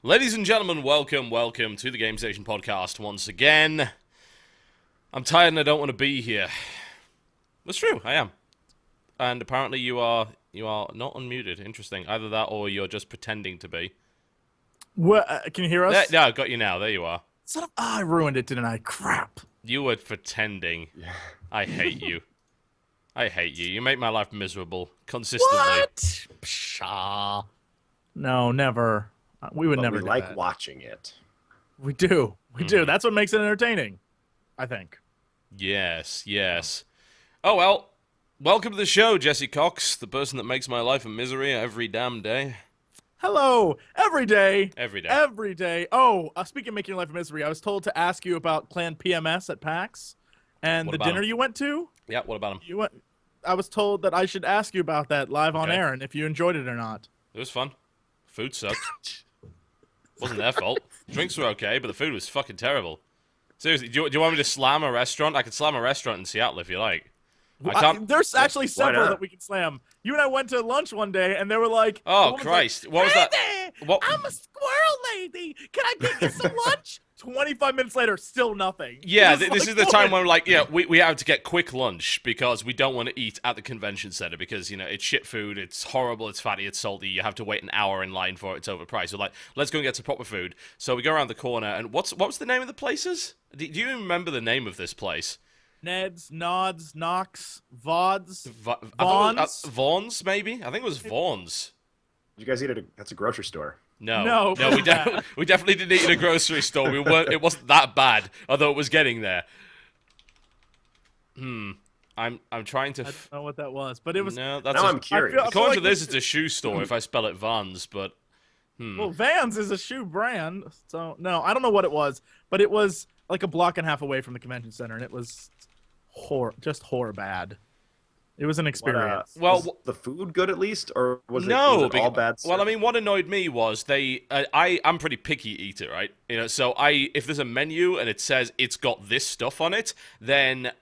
Ladies and gentlemen, welcome to the Game Station podcast once again. I'm tired and I don't want to be here. That's true, I am. And apparently you are not unmuted. Interesting. Either that or you're just pretending to be. What? Can you hear us? No, I've got you now. There you are. I ruined it, didn't I? Crap. You were pretending. Yeah. I hate you. I hate you. You make my life miserable consistently. What? Pshaw. No, never. We would But never we do like that. watching it. We do. We do. That's what makes it entertaining, I think. Yes. Oh, well. Welcome to the show, Jesse Cox, the person that makes my life a misery every damn day. Hello. Every day. Every day. Every day. Oh, speaking of making your life a misery, I was told to ask you about Clan PMS at PAX and What the about dinner him? you went to. Yeah, what about him? You went. I was told that I should ask you about that live on Okay. air and if you enjoyed it or not. It was fun. Food sucked. Wasn't their fault. Drinks were okay, but the food was fucking terrible. Seriously, do you want me to slam a restaurant? I could slam a restaurant in Seattle if you like. I can't. There's actually several not? that we can slam. You and I went to lunch one day, and they were like, the Oh, woman's Christ. like, What was "Hey that? there, What- I'm a squirrel lady. Can I get you some lunch?" 25 minutes later, still nothing. Yeah, It was this like, is the what? time when we're like, yeah, we have to get quick lunch because we don't want to eat at the convention center because, you know, it's shit food, it's horrible, it's fatty, it's salty, you have to wait an hour in line for it, it's overpriced. So, like, let's go and get some proper food. So we go around the corner, and what was the name of the places? Do you even remember the name of this place? Ned's, Nods, Knox, Vods, I thought it Vaughn's. was, Vaughn's, maybe? I think it was Vaughn's. Did you guys eat at that's a grocery store? No, No, we definitely didn't eat in a grocery store. It wasn't that bad, although it was getting there. I'm trying to. I don't know what that was, but it was. No, that's. Now a- I'm curious. I feel According like to this, we- it's a shoe store if I spell it Vans, but Well, Vans is a shoe brand, so no, I don't know what it was, but it was like a block and a half away from the convention center, and it was just bad. It was an experience. Well, was the food good at least, or was no, it all bad? well, I service? mean, what annoyed me was I'm pretty picky eater, right? You know, so if there's a menu and it says it's got this stuff on it, then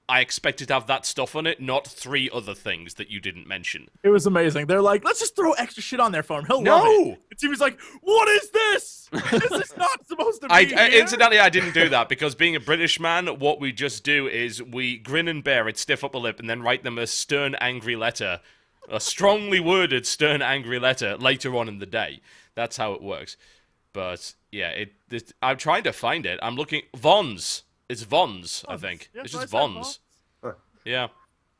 I expect it to have that stuff on it, not 3 other things that you didn't mention. It was amazing. They're like, let's just throw extra shit on there for him. He'll No! love it. And Timmy's like, what is this? This is not supposed to be here. Incidentally, I didn't do that because being a British man, what we just do is we grin and bear it, stiff up a lip, and then write them a stern, angry letter. A strongly worded, stern, angry letter later on in the day. That's how it works. But, yeah, I'm trying to find it. I'm looking... Vons. It's Vons, I think. Yes, It's I just said Vons. Huh. Yeah.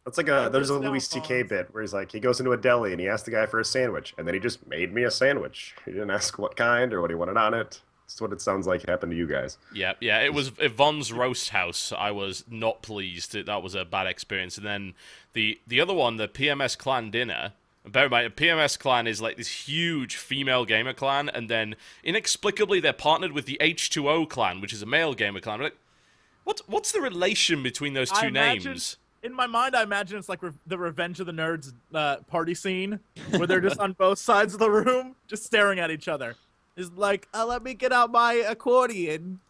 That's like there's a It's Louis now C.K. Vons. bit where he's like, he goes into a deli and he asks the guy for a sandwich, and then he just made me a sandwich. He didn't ask what kind or what he wanted on it. That's what it sounds like happened to you guys. Yeah, it was Von's Roast House. I was not pleased. That was a bad experience. And then the other one, the PMS Clan dinner. Bear in mind, PMS Clan is like this huge female gamer clan, and then inexplicably they're partnered with the H2O Clan, which is a male gamer clan. Like, what's the relation between those two names? In my mind, I imagine it's like the Revenge of the Nerds party scene where they're just on both sides of the room, just staring at each other. It's like, let me get out my accordion.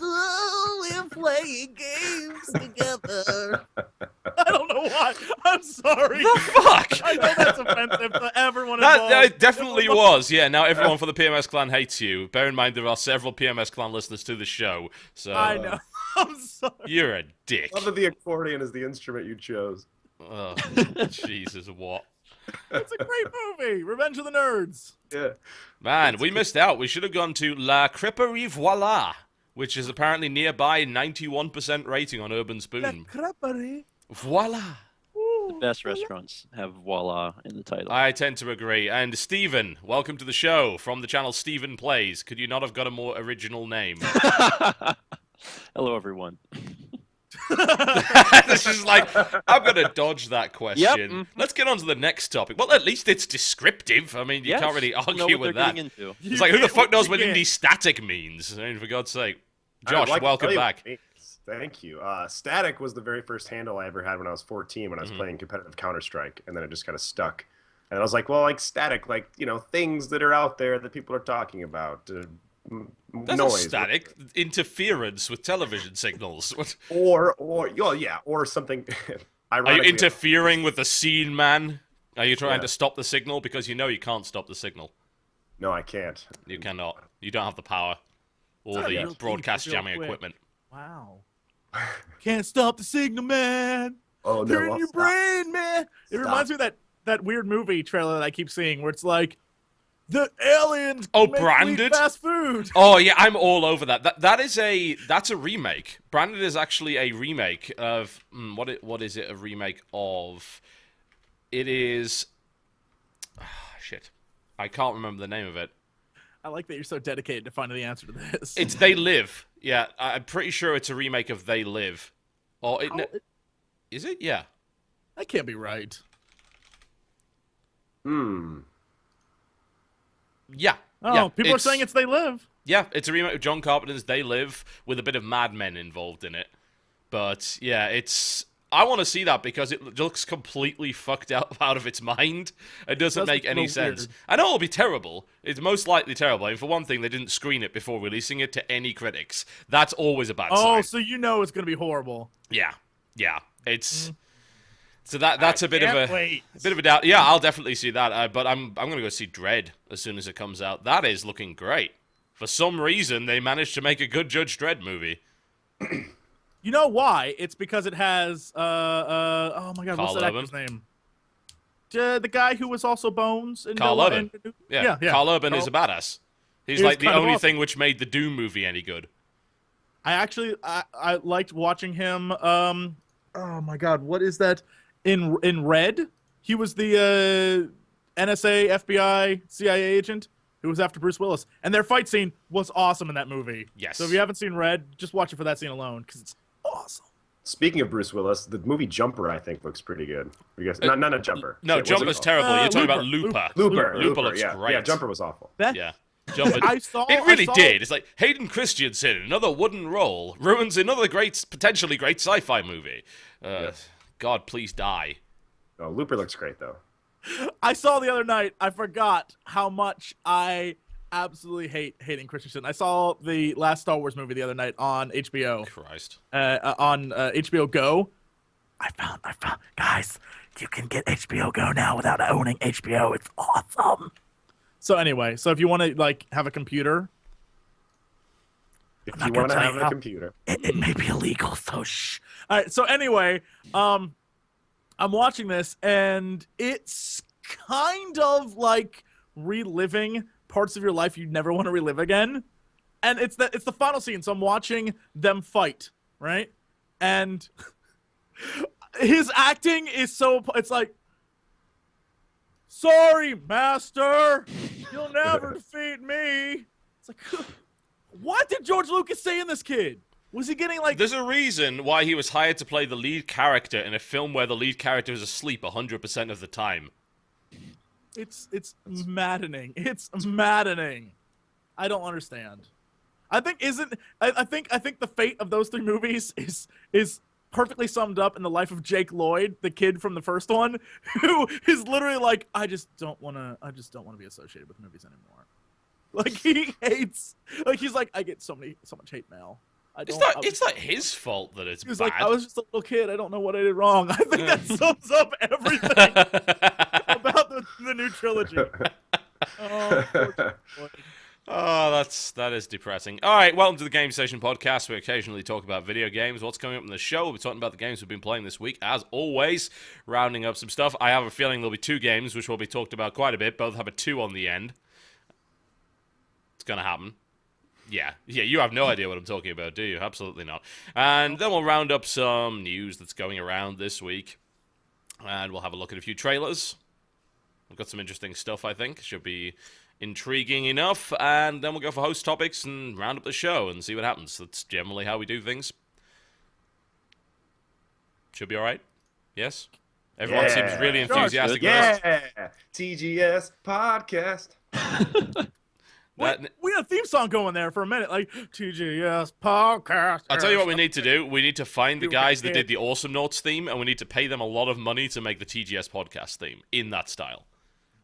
We're playing games together. I don't know why. I'm sorry. The fuck? I know that's offensive to everyone That involved. it definitely was. Yeah, now everyone for the PMS Clan hates you. Bear in mind there are several PMS Clan listeners to the show, so I know. I'm sorry. you're a dick. Love that the accordion is the instrument you chose. Oh, Jesus, what? It's a great movie. Revenge of the Nerds. Yeah. Man, we missed out. We should have gone to La Crêperie Voila, which is apparently nearby, 91% rating on Urban La Spoon. Creperie. Voila. The best restaurants have voila in the title. I tend to agree. And Stephen, welcome to the show from the channel StephenPlays. Could you not have got a more original name? Hello, everyone. This is like, I'm going to dodge that question. mhm. Let's get on to the next topic. Well, at least it's descriptive. I mean, you Yes, can't really people know argue what with they're that. getting into. It's like, who the fuck knows what Yeah. IndieStatik means? I mean, for God's sake. I'd Josh, like to welcome tell you what back. it means. Thank you. Static was the very first handle I ever had when I was 14 when I was playing competitive Counter-Strike, and then it just kind of stuck. And I was like, well, like static, like, you know, things that are out there that people are talking about. That's not noise. static. Interference with television signals. What? Or yeah, or something. Are you ironically, interfering with the scene, man? Are you trying Yeah. to stop the signal? Because you know you can't stop the signal. No, I can't. You cannot. You don't have the power or Sorry, the real deep, broadcast real jamming quick. equipment. Wow. Can't stop the signal, man. Oh, They're no. in I'll your stop. brain, man. It Stop. reminds me of that weird movie trailer that I keep seeing where it's like, the aliens Oh, make Branded? fast food. Oh yeah, I'm all over that. That's a remake. Branded is actually a remake of what is it a remake of? It is shit. I can't remember the name of it. I like that you're so dedicated to finding the answer to this. It's They Live. Yeah, I'm pretty sure it's a remake of They Live. Or is it? Yeah. That can't be right. Yeah. Oh, yeah, people are saying it's They Live. Yeah, it's a remake of John Carpenter's They Live with a bit of Mad Men involved in it. But yeah, I want to see that because it looks completely fucked out of its mind. It doesn't make any sense. Weird. I know it'll be terrible. It's most likely terrible. I mean, for one thing, they didn't screen it before releasing it to any critics. That's always a bad sign. Oh, so you know it's gonna be horrible. Yeah. It's so that's a bit of Wait. a bit of a doubt. Yeah, I'll definitely see that. But I'm gonna go see Dredd as soon as it comes out. That is looking great. For some reason, they managed to make a good Judge Dredd movie. You know why? It's because it has oh my god, Carl what's that Urban? actor's name? The guy who was also Bones in Carl Noah Urban. and- Yeah, Carl Urban is a badass. He's He was like the kind of only awesome. thing which made the Doom movie any good. I liked watching him. Oh my god, what is that? In Red, he was the NSA, FBI, CIA agent who was after Bruce Willis, and their fight scene was awesome in that movie. Yes. So if you haven't seen Red, just watch it for that scene alone because it's awesome. Speaking of Bruce Willis, the movie Jumper, I think, looks pretty good. You guys, not a Jumper. No, Shit, what's it Jumper's called? terrible. You're talking about Looper. Looper. Looper. Looper looks yeah. great. Yeah, Jumper was awful. That Yeah. Jumper. I really saw- did. It's like Hayden Christensen, another wooden role, ruins another potentially great sci-fi movie. God, please die. Oh, Looper looks great, though. I saw the other night. I forgot how much I absolutely hate Hayden Christensen. I saw the last Star Wars movie the other night on HBO. Christ. On HBO Go. I found, guys, you can get HBO Go now without owning HBO. It's awesome. So anyway, so if you want to like have a computer, If not you gonna want to tell have you a how- computer. it may be illegal. So shh. All right. So anyway, I'm watching this and it's kind of like reliving parts of your life you'd never want to relive again. And it's the final scene. So I'm watching them fight, right? And his acting is so, it's like, sorry, master, you'll never defeat me. It's like, what did George Lucas say in this kid? Was he getting like? There's a reason why he was hired to play the lead character in a film where the lead character is asleep 100% of the time. It's maddening. It's maddening. I don't understand. I think the fate of those three movies is perfectly summed up in the life of Jake Lloyd, the kid from the first one, who is literally like, I just don't want to be associated with movies anymore. Like he hates, like he's like, I get so much hate mail. It's not his fault that it's He was bad. like, I was just a little kid. I don't know what I did wrong. I think that sums up everything about the new trilogy. Oh, poor Jake Lloyd. Oh, that is depressing. All right, welcome to the Game Station podcast. We occasionally talk about video games. What's coming up in the show? We'll be talking about the games we've been playing this week, as always, rounding up some stuff. I have a feeling there'll be two games, which will be talked about quite a bit. Both have a 2 on the end. It's going to happen. Yeah, you have no idea what I'm talking about, do you? Absolutely not. And then we'll round up some news that's going around this week. And we'll have a look at a few trailers. We've got some interesting stuff, I think. Should be intriguing enough. And then we'll go for host topics and round up the show and see what happens. That's generally how we do things. Should be all right? Yes? Everyone seems really enthusiastic. Yeah! TGS podcast. We had a theme song going there for a minute, like TGS podcast. I'll tell you what we need to do. We need to find the guys that did the Awesome Notes theme, and we need to pay them a lot of money to make the TGS podcast theme in that style.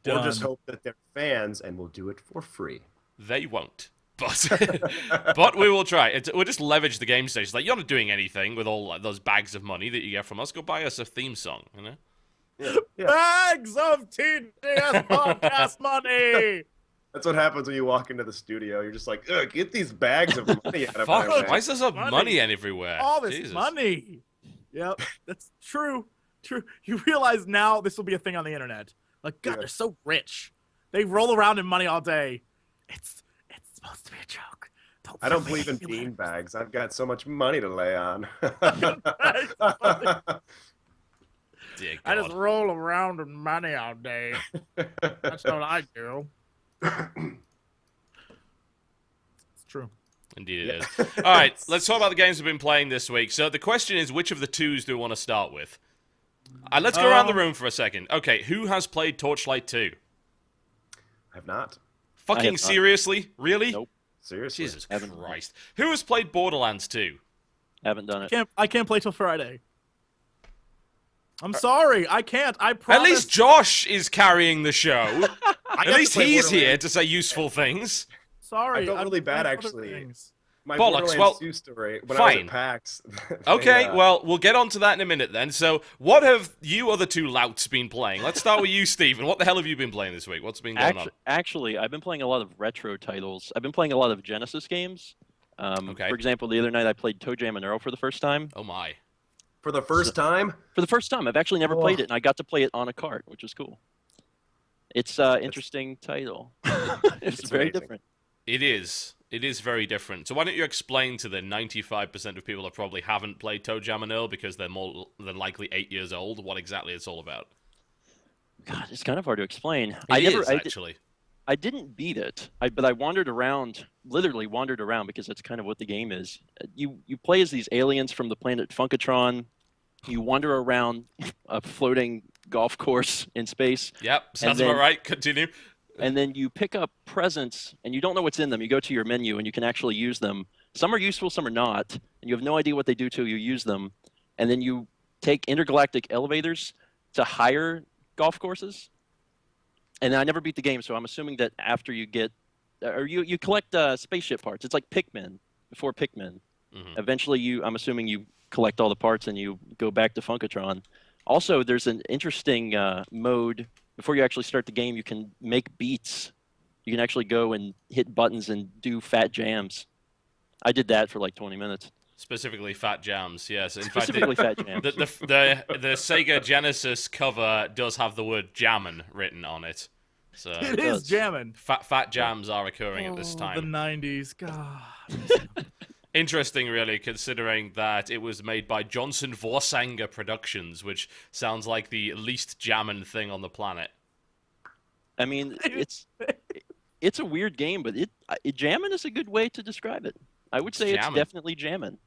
We'll just hope that they're fans, and we'll do it for free. They won't. But we will try. We'll just leverage the game station. Like, you're not doing anything with all those bags of money that you get from us. Go buy us a theme song, you know? Yeah. Bags of TGS podcast money. That's what happens when you walk into the studio. You're just like, ugh, get these bags of money out of Fuck, my way. why is there so Money. money everywhere? All this Jesus. money. Yep, that's true. True. You realize now this will be a thing on the internet. Like, God, Yeah. they're so rich. They roll around in money all day. It's supposed to be a joke. I don't believe in believe bean bags. I've got so much money to lay on. Dear I just God. roll around in money all day. That's what I do. It's true. Indeed it is. All right, let's talk about the games we've been playing this week. So the question is, which of the twos do we want to start with? Let's go around the room for a second. Okay, who has played Torchlight 2? I have not. Fucking not. seriously? Really? Nope. Seriously. Jesus Haven't. Christ. Who has played Borderlands 2? Haven't done it. I can't play till Friday. I'm sorry, I can't. I promise. At least Josh is carrying the show. I At got least to play he's here Borderlands. to say useful things. Sorry. I felt I'm really bad, playing other actually. things. My Bollocks, Borderlands well, 2 story, when I was fine. at PAX. Okay, well, we'll get on to that in a minute then. So, what have you other two louts been playing? Let's start with you, Stephen. What the hell have you been playing this week? What's been going on? Actually, I've been playing a lot of retro titles. I've been playing a lot of Genesis games. Okay. For example, the other night I played Toe Jam and Earl for the first time. Oh my. For the first time? For the first time, I've actually never Oh. played it, and I got to play it on a cart, which was cool. It's an interesting title. It's very amazing. different. It is. It is very different. So why don't you explain to the 95% of people that probably haven't played Toe Jam and Earl because they're more than likely 8 years old, what exactly it's all about? God, it's kind of hard to explain. Actually. I didn't beat it, but I wandered around, literally wandered around, because that's kind of what the game is. You play as these aliens from the planet Funkatron. You wander around a floating golf course in space, Yep, sounds then- about right. Continue. and then you pick up presents, and you don't know what's in them. You go to your menu, and you can actually use them. Some are useful, some are not, and you have no idea what they do till you use them. And then you take intergalactic elevators to higher golf courses. And I never beat the game, so I'm assuming that after you get, or you collect spaceship parts. It's like Pikmin before Pikmin. Mhm. Eventually, I'm assuming you collect all the parts and you go back to Funkatron. Also, there's an interesting mode. Before you actually start the game, you can make beats. You can actually go and hit buttons and do fat jams. I did that for like 20 minutes. Specifically Fat Jams, yes. In fact, Specifically fat jams. the Sega Genesis cover does have the word jammin' written on it. So It is does. jamming. fat jams are occurring at this The time. 90s. God. Interesting, really, considering that it was made by Johnson Vorsanger Productions, which sounds like the least jammin' thing on the planet. I mean, it's a weird game, but jamming is a good way to describe it. I would say it's jammin'. definitely jamming.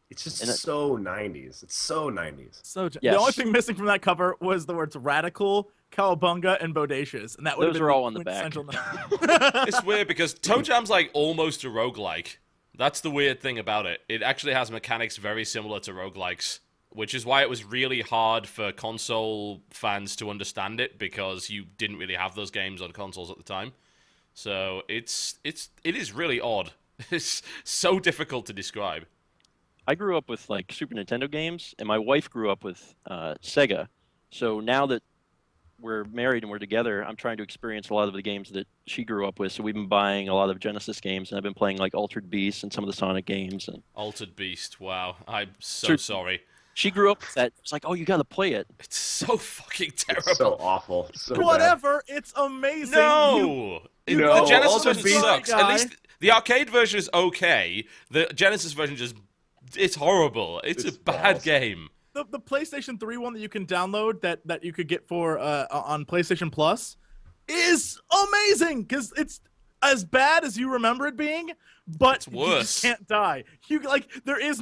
It's just And it- so 90s. It's so 90s. So the Yes. only thing missing from that cover was the words radical, cowabunga, and bodacious, and that would have Those been are the all on the back. quintessential- It's weird because Toe Jam's like almost a roguelike. That's the weird thing about it. It actually has mechanics very similar to roguelikes, which is why it was really hard for console fans to understand it, because you didn't really have those games on consoles at the time. So it is really odd. It's so difficult to describe. I grew up with like Super Nintendo games, and my wife grew up with Sega. So now that we're married and we're together, I'm trying to experience a lot of the games that she grew up with. So we've been buying a lot of Genesis games, and I've been playing like Altered Beast and some of the Sonic games. And Altered Beast, wow. I'm so Sure. sorry. she grew up with that. It's like, oh, you got to play it. It's so fucking terrible. It's so awful. So bad. Whatever. It's amazing. No! You No, The Genesis Altered version Beast- sucks. Sorry, At guy. least the arcade version is okay. The Genesis version just... It's horrible. It's a It's bad balls. game. The PlayStation 3 one that you can download that you could get for on PlayStation Plus is amazing because it's as bad as you remember it being, but It's you worse. just can't die. You like there's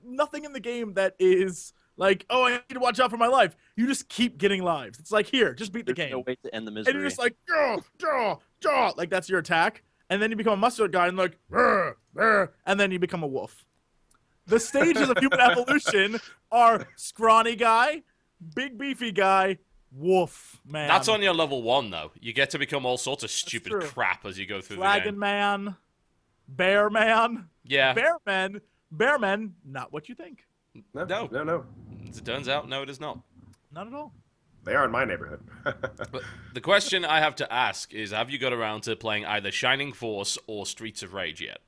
nothing in the game that is like, oh, I need to watch out for my life. You just keep getting lives. It's like, here, just beat the There's game. no way to end the And misery. you're just like, draw, like that's your attack. And then you become a muscular guy and like, "Rrr, rrr," and then you become a wolf. The stages of human evolution are scrawny guy, big beefy guy, wolf man. That's on your level 1, though. You get to become all sorts of stupid true. crap as you go through the Dragon game. man, bear man, Yeah. bear men. Not what you think. No, No. no, no. As it turns out, no, it is not. Not at all. They are in my neighborhood. But the question I have to ask is, have you got around to playing either Shining Force or Streets of Rage yet?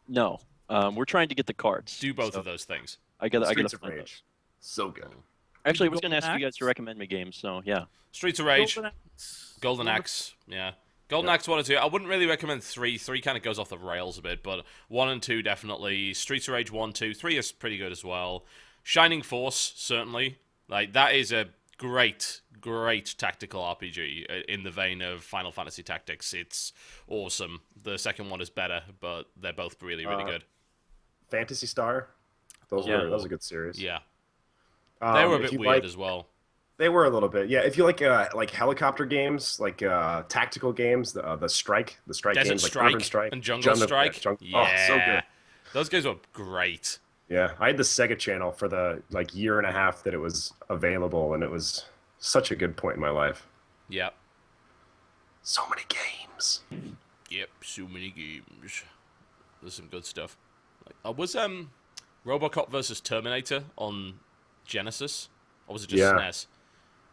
No, we're trying to get the cards. Do both so of those things. I gotta Streets of find Rage. those. So good. Actually, I was gonna Golden ask you guys to Axe? recommend me games. So yeah. Streets of Rage, Golden Axe. Golden Axe, yeah. Golden Axe 1 and 2. I wouldn't really recommend 3. 3 kind of goes off the rails a bit, but 1 and 2 definitely. Streets of Rage 1, 2. 3 is pretty good as well. Shining Force, certainly. Like, that is a great, great tactical RPG in the vein of Final Fantasy Tactics. It's awesome. The second one is better, but they're both really, really good. Phantasy Star. Those Yeah. were that was a good series. Yeah. They were a if bit you weird like- as well. They were a little bit. Yeah, if you like helicopter games, like tactical games, the Strike Desert games, like Strike Urban Strike and Jungle Strike. Oh, so good. Those games were great. Yeah, I had the Sega channel for the year and a half that it was available, and it was such a good point in my life. Yep. So many games. Yep, so many games. There's some good stuff. Like, was RoboCop versus Terminator on Genesis? Or was it just Yeah. SNES?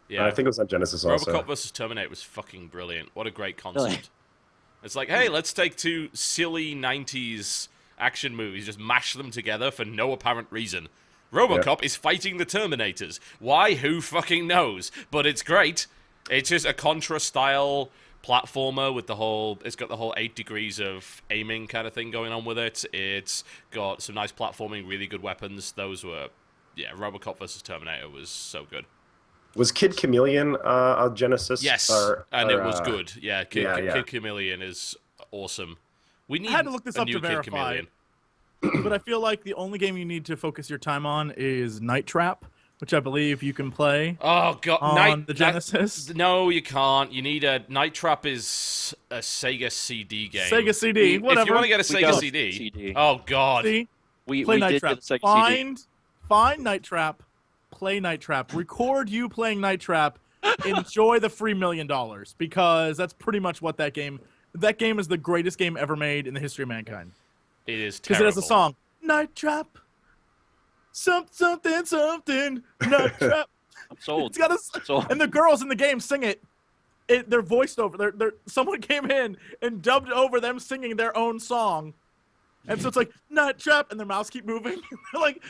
Yeah. I think it was on Genesis also. RoboCop versus Terminator was fucking brilliant. What a great concept. Really? It's like, hey, let's take two silly 90s action movies, just mash them together for no apparent reason. RoboCop is fighting the Terminators. Why? Who fucking knows? But it's great. It's just a Contra-style platformer with it's got the whole 8 degrees of aiming kind of thing going on with it. It's got some nice platforming, really good weapons. Those were, RoboCop versus Terminator was so good. Was Kid Chameleon on Genesis? Yes, and it was good. Yeah, Kid Chameleon is awesome. We need I had to look this a up new to Kid verify. Chameleon. But I feel like the only game you need to focus your time on is Night Trap, which I believe you can play Oh god, on the Genesis. No, you can't. You need a Night Trap is a Sega CD game. Sega CD, whatever. If you want to get a We Sega got CD, oh god, See? We Play Night did Trap. get a Sega CD. Find Night Trap. Play Night Trap. Record you playing Night Trap. Enjoy the free $1 million because that's pretty much what that game. That game is the greatest game ever made in the history of mankind. it is Because terrible. it has a song, Night Trap. Something, Night Trap. I'm sold. It's got a, sold. and the girls in the game sing it. They're voiced over. Someone came in and dubbed over them singing their own song, and so it's like Night Trap, and their mouths keep moving. They're like,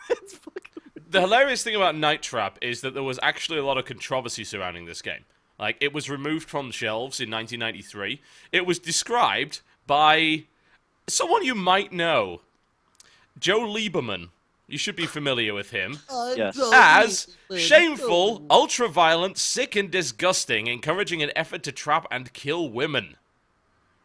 it's fucking. The hilarious thing about Night Trap is that there was actually a lot of controversy surrounding this game. Like, it was removed from shelves in 1993. It was described by someone you might know, Joe Lieberman. You should be familiar with him. Yes. As shameful, ultra-violent, sick and disgusting, encouraging an effort to trap and kill women.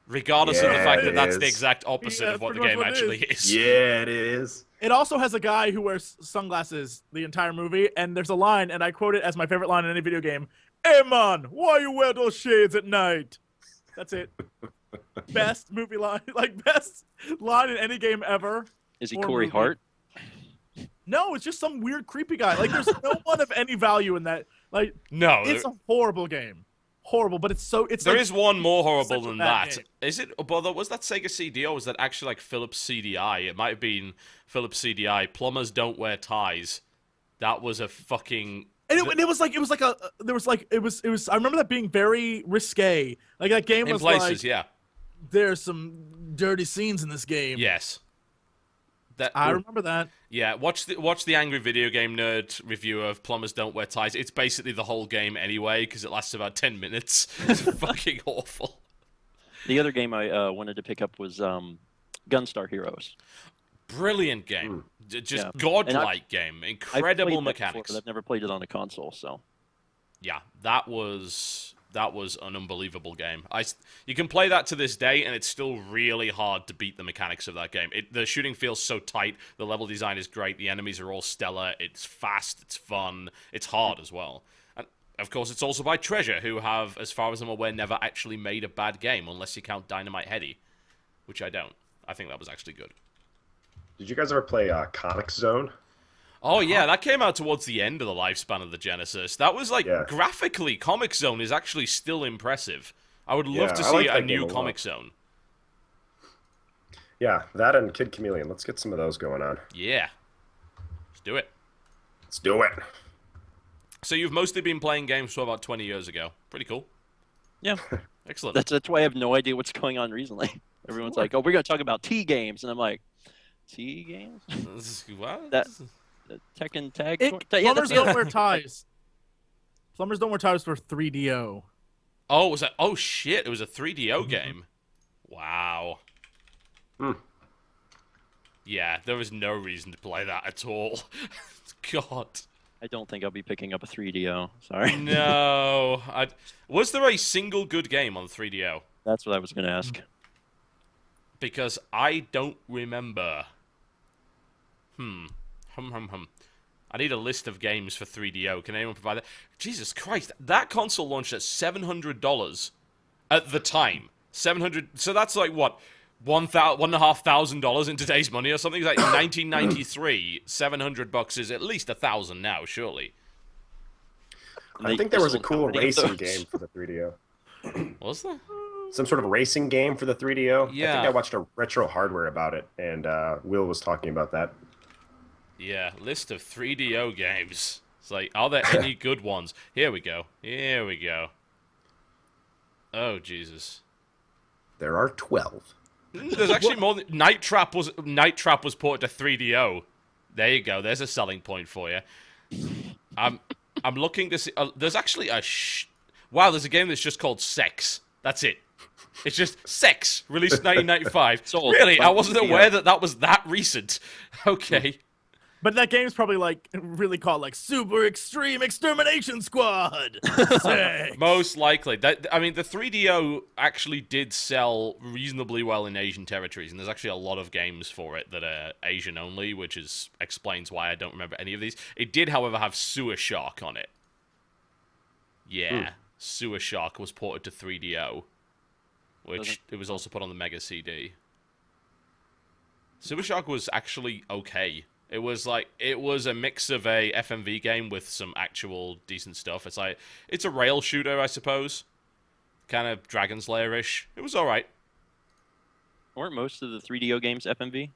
Regardless of the Yeah, fact that it that's the is. exact opposite Yeah, of what the pretty game much what it actually is. Yeah, it is. It also has a guy who wears sunglasses the entire movie, and there's a line, and I quote it as my favorite line in any video game. Hey man, why you wear those shades at night? That's it. Best movie line, like best line in any game ever. Is he Or Corey movie. Hart? No, it's just some weird creepy guy. Like there's no one of any value in that. Like No, it's a horrible game. Horrible, but it's there like, is one more horrible such a than bad that. game. Is it? But was that Sega CD or was that actually like Philips CDI? It might have been Philips CDI. Plumbers don't wear ties. That was a fucking. And it was like I remember that being very risque. Like that game In was places, like yeah. there's some dirty scenes in this game. Yes. That I remember that. Yeah, watch the Angry Video Game Nerd review of Plumbers Don't Wear Ties. It's basically the whole game anyway, because it lasts about 10 minutes. It's fucking awful. The other game I wanted to pick up was Gunstar Heroes. Brilliant game. Just Yeah. godlike game. I've Incredible played that mechanics. before, but I've never played it on a console, so. Yeah, that was an unbelievable game. You can play that to this day, and it's still really hard to beat the mechanics of that game. The shooting feels so tight, the level design is great, the enemies are all stellar, it's fast, it's fun, it's hard as well. And, of course, it's also by Treasure, who have, as far as I'm aware, never actually made a bad game, unless you count Dynamite Heady, which I don't. I think that was actually good. Did you guys ever play Comic Zone? Oh yeah, that came out towards the end of the lifespan of the Genesis. That was like, Yeah. graphically, Comic Zone is actually still impressive. I would love Yeah, to I see like a that new game a lot. Comic Zone. Yeah, that and Kid Chameleon. Let's get some of those going on. Yeah. Let's do it. Let's do it. So you've mostly been playing games from about 20 years ago. Pretty cool. Yeah. Excellent. That's why I have no idea what's going on recently. Everyone's like, "Oh, we're gonna talk about T games," and I'm like, "T games? What? That the Tekken Tag? Yeah, Plumbers that's don't wear ties. Plumbers don't wear ties for 3DO. Oh, was that? Oh shit! It was a 3DO game. Wow. Yeah, there was no reason to play that at all. God. I don't think I'll be picking up a 3DO. Sorry. No. Was there a single good game on 3DO? That's what I was gonna ask. Because I don't remember. I need a list of games for 3DO. Can anyone provide that? Jesus Christ, that console launched at $700 at the time. 700. So that's like what, $1,500 in today's money or something? Like in 1993, $700 is at least $1,000 now, surely. I think there was a cool racing game for the 3DO. Was there? Some sort of racing game for the 3DO. Yeah. I think I watched a Retro Hardware about it, and Will was talking about that. Yeah, list of 3DO games. It's like, are there any good ones? Here we go. Here we go. Oh, Jesus. There are 12. There's actually more than... Night Trap was ported to 3DO. There you go. There's a selling point for you. I'm looking to see... there's actually a... Wow, there's a game that's just called Sex. That's it. It's just Sex, released in 1995. Really? I wasn't aware that was that recent. Okay. But that game's probably like really called like Super Extreme Extermination Squad. Sick. Most likely. I mean, the 3DO actually did sell reasonably well in Asian territories, and there's actually a lot of games for it that are Asian only, which explains why I don't remember any of these. It did, however, have Sewer Shark on it. Yeah, Sewer Shark was ported to 3DO, which it was also put on the Mega CD. Sewer Shark was actually okay. It was a mix of a FMV game with some actual decent stuff. It's a rail shooter, I suppose. Kind of Dragon's Lair-ish. It was alright. Weren't most of the 3DO games FMV?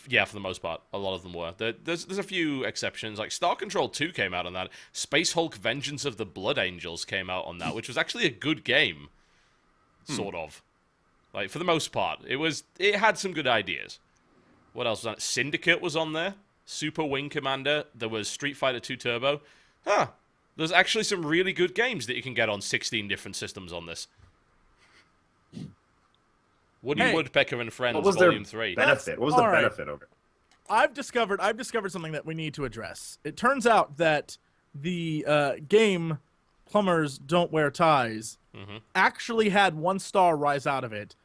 Yeah, for the most part. A lot of them were. There's a few exceptions. Like Star Control 2 came out on that. Space Hulk Vengeance of the Blood Angels came out on that, which was actually a good game. Sort of. Like, for the most part. It had some good ideas. What else was on it? Syndicate was on there. Super Wing Commander. There was Street Fighter 2 Turbo. There's actually some really good games that you can get on 16 different systems on this. Woody Woodpecker and Friends Volume 3. Benefit? What was the benefit of it? I've discovered something that we need to address. It turns out that the game Plumbers Don't Wear Ties actually had 1 star rise out of it.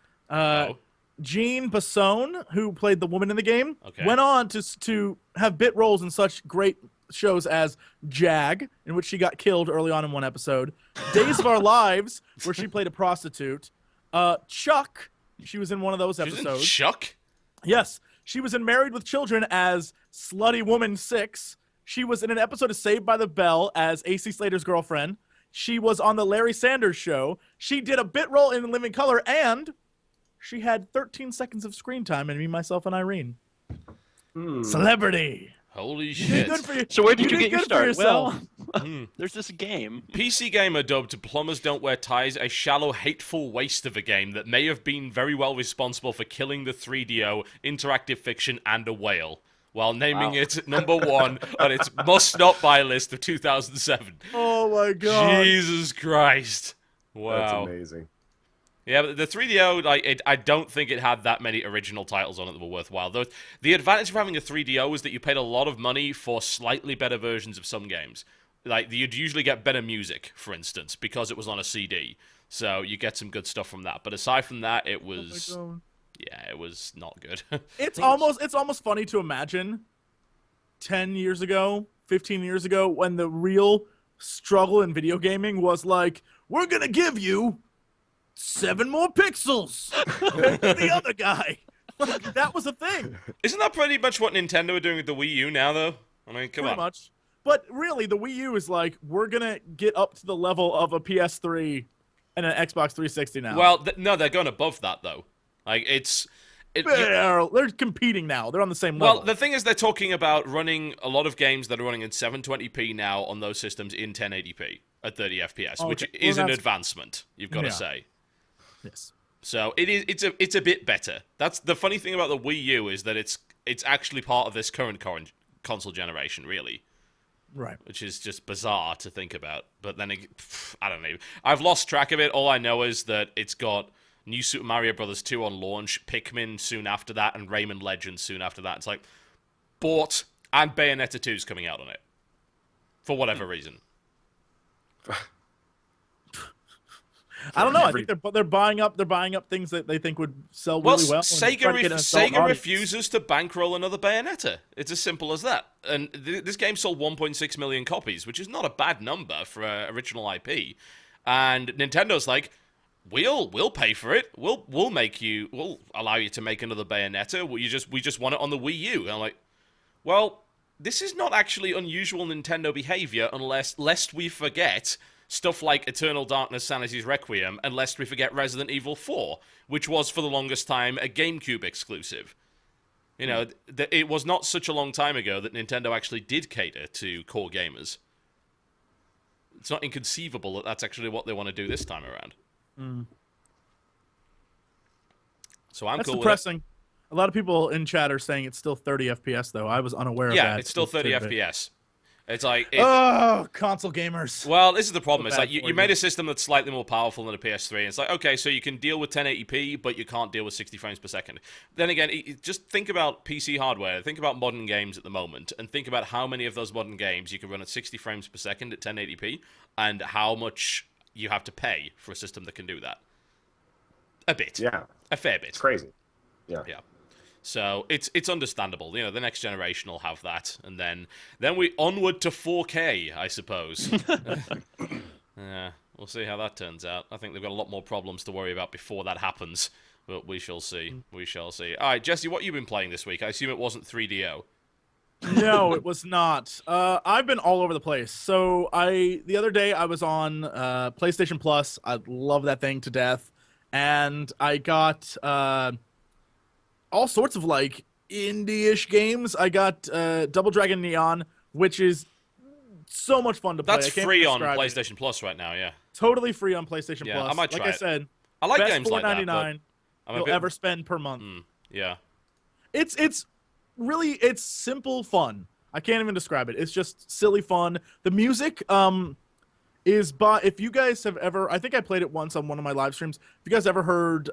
Jean Bassone, who played the woman in the game, went on to have bit roles in such great shows as Jag, in which she got killed early on in 1 episode, Days of Our Lives, where she played a prostitute, Chuck, she was in one of those episodes. She was in Chuck? Yes. She was in Married with Children as Slutty Woman 6. She was in an episode of Saved by the Bell as AC Slater's girlfriend. She was on the Larry Sanders Show. She did a bit role in Living Color, and she had 13 seconds of screen time in Me, Myself, and Irene. Celebrity. Holy shit. Good for you. So where did you get your start? Well, there's this game. PC Gamer dubbed Plumbers Don't Wear Ties a shallow, hateful waste of a game that may have been very well responsible for killing the 3DO, interactive fiction, and a whale, while naming it number 1 on its must-not-buy list of 2007. Oh my god. Jesus Christ. Wow. That's amazing. Yeah, but the 3DO, I don't think it had that many original titles on it that were worthwhile. The advantage of having a 3DO was that you paid a lot of money for slightly better versions of some games. Like, you'd usually get better music, for instance, because it was on a CD. So you get some good stuff from that. But aside from that, it was... yeah, it was not good. It's almost funny to imagine 10 years ago, 15 years ago, when the real struggle in video gaming was like, we're going to give you 7 more pixels than the other guy. Like, that was a thing. Isn't that pretty much what Nintendo are doing with the Wii U now, though? I mean, come on. Pretty much. But really, the Wii U is like, we're going to get up to the level of a PS3 and an Xbox 360 now. Well, no, they're going above that, though. Like, they're competing now. They're on the same level. Well, the thing is, they're talking about running a lot of games that are running in 720p now on those systems in 1080p at 30 FPS, which is an advancement. You've got to say. Yes. So it's a bit better. That's the funny thing about the Wii U is that it's actually part of this current console generation, really. Right. Which is just bizarre to think about. But then, I don't know. I've lost track of it. All I know is that it's got New Super Mario Bros. 2 on launch, Pikmin soon after that, and Rayman Legends soon after that. It's like, bought, and Bayonetta 2's coming out on it. For whatever reason. I don't know. I think they're buying up things that they think would sell really well. Sega refuses to bankroll another Bayonetta. It's as simple as that. And this game sold 1.6 million copies, which is not a bad number for an original IP. And Nintendo's like, we'll pay for it. We'll allow you to make another Bayonetta. We just want it on the Wii U. And I'm like, well, this is not actually unusual Nintendo behavior lest we forget stuff like Eternal Darkness, Sanity's Requiem, and lest we forget Resident Evil 4, which was for the longest time a GameCube exclusive. You know, it was not such a long time ago that Nintendo actually did cater to core gamers. It's not inconceivable that that's actually what they want to do this time around. Mm. So I'm cool depressing. with it. A lot of people in chat are saying it's still 30 FPS, though. I was unaware of that. Yeah, it's still 30 FPS. It's like... console gamers. Well, this is the problem. It's like you made a system that's slightly more powerful than a PS3. And it's like, okay, so you can deal with 1080p, but you can't deal with 60 frames per second. Then again, just think about PC hardware. Think about modern games at the moment. And think about how many of those modern games you can run at 60 frames per second at 1080p. And how much you have to pay for a system that can do that. A bit. Yeah. A fair bit. It's crazy. Yeah. Yeah. So it's understandable. You know, the next generation will have that, and then we onward to 4K, I suppose. Yeah, we'll see how that turns out. I think they've got a lot more problems to worry about before that happens, but we shall see. We shall see. All right, Jesse, what have you been playing this week? I assume it wasn't 3DO. No, it was not. I've been all over the place. So the other day I was on PlayStation Plus. I love that thing to death, and I got all sorts of like indie-ish games. I got Double Dragon Neon, which is so much fun to play. That's free on PlayStation Plus right now, yeah. Totally free on PlayStation Plus. I might try like I said, I like best games like that, $4.99 you'll ever spend per month. Yeah. It's really simple fun. I can't even describe it. It's just silly fun. The music is if you guys have ever, I think I played it once on one of my live streams. If you guys ever heard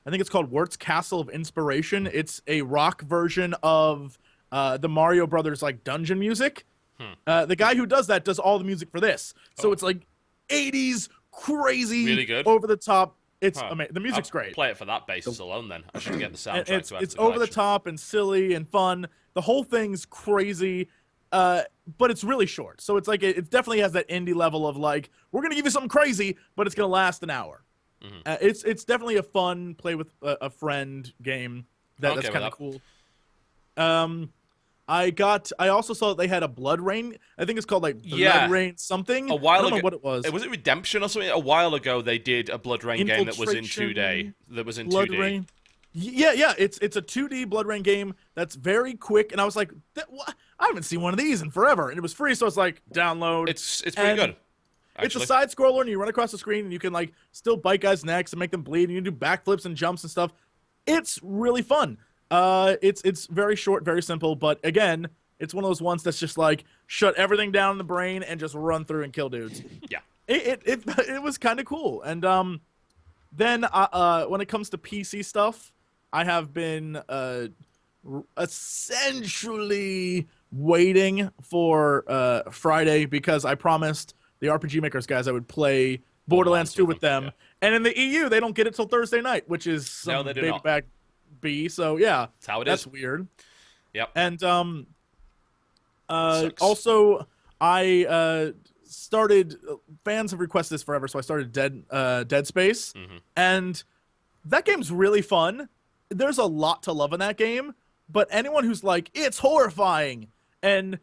I think it's called Wirt's Castle of Inspiration. It's a rock version of the Mario Brothers like dungeon music. The guy who does that does all the music for this. So it's like 80s crazy, really good, over the top. It's amazing. The music's great. Play it for that basis alone, then. I should get the soundtrack. It's over the top and silly and fun. The whole thing's crazy, but it's really short. So it's like it definitely has that indie level of like, we're gonna give you something crazy, but it's gonna last an hour. It's definitely a fun play with a friend game that's kind of cool. I also saw that they had a Blood Rain. I think it's called like Blood Rain something. A while ago, I don't know what it was. Was it Redemption or something? A while ago, they did a Blood Rain game that was in 2D. Blood Rain. Yeah. It's a 2D Blood Rain game that's very quick, and I was like, I haven't seen one of these in forever, and it was free, so it's like download. It's pretty good. Actually. It's a side scroller, and you run across the screen, and you can like still bite guys' necks and make them bleed, and you do backflips and jumps and stuff. It's really fun. It's very short, very simple, but again, it's one of those ones that's just like shut everything down in the brain and just run through and kill dudes. Yeah. It was kind of cool. And then when it comes to PC stuff, I have been essentially waiting for Friday because I promised the RPG Makers guys I would play Borderlands 2 with them. Yeah. And in the EU, they don't get it till Thursday night, which is some baby back B. So yeah, that's how it is. That's weird. Yep. And also I started. Fans have requested this forever, so I started Dead Space, and that game's really fun. There's a lot to love in that game, but anyone who's like, it's horrifying, and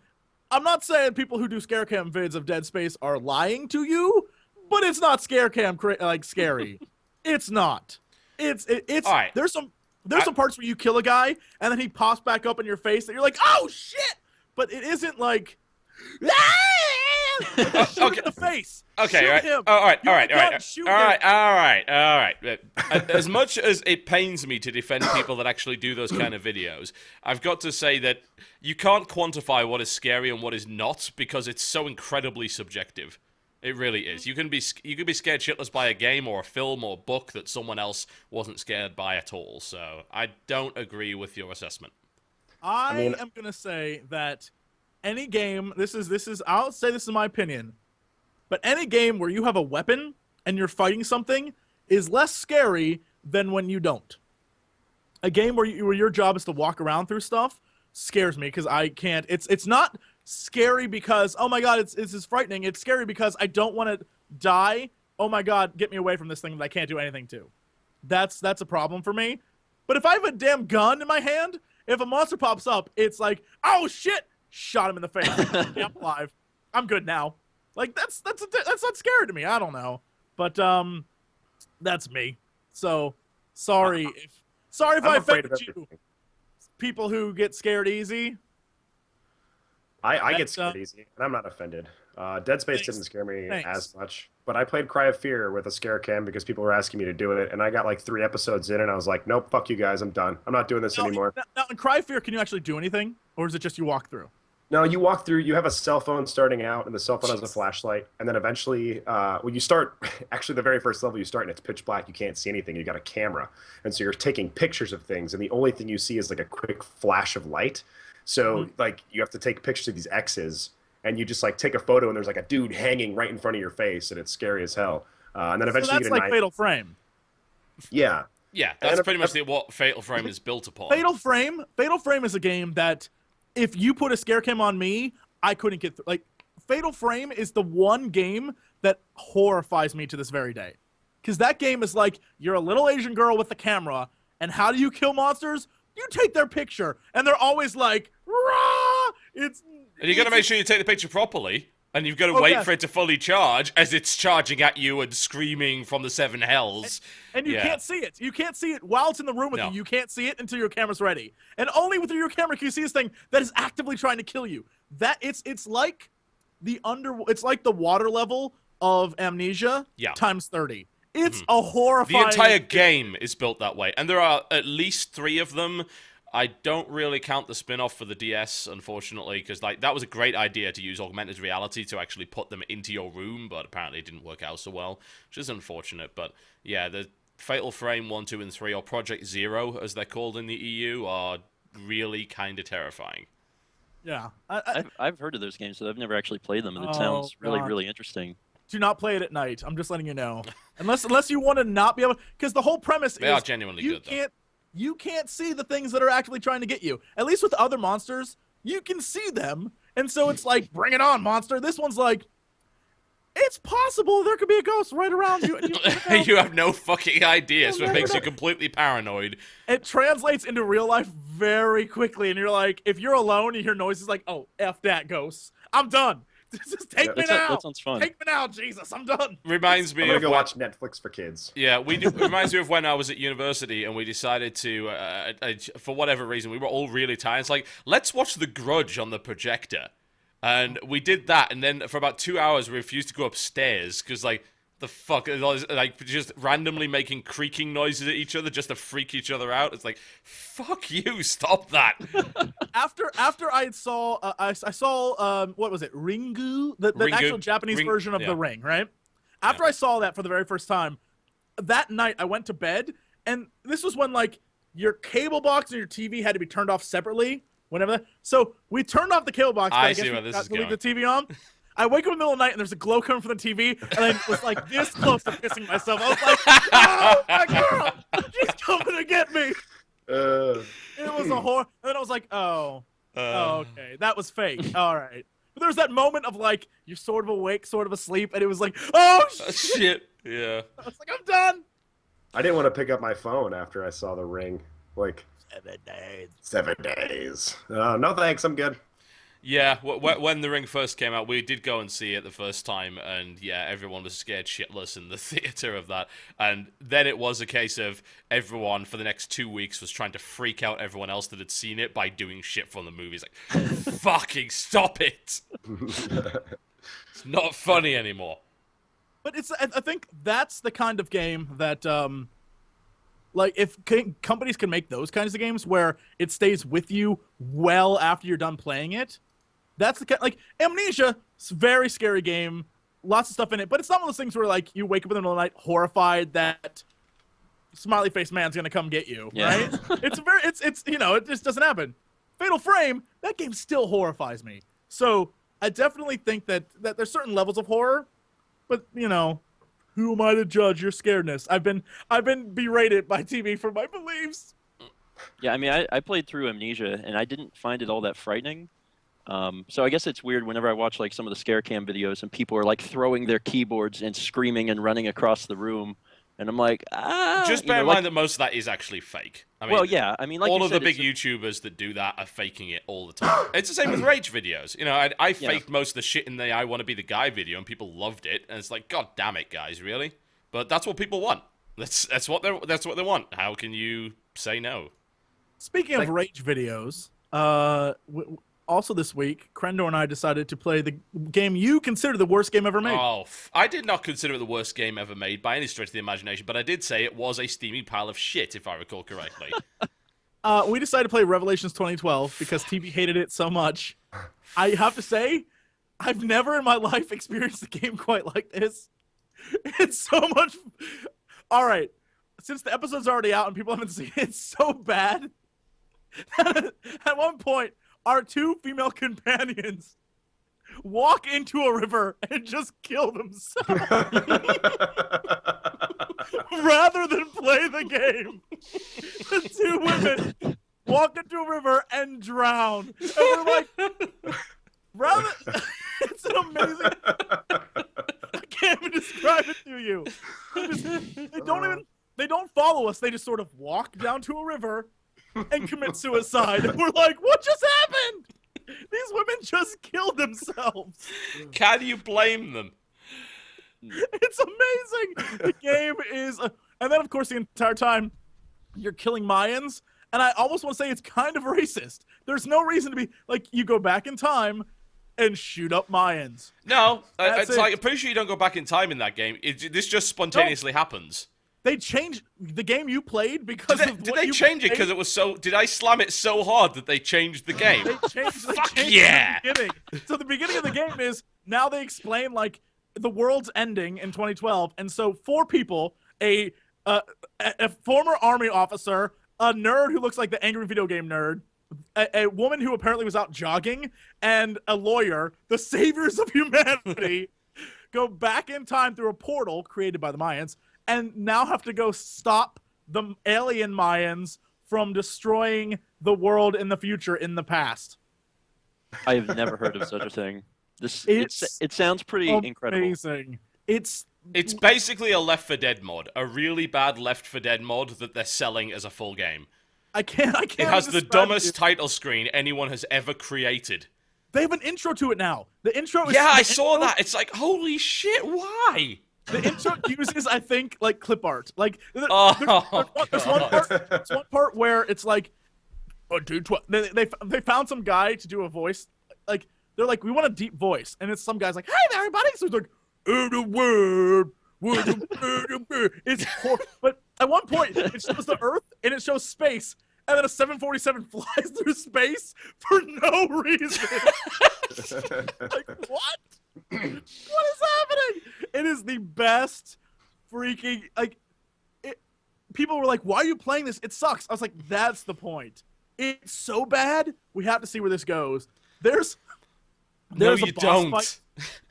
I'm not saying people who do scare cam vids of Dead Space are lying to you, but it's not scare cam like scary. It's not. It's all right. There's some There's some parts where you kill a guy and then he pops back up in your face and you're like, oh shit! But it isn't like, like shoot him in the face. Okay, shoot all right. him. All right, You all have right, a all gun, right, shoot all him. right, all right, all right. As much as it pains me to defend people that actually do those kind of videos, I've got to say that you can't quantify what is scary and what is not because it's so incredibly subjective. It really is. You can be scared shitless by a game or a film or book that someone else wasn't scared by at all. So I don't agree with your assessment. I am gonna say that any game, I'll say this is my opinion, but any game where you have a weapon and you're fighting something is less scary than when you don't. A game where your job is to walk around through stuff scares me because I can't. It's not scary because, oh my god, it's frightening. It's scary because I don't want to die. Oh my god, get me away from this thing that I can't do anything to. That's a problem for me. But if I have a damn gun in my hand, if a monster pops up, it's like, oh shit, shot him in the face. Yeah, I'm alive. I'm good now. Like that's not scary to me. I don't know, but that's me. So sorry if I offended you, people who get scared easy. I get scared easy, and I'm not offended. Dead Space didn't scare me as much, but I played Cry of Fear with a scare cam because people were asking me to do it, and I got like 3 episodes in, and I was like, nope, fuck you guys, I'm done. I'm not doing this anymore. Now, in Cry of Fear, can you actually do anything, or is it just you walk through? No, you walk through, you have a cell phone starting out, and the cell phone has a flashlight, and then eventually, when you start, actually the very first level you start, and it's pitch black, you can't see anything, you got a camera, and so you're taking pictures of things, and the only thing you see is like a quick flash of light. So, like, you have to take pictures of these X's, and you just, like, take a photo, and there's, like, a dude hanging right in front of your face, and it's scary as hell. And then eventually that's you get a like Fatal Frame. Yeah. Yeah, that's pretty much what Fatal Frame is built upon. Fatal Frame is a game that if you put a scare cam on me, I couldn't get through. Like, Fatal Frame is the one game that horrifies me to this very day. Because that game is like, you're a little Asian girl with the camera, and how do you kill monsters? You take their picture, and they're always like, rah! And you got to make sure you take the picture properly, and you've got to wait for it to fully charge as it's charging at you and screaming from the 7 hells. And you can't see it. You can't see it while it's in the room with you. You can't see it until your camera's ready. And only with your camera can you see this thing that is actively trying to kill you. It's like it's like the water level of Amnesia times 30. It's a horrifying... The entire game is built that way. And there are at least 3 of them. I don't really count the spin-off for the DS, unfortunately, because like that was a great idea to use augmented reality to actually put them into your room, but apparently it didn't work out so well, which is unfortunate. But yeah, the Fatal Frame 1, 2, and 3, or Project Zero, as they're called in the EU, are really kind of terrifying. Yeah. I've heard of those games, but I've never actually played them, and it sounds really interesting. Do not play it at night. I'm just letting you know. Unless you want to not be able... Because the whole premise they are genuinely good, though. You can't see the things that are actually trying to get you. At least with other monsters, you can see them. And so it's like, bring it on, monster. This one's like, it's possible there could be a ghost right around you. And you have no fucking idea, so it makes you completely paranoid. It translates into real life very quickly. And you're like, if you're alone, you hear noises like, oh, F that, ghosts. I'm done. Just take me now. That sounds fun. Take me now, Jesus. I'm done. Reminds me I'm gonna of go watch Netflix for kids. Yeah, reminds me of when I was at university and we decided to, for whatever reason, we were all really tired. It's like, let's watch The Grudge on the projector. And we did that, and then for about 2 hours we refused to go upstairs because, like, the fuck, like, just randomly making creaking noises at each other just to freak each other out. It's like, fuck you, stop that. After I saw, I saw, what was it, Ringu? The Ringu, actual Japanese version of The Ring, right? After I saw that for the very first time, that night I went to bed, and this was when, like, your cable box and your TV had to be turned off separately. So we turned off the cable box. I see where this is going. Leave the TV on. I wake up in the middle of the night and there's a glow coming from the TV, and I was like this close to pissing myself. I was like, "Oh, my girl, she's coming to get me." It was a horror. And then I was like, "Oh, okay, that was fake. All right." But there was that moment of like you're sort of awake, sort of asleep, and it was like, "Oh shit!" Yeah. I was like, "I'm done." I didn't want to pick up my phone after I saw The Ring. Like 7 days. 7 days. No thanks, I'm good. Yeah, when The Ring first came out, we did go and see it the first time, and yeah, everyone was scared shitless in the theater of that. And then it was a case of everyone for the next 2 weeks was trying to freak out everyone else that had seen it by doing shit from the movies. Like, fucking stop it! It's not funny anymore. But I think that's the kind of game that, like, if companies can make those kinds of games where it stays with you well after you're done playing it, that's the kind, like, Amnesia, it's a very scary game, lots of stuff in it, but it's not one of those things where, like, you wake up in the middle of the night horrified that smiley face man's gonna come get you, right? It's you know, it just doesn't happen. Fatal Frame, that game still horrifies me. So I definitely think that there's certain levels of horror, but, you know, who am I to judge your scaredness? I've been berated by TV for my beliefs. Yeah, I mean, I played through Amnesia, and I didn't find it all that frightening. So I guess it's weird whenever I watch like some of the scare cam videos and people are like throwing their keyboards and screaming and running across the room, and I'm like, Just bear in mind that most of that is actually fake. I mean, well, yeah, I mean, like all you of said, the big YouTubers that do that are faking it all the time. It's the same with Rage videos. You know, I faked most of the shit in the I Want to Be the Guy video, and people loved it. And it's like, God damn it, guys, really? But that's what people want. That's what they want. How can you say no? Speaking of Rage videos, also this week, Krendor and I decided to play the game you consider the worst game ever made. Oh, I did not consider it the worst game ever made by any stretch of the imagination, but I did say it was a steamy pile of shit, if I recall correctly. We decided to play Revelations 2012 because TV hated it so much. I have to say, I've never in my life experienced a game quite like this. It's so much. All right, since the episode's already out and people haven't seen it, it's so bad. At one point, our two female companions walk into a river and just kill themselves rather than play the game. The two women walk into a river and drown. And we're like, rather, it's an amazing. I can't even describe it to you. They don't follow us. They just sort of walk down to a river and commit suicide. And we're like, what just happened? These women just killed themselves. Can you blame them? It's amazing. The game is... and then, of course, the entire time, you're killing Mayans. And I almost want to say it's kind of racist. There's no reason to be... Like, you go back in time and shoot up Mayans. No, it's like, I'm pretty sure you don't go back in time in that game. This just spontaneously happens. They changed the game you played because of did they change it because it was so... Did I slam it so hard that they changed the game? They changed yeah! The beginning. So the beginning of the game is, now they explain, like, the world's ending in 2012, and so 4 people, a former army officer, a nerd who looks like the angry video game nerd, a woman who apparently was out jogging, and a lawyer, the saviors of humanity, go back in time through a portal created by the Mayans, and now have to go stop the alien Mayans from destroying the world in the future in the past. I have never heard of such a thing. It sounds pretty incredible. Amazing. It's basically a Left 4 Dead mod, a really bad Left 4 Dead mod that they're selling as a full game. I can't. It has the dumbest title screen anyone has ever created. They have an intro to it now. The intro is... Yeah, I saw that. It's like, holy shit, why? The intro uses, I think, like, clip art. Like, there's one part where it's like, oh, dude, they found some guy to do a voice. Like, they're like, we want a deep voice, and it's some guy's like, hey, everybody. So he's like, it's but at one point it shows the Earth and it shows space, and then a 747 flies through space for no reason. Like, what? What is happening? It is the best freaking, like, people were like, why are you playing this? It sucks. I was like, that's the point. It's so bad. We have to see where this goes. There's no, a you boss don't. fight.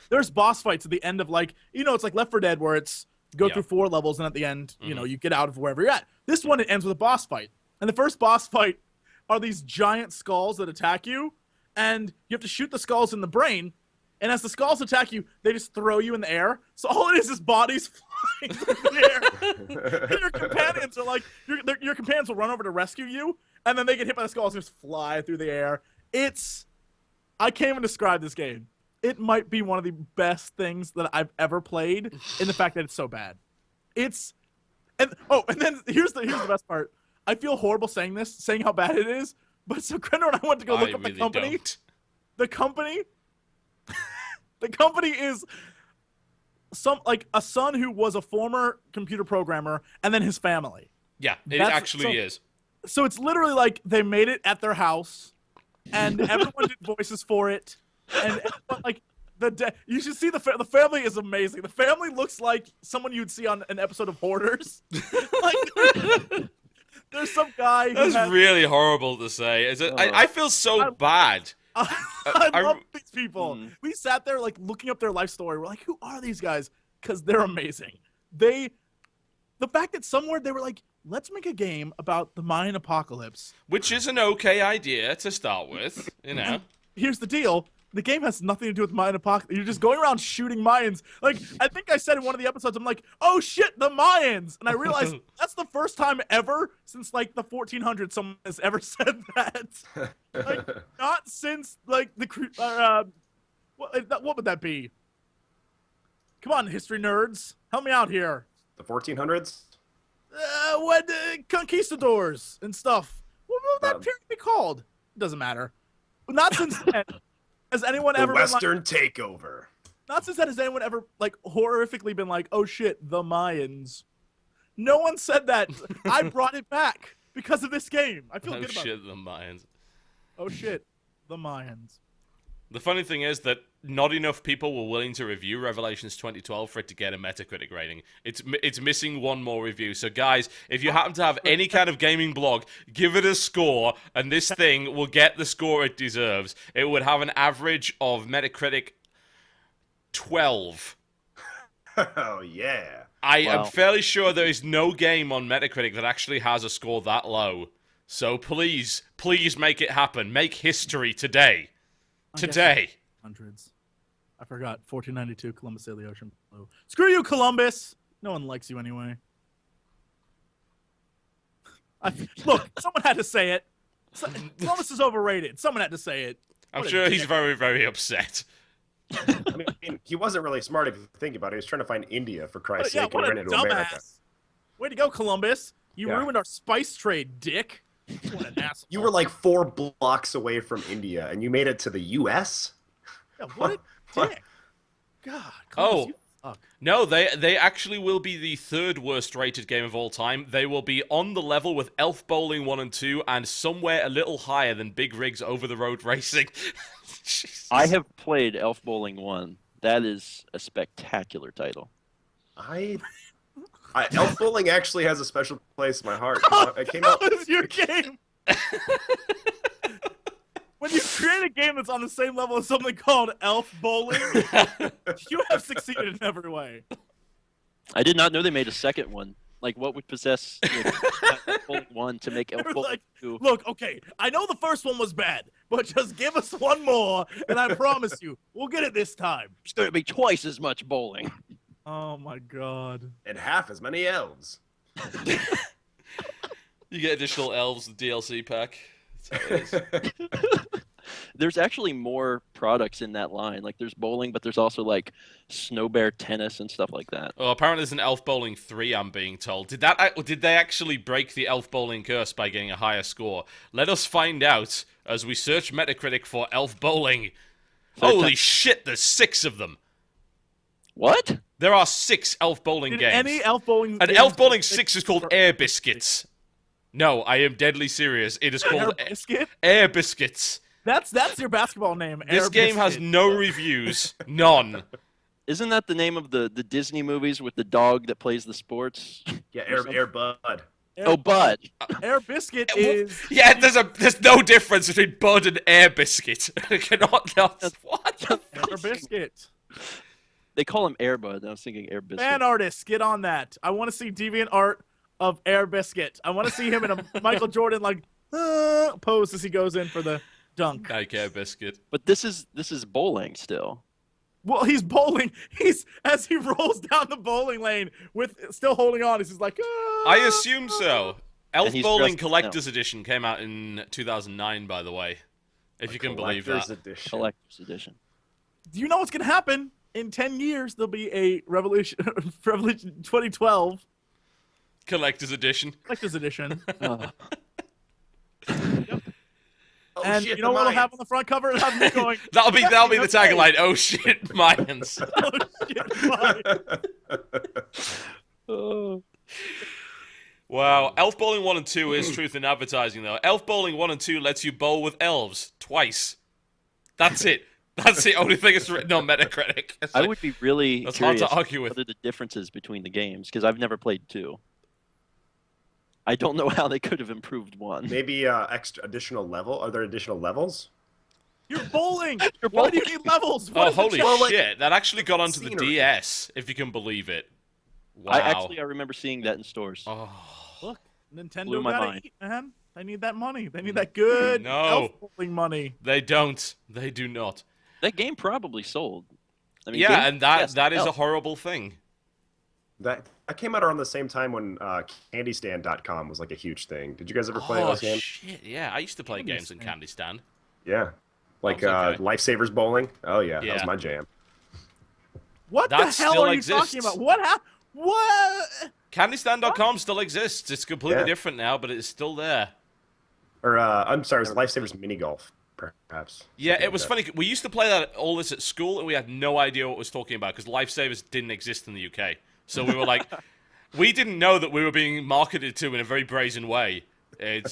There's boss fights at the end of, like, you know, it's like Left 4 Dead where it's go through 4 levels and at the end, you know, you get out of wherever you're at. This one, it ends with a boss fight. And the first boss fight are these giant skulls that attack you, and you have to shoot the skulls in the brain. And as the skulls attack you, they just throw you in the air. So all it is bodies flying through the air. And your companions are like, your companions will run over to rescue you, and then they get hit by the skulls and just fly through the air. I can't even describe this game. It might be one of the best things that I've ever played in the fact that it's so bad. And then here's the best part. I feel horrible saying how bad it is, but so Krender and I went to go look up the company. Don't. The company the company is a son who was a former computer programmer and then his family. Yeah, it actually is. So it's literally like they made it at their house and everyone did voices for it. And like you should see the family is amazing. The family looks like someone you'd see on an episode of Hoarders. Like, there's some guy who That's really horrible to say. I feel so bad. I love these people. We sat there like looking up their life story. We're like, who are these guys? Because they're amazing. The fact that somewhere they were like, let's make a game about the Mayan apocalypse. Which is an okay idea to start with, And here's the deal. The game has nothing to do with Mayan apocalypse. You're just going around shooting Mayans. Like, I think I said in one of the episodes, I'm like, oh shit, the Mayans. And I realized that's the first time ever since like the 1400s someone has ever said that. Like, not since like what would that be? Come on, history nerds. Help me out here. The 1400s? When conquistadors and stuff. What would that period be called? It doesn't matter. But not since then. Has anyone ever Western takeover? Not since then has anyone ever like horrifically been like, "Oh shit, the Mayans." No one said that. I brought it back because of this game. I feel good about it. Oh shit, the Mayans. Oh shit, the Mayans. The funny thing is that not enough people were willing to review Revelations 2012 for it to get a Metacritic rating. It's missing one more review. So guys, if you happen to have any kind of gaming blog, give it a score, and this thing will get the score it deserves. It would have an average of Metacritic 12. Oh, yeah. I am fairly sure there is no game on Metacritic that actually has a score that low. So please make it happen. Make history today. Today. Hundreds. I forgot. 1492, Columbus sailed the ocean blue. Screw you, Columbus! No one likes you anyway. Look, someone had to say it. Columbus is overrated. Someone had to say it. I'm sure he's very, very upset. I mean, he wasn't really smart if you think about it. He was trying to find India, for Christ's sake, and he ran into America. Way to go, Columbus. You ruined our spice trade, dick. What an asshole. You were like 4 blocks away from India, and you made it to the U.S.? Yeah, what a dick. God, Columbus, you suck. No, they actually will be the 3rd worst rated game of all time. They will be on the level with Elf Bowling 1 and 2, and somewhere a little higher than Big Rig's Over the Road Racing. I have played Elf Bowling 1. That is a spectacular title. Elf Bowling actually has a special place in my heart. It came out. That was your game. When you create a game that's on the same level as something called Elf Bowling, you have succeeded in every way. I did not know they made a second one. Like, what would possess Elf Bowling 1 to make Elf Bowling 2? Look, okay, I know the first one was bad, but just give us one more, and I promise you, we'll get it this time. It's going to be twice as much bowling. Oh my god. And half as many elves. You get additional elves, the DLC pack. That's how it is. There's actually more products in that line. Like, there's bowling, but there's also, like, snow bear tennis and stuff like that. Oh, apparently there's an Elf Bowling 3, I'm being told. Did they actually break the Elf Bowling curse by getting a higher score? Let us find out as we search Metacritic for Elf Bowling. Holy shit, there's 6 of them. What? There are 6 Elf Bowling games. Any Elf Bowling And Elf Bowling 6 is called Air Biscuits. No, I am deadly serious. It is called Air Biscuit? Air Biscuits. That's your basketball name. This game has no reviews. None. Isn't that the name of the Disney movies with the dog that plays the sports? Yeah, Air Bud. Oh, Bud. Air Biscuit is... Yeah, there's no difference between Bud and Air Biscuit. What? Air Biscuit. They call him Air Bud. I was thinking Air Biscuit. Fan artists, get on that. I want to see deviant art of Air Biscuit. I want to see him in a Michael Jordan like pose as he goes in for the dunk. Like Air Biscuit. But this is bowling still. Well, he's bowling. As he rolls down the bowling lane with still holding on. He's just like. I assume so. Elf he's Bowling dressed- Collector's Edition came out in 2009, by the way. if you can believe that. Edition. Collector's edition. Do you know what's gonna happen? In 10 years, there'll be a Revolution 2012 Collector's edition. Collector's Edition. Oh. Oh, And shit, you know the what will Mayans. have on the front cover? It'll have me going, That'll be the okay. tagline. Oh shit, Mayans. oh, shit, bye. Oh. Wow, Elf Bowling 1 and 2 is truth in advertising, though. Elf Bowling 1 and 2 lets you bowl with elves twice. That's it. That's the only thing that's written on Metacritic. It's I like, would be really that's hard curious to argue with. what are the differences between the games, because I've never played 2. I don't know how they could have improved 1. Maybe extra additional level. Are there additional levels? You're bowling. You're Why do you bowling. need levels? Oh, What is the holy challenge? shit. That actually got onto the Scenery. DS, if you can believe it. Wow. I remember seeing that in stores. Oh. Look, Nintendo Blew my gotta mind. eat, man. They need that money. They need that good No. elf bowling money. They don't. They do not. That game probably sold. I mean, Yeah, Game and that Pass that is a Elf. horrible thing. That came out around the same time when CandyStand.com was like a huge thing. Did you guys ever play Oh, those games? shit, yeah. I used to play Candy games in Stand. Candy Stand. Yeah. Like Sounds okay. Lifesavers Bowling. Oh yeah, that was Yeah. my jam. What That the hell still are you exists. talking about? What? CandyStand.com still exists. It's completely Yeah. different now, but it's still there. Or I'm sorry, it was Lifesavers Mini Golf, perhaps. Yeah, Something it was like funny. We used to play that all this at school, and we had no idea what it was talking about because Lifesavers didn't exist in the UK. So we were like, we didn't know that we were being marketed to in a very brazen way. It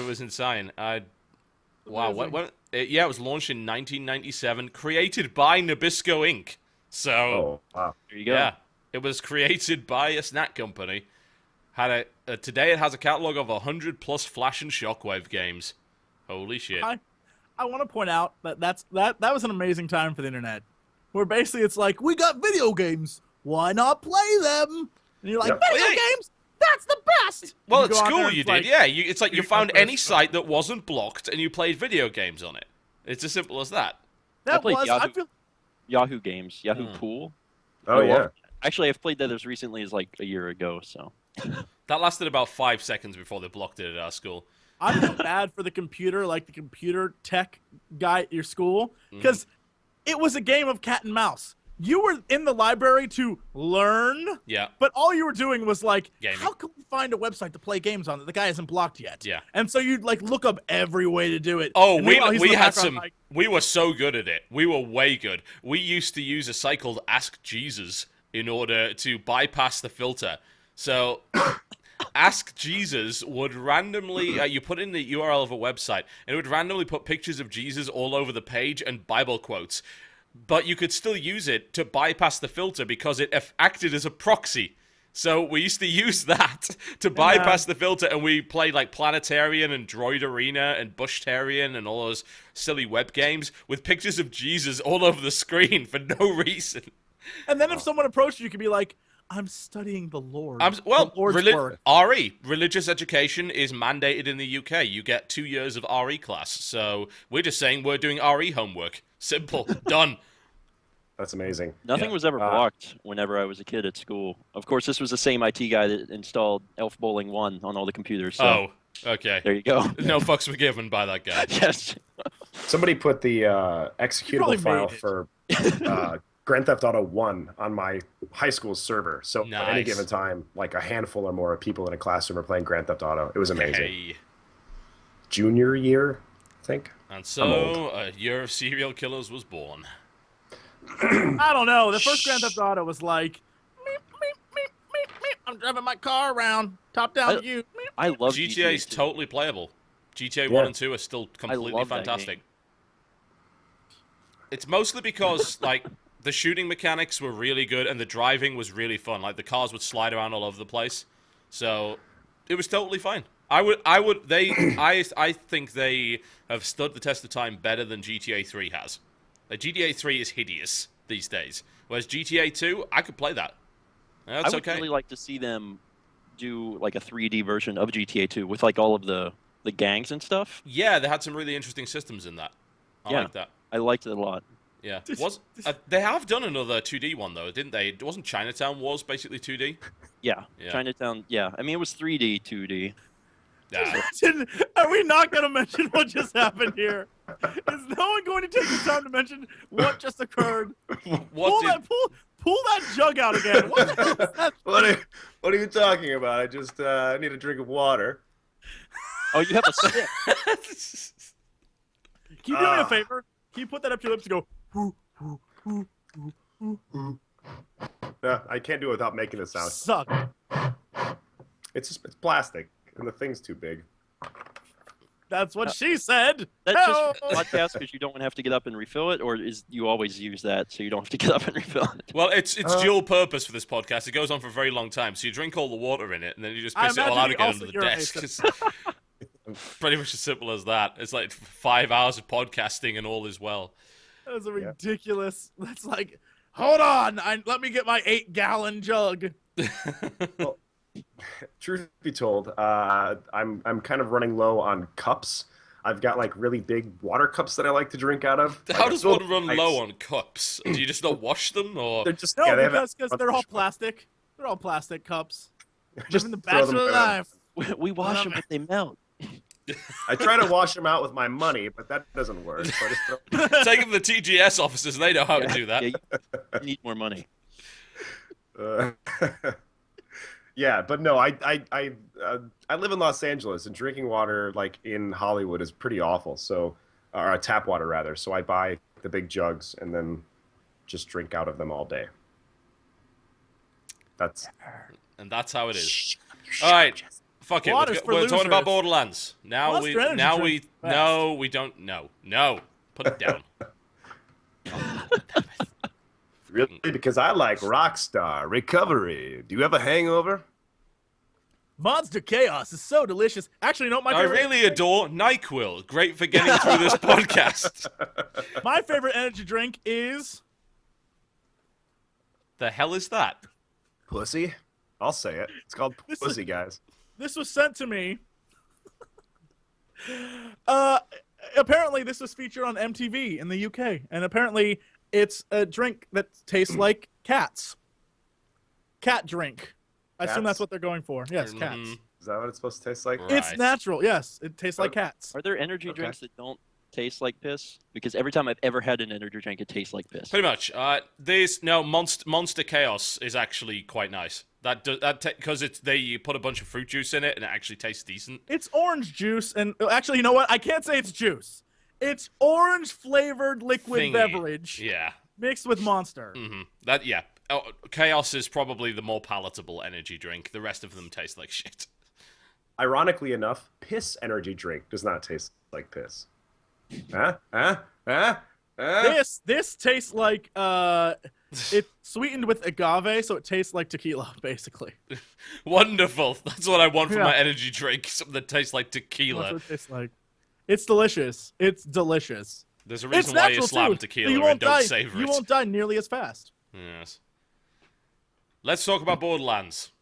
was insane. Wow. Amazing. Yeah, it was launched in 1997, created by Nabisco Inc. So Oh wow. There you go. yeah, it was created by a snack company. Today it has a catalog of 100 plus Flash and Shockwave games. Holy shit! I want to point out that that was an amazing time for the internet, where basically it's like, we got video games, why not play them? And you're like, Yep. video Well, yeah. games, that's the best. Well, You at go on there school and you it's did, like, yeah. It's like you found first any site that wasn't blocked and you played video games on it. It's as simple as that. That played was. I Yahoo. feel. Yahoo Games, Yahoo Hmm. Pool. Oh I love yeah. that. Actually, I've played that as recently as like a year ago. So That lasted about 5 seconds before they blocked it at our school. I feel bad for the computer, like the computer tech guy at your school, Mm-hmm. because it was a game of cat and mouse. You were in the library to learn, Yeah. but all you were doing was like, Gaming. how can we find a website to play games on that the guy hasn't blocked yet? Yeah. And so you'd like look up every way to do it. Oh, And meanwhile, he's in we the had background some. like, We were so good at it. We were way good. We used to use a site called Ask Jesus in order to bypass the filter. So, Ask Jesus would randomly. You put in the URL of a website, and it would randomly put pictures of Jesus all over the page and Bible quotes. But you could still use it to bypass the filter because it acted as a proxy. So we used to use that to bypass the filter, and we played like Planetarian and Droid Arena and Bushtarian and all those silly web games with pictures of Jesus all over the screen for no reason. and then if someone approached you, you could be like, I'm studying the Lord. Well, the Lord's word. RE, religious education, is mandated in the UK. You get 2 years of RE class. So we're just saying we're doing RE homework. Simple. Done. That's amazing. nothing was ever blocked whenever I was a kid at school. Of course, this was the same IT guy that installed Elf Bowling 1 on all the computers. So Oh, okay. there you go. No fucks were given by that guy. Yes. Somebody put the probably executable file made it. for Grand Theft Auto 1 on my high school server. So at any Nice. given time, like a handful or more of people in a classroom are playing Grand Theft Auto. It was amazing. Hey. Junior year, I think. And I'm so, a year of serial killers was born. I don't know. The first Grand Theft Auto was like, meep, meep, meep, meep, meep. I'm driving my car around, top down view. Meep. I love GTA is too. totally playable. GTA Yeah. 1 and 2 are still completely love that fantastic. game. It's mostly because, like, the shooting mechanics were really good and the driving was really fun. Like, the cars would slide around all over the place. So, it was totally fine. I think they have stood the test of time better than GTA 3 has. Like, GTA 3 is hideous these days. Whereas GTA 2, I could play that. That's I would okay. really like to see them do like a 3D version of GTA 2 with like all of the gangs and stuff. Yeah, they had some really interesting systems in that. I Yeah. like that. I liked it a lot. Yeah. They have done another 2D one, though, didn't they? Wasn't Chinatown Wars basically 2D? Yeah. Yeah. Chinatown. Yeah. I mean, it was 3D, 2D. Nah. Are we not going to mention what just happened here? Is no one going to take the time to mention what just occurred? What Pull that jug out again. What the hell is that? What are you talking about? I just need a drink of water. Oh, you have a stick. Can you do me a favor? Can you put that up to your lips and go? I can't do it without making a sound. Suck. It's plastic, and the thing's too big. That's what she said. That's No! just for the podcast because you don't have to get up and refill it, or is you always use that so you don't have to get up and refill it? Well, it's dual purpose for this podcast. It goes on for a very long time, so you drink all the water in it, and then you just piss it all out again under the desk. It's pretty much as simple as that. It's like 5 hours of podcasting, and all is well. That was a ridiculous. That's like, hold on, let me get my 8-gallon jug. Well, truth be told, I'm kind of running low on cups. I've got like really big water cups that I like to drink out of. How does one run low on cups? Do you just not wash them, or They're just No, they because they're all plastic. They're all plastic cups. Just Living the throw them bachelor around. life. We wash them, but they melt. I try to wash them out with my money, but that doesn't work. So I just throw take them to the TGS offices? They know how to do that. Yeah, you need more money. Yeah, but no, I live in Los Angeles, and drinking water like in Hollywood is pretty awful. So, or tap water rather. So I buy the big jugs and then just drink out of them all day. That's how it is. All right, fuck it. Water's for We're talking about losers. Borderlands. Now Monster Energy drink best. no, we don't. No, put it down. really because I like Rockstar Recovery. Do you have a hangover? Monster Chaos is so delicious. Actually, you know what my I favorite? really adore NyQuil. Great for getting through this podcast. My favorite energy drink is The hell is that? Pussy? I'll say it. It's called This Pussy, guys. This was sent to me. Apparently, this was featured on MTV in the UK, and apparently, it's a drink that tastes like cats. Cat drink. I assume that's Cats? what they're going for. Yes, cats. Is that what it's supposed to taste like? Right. It's natural. Yes, it tastes like cats. Are there energy Okay. drinks that don't taste like piss? Because every time I've ever had an energy drink, it tastes like piss. Pretty much. Monster Chaos is actually quite nice. Because you put a bunch of fruit juice in it and it actually tastes decent. It's orange juice, and actually, you know what? I can't say it's juice. It's orange flavored liquid Thingy. beverage Yeah. mixed with Monster. Yeah. Oh, Chaos is probably the more palatable energy drink. The rest of them taste like shit. Ironically enough, piss energy drink does not taste like piss. Huh? This tastes like it's sweetened with agave, so it tastes like tequila, basically. Wonderful. That's what I want from Yeah. my energy drink. Something that tastes like That's tequila. what it tastes like. It's delicious. It's delicious. There's a It's reason why you natural slam too. tequila You and won't don't die. savor You it. won't die nearly as fast. Yes. Let's talk about Borderlands,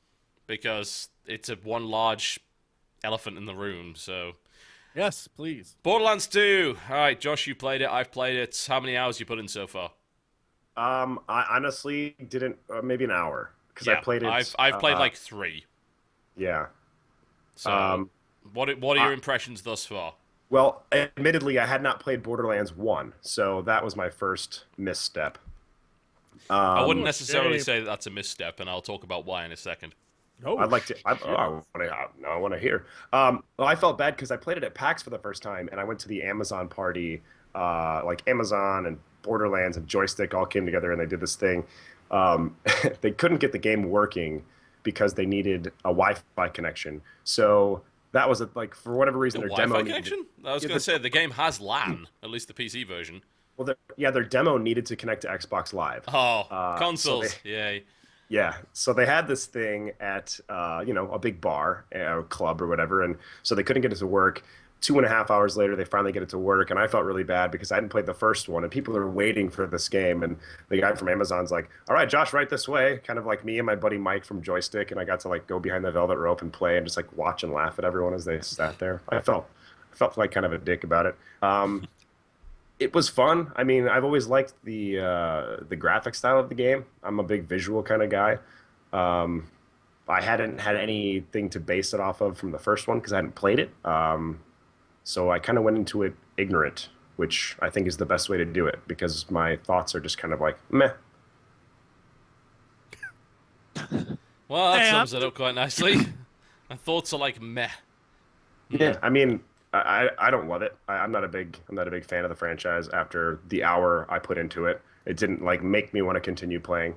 because it's one large elephant in the room, so... Yes, please. Borderlands 2! Alright, Josh, you played it, I've played it. How many hours you put in so far? I honestly didn't. Maybe an hour because I played it. I've played like 3. Yeah. So, what are your impressions thus far? Well, admittedly, I had not played Borderlands 1, so that was my first misstep. I wouldn't necessarily shame. say that that's a misstep, and I'll talk about why in a second. Oh, I'd like to. I want to hear. Well, I felt bad because I played it at PAX for the first time, and I went to the Amazon party. Like Amazon and Borderlands and Joystick all came together, and they did this thing. They couldn't get the game working because they needed a Wi-Fi connection. So that was like for whatever reason The their demo Wi-Fi needed- connection? I was going to say, the game has LAN, at least the PC version. Well, their demo needed to connect to Xbox Live. Oh, so consoles, yay. Yeah, so they had this thing at a big bar or club or whatever, and so they couldn't get it to work. 2.5 hours later, they finally get it to work, and I felt really bad because I hadn't played the first one, and people are waiting for this game, and the guy from Amazon's like, "All right, Josh, right this way," kind of like me and my buddy Mike from Joystick, and I got to like go behind the velvet rope and play and just like watch and laugh at everyone as they sat there. I felt like kind of a dick about it. It was fun. I mean, I've always liked the graphic style of the game. I'm a big visual kind of guy. I hadn't had anything to base it off of from the first one because I hadn't played it. So I kind of went into it ignorant, which I think is the best way to do it because my thoughts are just kind of like meh. Well, that And- sums it up quite nicely. My thoughts are like meh. Yeah, I mean, I don't love it. I'm not a big fan of the franchise. After the hour I put into it, it didn't like make me want to continue playing.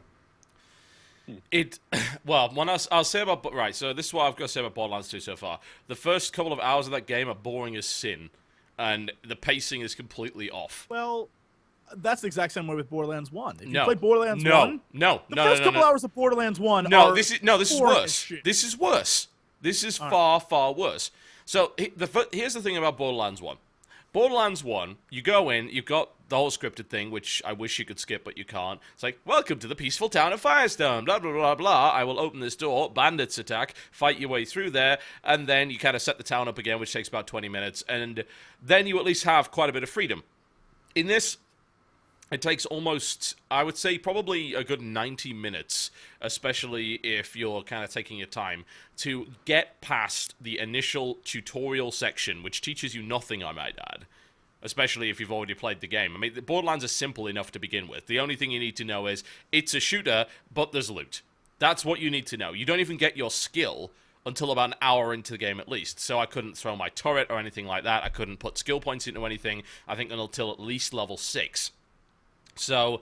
Well, when I'll say about right. So this is what I've got to say about Borderlands 2 so far. The first couple of hours of that game are boring as sin, and the pacing is completely off. Well, that's the exact same way with Borderlands 1. If you No, play Borderlands no, 1, no, the no, first no, couple no. hours of Borderlands 1 No, are this is boring as worse. shit. This is worse. This is far worse. So here's the thing about Borderlands 1. Borderlands 1, you go in, you've got the whole scripted thing, which I wish you could skip, but you can't. It's like, welcome to the peaceful town of Firestone, blah, blah, blah, blah. I will open this door, bandits attack, fight your way through there, and then you kind of set the town up again, which takes about 20 minutes, and then you at least have quite a bit of freedom. In this, it takes almost, I would say, probably a good 90 minutes, especially if you're kind of taking your time, to get past the initial tutorial section, which teaches you nothing, I might add, especially if you've already played the game. I mean, the Borderlands are simple enough to begin with. The only thing you need to know is, it's a shooter, but there's loot. That's what you need to know. You don't even get your skill until about an hour into the game at least. So I couldn't throw my turret or anything like that. I couldn't put skill points into anything, I think, until at least level 6. So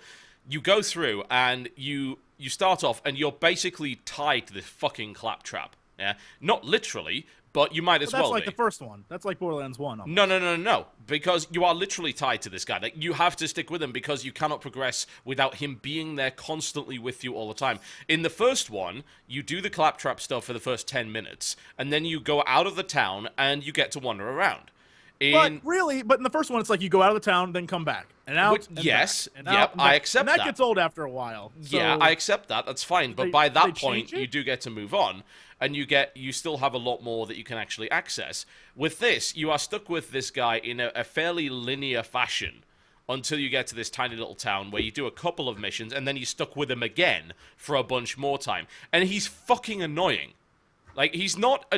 you go through and you start off and you're basically tied to this fucking claptrap. Yeah, not literally, but you might as That's well like be. the first one. That's like Borderlands 1. No, because you are literally tied to this guy. Like, you have to stick with him because you cannot progress without him being there constantly with you all the time. In the first one, you do the claptrap stuff for the first 10 minutes, and then you go out of the town and you get to wander around. But in the first one, it's like you go out of the town, then come back. And out, and yes, back, and yep, out, and I back. accept and that. that. gets old after a while. So Yeah, I accept that. That's fine. But by they that point, change it? you do get to move on, and you still have a lot more that you can actually access. With this, you are stuck with this guy in a fairly linear fashion until you get to this tiny little town where you do a couple of missions, and then you're stuck with him again for a bunch more time. And he's fucking annoying. Like, he's not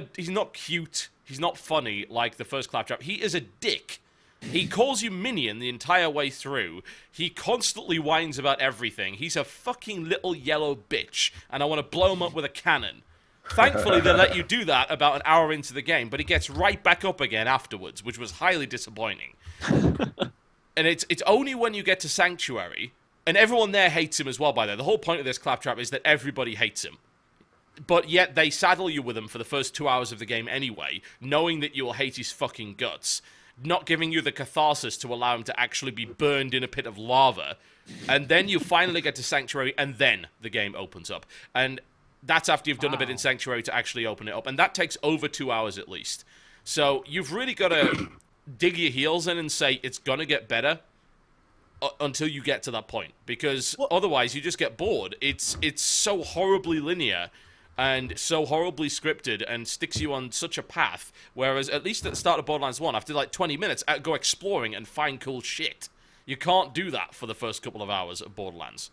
cute. He's not funny like the first Claptrap. He is a dick. He calls you minion the entire way through. He constantly whines about everything. He's a fucking little yellow bitch, and I want to blow him up with a cannon. Thankfully, they let you do that about an hour into the game, but he gets right back up again afterwards, which was highly disappointing. And it's only when you get to Sanctuary, and everyone there hates him as well, by the way. The whole point of this Claptrap is that everybody hates him. But yet they saddle you with him for the first 2 hours of the game anyway, knowing that you will hate his fucking guts, not giving you the catharsis to allow him to actually be burned in a pit of lava. And then you finally get to Sanctuary, and then the game opens up. And that's after you've done a bit in Sanctuary to actually open it up. And that takes over 2 hours at least. So you've really got to dig your heels in and say it's going to get better until you get to that point. Because otherwise you just get bored. It's so horribly linear and so horribly scripted and sticks you on such a path, whereas at least at the start of Borderlands 1, after like 20 minutes, go exploring and find cool shit. You can't do that for the first couple of hours of Borderlands.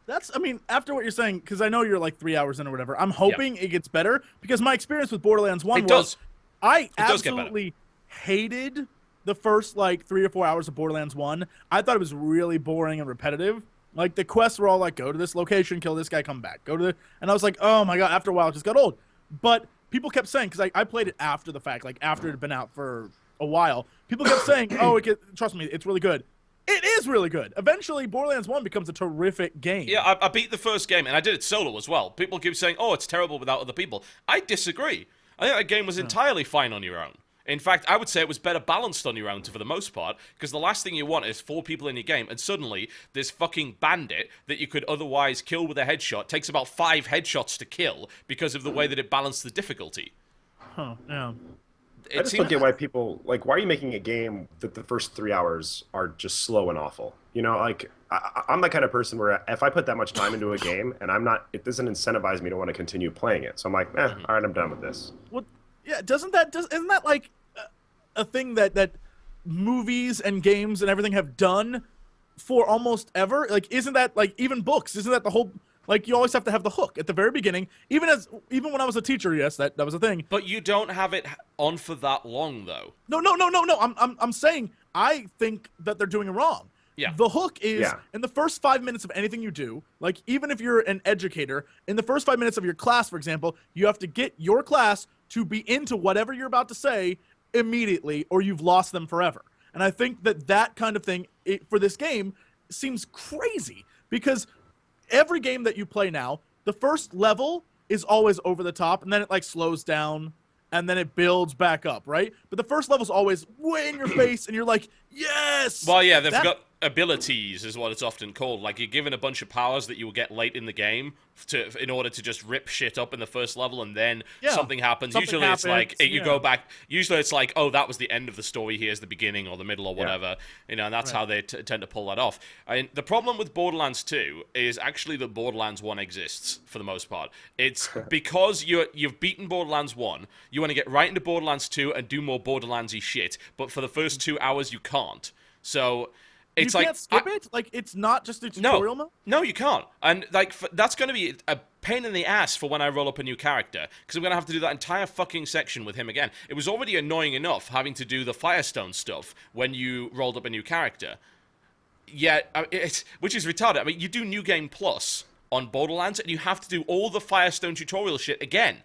After what you're saying, because I know you're like 3 hours in or whatever, I'm hoping it gets better, because my experience with Borderlands 1 I absolutely hated the first like 3 or 4 hours of Borderlands 1. I thought it was really boring and repetitive. Like, the quests were all like, go to this location, kill this guy, come back. And I was like, oh my god, after a while it just got old. But people kept saying, because I played it after the fact, like after it had been out for a while, people kept saying, trust me, it's really good. It is really good. Eventually, Borderlands 1 becomes a terrific game. Yeah, I beat the first game, and I did it solo as well. People keep saying, oh, it's terrible without other people. I disagree. I think that game was entirely fine on your own. In fact, I would say it was better balanced on your own for the most part, because the last thing you want is 4 people in your game, and suddenly this fucking bandit that you could otherwise kill with a headshot takes about 5 headshots to kill because of the way that it balanced the difficulty. Huh, yeah. I just don't get why people, like, why are you making a game that the first 3 hours are just slow and awful? You know, like, I'm the kind of person where if I put that much time into a game and it doesn't incentivize me to want to continue playing it. So I'm like, all right, I'm done with this. Well, yeah, isn't that like a thing that movies and games and everything have done for almost ever? Like, isn't that like even books? Isn't that the whole Like, you always have to have the hook at the very beginning. Even when I was a teacher, yes, that was a thing. But you don't have it on for that long, though. No. I'm saying I think that they're doing it wrong. Yeah. The hook is in the first 5 minutes of anything you do. Like, even if you're an educator, in the first 5 minutes of your class, for example, you have to get your class to be into whatever you're about to say immediately, or you've lost them forever. And I think that kind of thing for this game seems crazy, because every game that you play now, the first level is always over the top, and then it like slows down, and then it builds back up, right? But the first level's always way in your face, and you're like, yes! Well, yeah, they've got abilities, is what it's often called. Like, you're given a bunch of powers that you will get late in the game in order to just rip shit up in the first level, and then something happens. Usually it's like, you go back, usually it's like, oh, that was the end of the story, here's the beginning, or the middle, or whatever. You know, and that's how they tend to pull that off. And the problem with Borderlands 2 is actually that Borderlands 1 exists, for the most part. It's because you've beaten Borderlands 1, you want to get right into Borderlands 2 and do more Borderlands-y shit, but for the first 2 hours you can't. So it's you can't skip it? Like, it's not just a tutorial mode? No, you can't. And, like, that's going to be a pain in the ass for when I roll up a new character, because I'm going to have to do that entire fucking section with him again. It was already annoying enough having to do the Firestone stuff when you rolled up a new character. Yeah, which is retarded. I mean, you do New Game Plus on Borderlands, and you have to do all the Firestone tutorial shit again.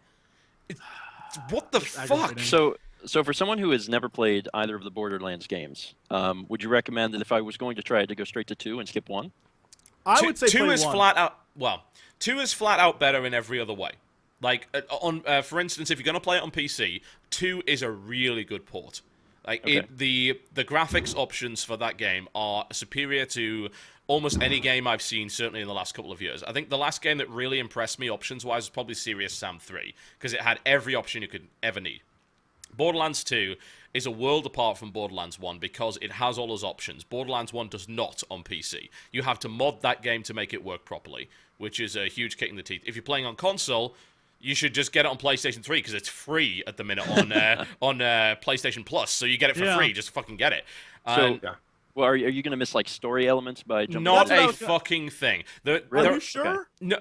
What the fuck? So for someone who has never played either of the Borderlands games, would you recommend that if I was going to try it, to go straight to 2 and skip 1? I would say 2 play is 1. flat out. Well, 2 is flat out better in every other way. Like, for instance, if you're gonna play it on PC, 2 is a really good port. Like, the graphics options for that game are superior to almost any game I've seen, certainly in the last couple of years. I think the last game that really impressed me options-wise was probably Serious Sam 3, because it had every option you could ever need. Borderlands 2 is a world apart from Borderlands 1 because it has all those options. Borderlands 1 does not on PC. You have to mod that game to make it work properly, which is a huge kick in the teeth. If you're playing on console, you should just get it on PlayStation 3 because it's free at the minute on PlayStation Plus, so you get it for free. Just fucking get it. Well, are you going to miss, like, story elements by jumping? Not a fucking thing. Are you sure? No.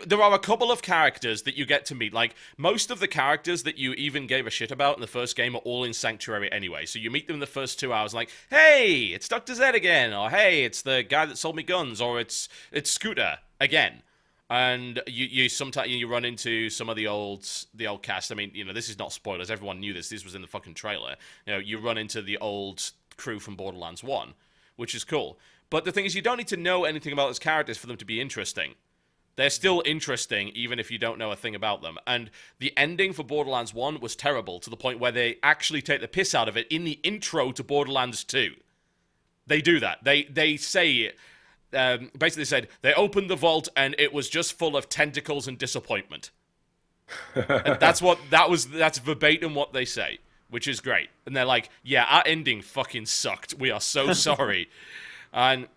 There are a couple of characters that you get to meet. Like, most of the characters that you even gave a shit about in the first game are all in Sanctuary anyway. So you meet them in the first 2 hours, like, hey, it's Dr. Z again, or hey, it's the guy that sold me guns, or it's Scooter again. And you sometimes you run into some of the old cast. I mean, you know, this is not spoilers. Everyone knew this. This was in the fucking trailer. You know, you run into the old crew from Borderlands 1, which is cool. But the thing is, you don't need to know anything about those characters for them to be interesting. They're still interesting, even if you don't know a thing about them. And the ending for Borderlands 1 was terrible, to the point where they actually take the piss out of it in the intro to Borderlands 2. They do that. They say, basically they said, they opened the vault and it was just full of tentacles and disappointment. And that's verbatim what they say, which is great. And they're like, yeah, our ending fucking sucked. We are so sorry. And,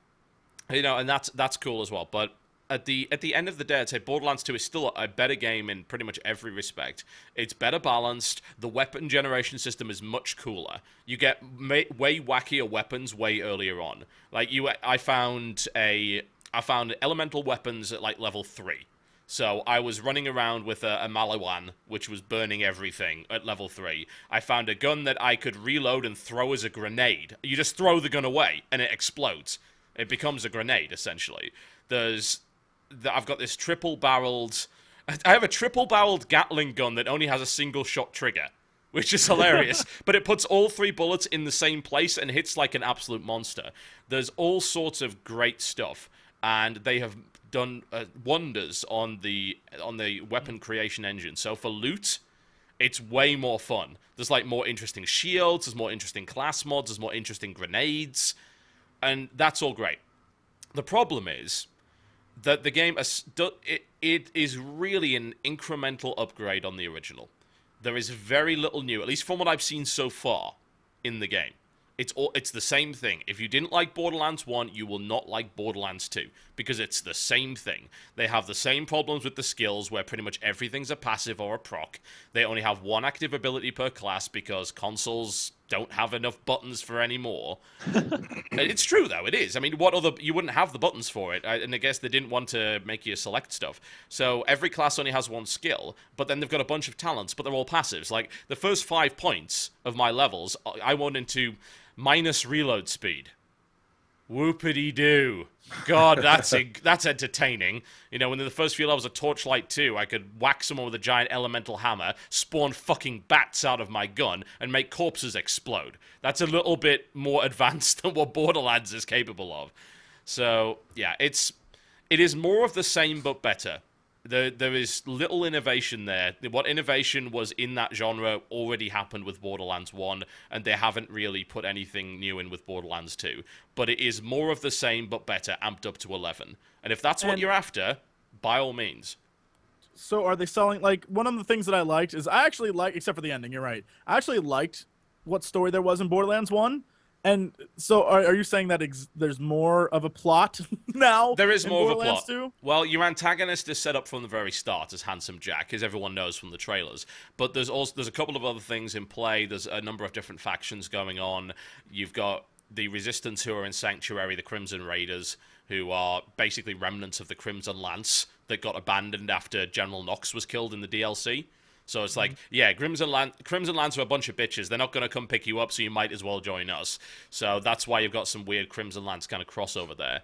you know, and that's cool as well. But at the end of the day, I'd say Borderlands 2 is still a better game in pretty much every respect. It's better balanced. The weapon generation system is much cooler. You get way wackier weapons way earlier on. Like, I found elemental weapons at, like, level 3. So I was running around with a Maliwan, which was burning everything at level 3. I found a gun that I could reload and throw as a grenade. You just throw the gun away, and it explodes. It becomes a grenade, essentially. I've got this triple-barreled... I have a triple-barreled Gatling gun that only has a single-shot trigger, which is hilarious. But it puts all 3 bullets in the same place and hits like an absolute monster. There's all sorts of great stuff, and they have done wonders on the weapon creation engine. So for loot, it's way more fun. There's like more interesting shields, there's more interesting class mods, there's more interesting grenades, and that's all great. The problem is that the game it is really an incremental upgrade on the original. There is very little new, at least from what I've seen so far in the game. It's the same thing. If you didn't like Borderlands 1, you will not like Borderlands 2, because it's the same thing. They have the same problems with the skills, where pretty much everything's a passive or a proc. They only have one active ability per class, because consoles don't have enough buttons for any more. It's true, though. It is. I mean, you wouldn't have the buttons for it. And I guess they didn't want to make you select stuff. So every class only has one skill, but then they've got a bunch of talents, but they're all passives. Like, the first 5 points of my levels, I went into minus reload speed. Whoopity-doo. God, that's entertaining. You know, in the first few levels of Torchlight 2, I could whack someone with a giant elemental hammer, spawn fucking bats out of my gun, and make corpses explode. That's a little bit more advanced than what Borderlands is capable of. So, yeah, it is more of the same but better. There is little innovation there. What innovation was in that genre already happened with Borderlands 1, and they haven't really put anything new in with Borderlands 2. But it is more of the same but better, amped up to 11. And if that's what you're after, by all means. So are they selling, like, one of the things that I liked is I actually like, except for the ending, you're right. I actually liked what story there was in Borderlands 1. And so are you saying that there's more of a plot now? There is more of a plot. 2? Well, your antagonist is set up from the very start as Handsome Jack, as everyone knows from the trailers. But there's a couple of other things in play. There's a number of different factions going on. You've got the Resistance who are in Sanctuary, the Crimson Raiders, who are basically remnants of the Crimson Lance that got abandoned after General Knox was killed in the DLC. So it's like, yeah, Crimson Lance are a bunch of bitches. They're not going to come pick you up, so you might as well join us. So that's why you've got some weird Crimson Lance kind of crossover there.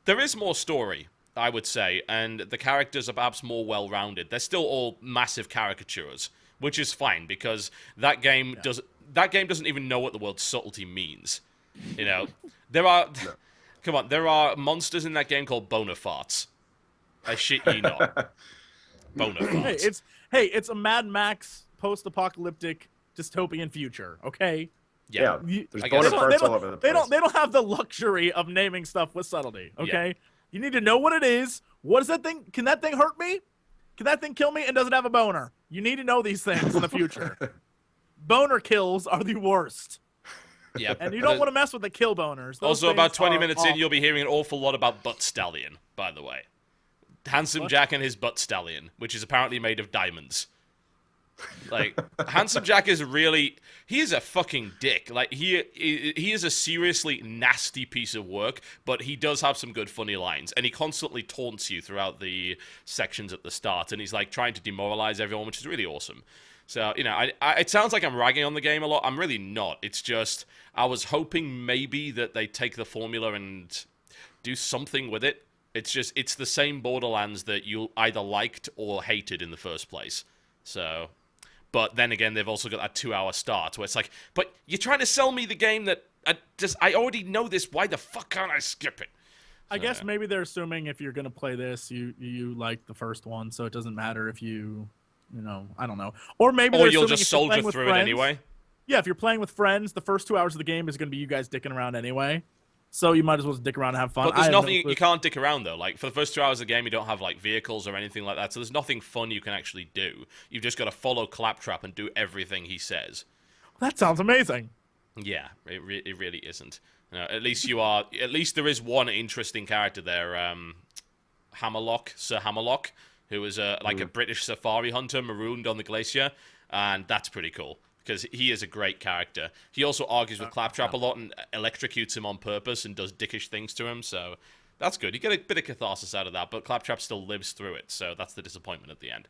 There is more story, I would say, and the characters are perhaps more well-rounded. They're still all massive caricatures, which is fine, because that game doesn't even know what the word subtlety means. You know, there are... Come on, there are monsters in that game called boner farts. I shit ye not. Boner farts. Hey, it's a Mad Max post-apocalyptic dystopian future, okay? Yeah, there's boner so. farts all over the place. They don't have the luxury of naming stuff with subtlety, okay? Yeah. You need to know what it is. What is that thing? Can that thing hurt me? Can that thing kill me? And does it have a boner? You need to know these things in the future. Boner kills are the worst. Yeah, and you don't want to mess with the kill boners. Those also, about 20 minutes awful. in, you'll be hearing an awful lot about Butt Stallion, by the way. Handsome Jack and his Butt Stallion, which is apparently made of diamonds. Like, Handsome Jack is really... He is a fucking dick. Like, he is a seriously nasty piece of work, but he does have some good funny lines, and he constantly taunts you throughout the sections at the start, and he's, like, trying to demoralize everyone, which is really awesome. So, you know, it sounds like I'm ragging on the game a lot. I'm really not. It's just, I was hoping maybe that they take the formula and do something with it. It's the same Borderlands that you either liked or hated in the first place. So, but then again, they've also got that 2-hour start where it's like, but you're trying to sell me the game that I already know this. Why the fuck can't I skip it? I guess maybe they're assuming if you're going to play this, you like the first one, so it doesn't matter if you know, I don't know. Or maybe you'll just soldier through it anyway. Yeah, if you're playing with friends, the first 2 hours of the game is going to be you guys dicking around anyway. So you might as well dick around and have fun. But there's nothing you can't dick around though. Like for the first 2 hours of the game, you don't have like vehicles or anything like that. So there's nothing fun you can actually do. You've just got to follow Claptrap and do everything he says. That sounds amazing. Yeah, it really isn't. You know, at least there is one interesting character there. Sir Hammerlock, who is like a British safari hunter marooned on the glacier, and that's pretty cool. Because he is a great character. He also argues with Claptrap a lot and electrocutes him on purpose and does dickish things to him, so that's good. You get a bit of catharsis out of that, but Claptrap still lives through it, so that's the disappointment at the end.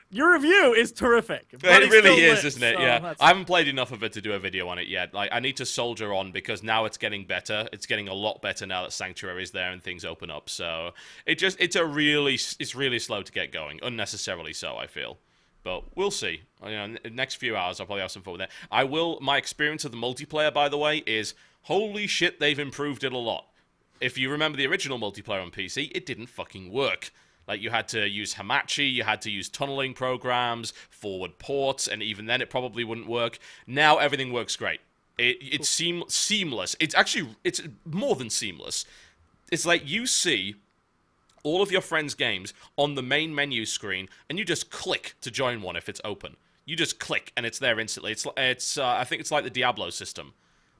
Your review is terrific. It really is, isn't it? So yeah. I haven't played enough of it to do a video on it yet. Like, I need to soldier on because now it's getting better. It's getting a lot better now that Sanctuary is there and things open up. So it's really slow to get going, unnecessarily so, I feel. But we'll see. You know, in the next few hours, I'll probably have some fun with it. My experience of the multiplayer, by the way, is holy shit, they've improved it a lot. If you remember the original multiplayer on PC, it didn't fucking work. Like, you had to use Hamachi, you had to use tunneling programs, forward ports, and even then it probably wouldn't work. Now everything works great. It's seamless. It's more than seamless. It's like you see all of your friends' games on the main menu screen, and you just click to join one if it's open. You just click, and it's there instantly. I think it's like the Diablo system,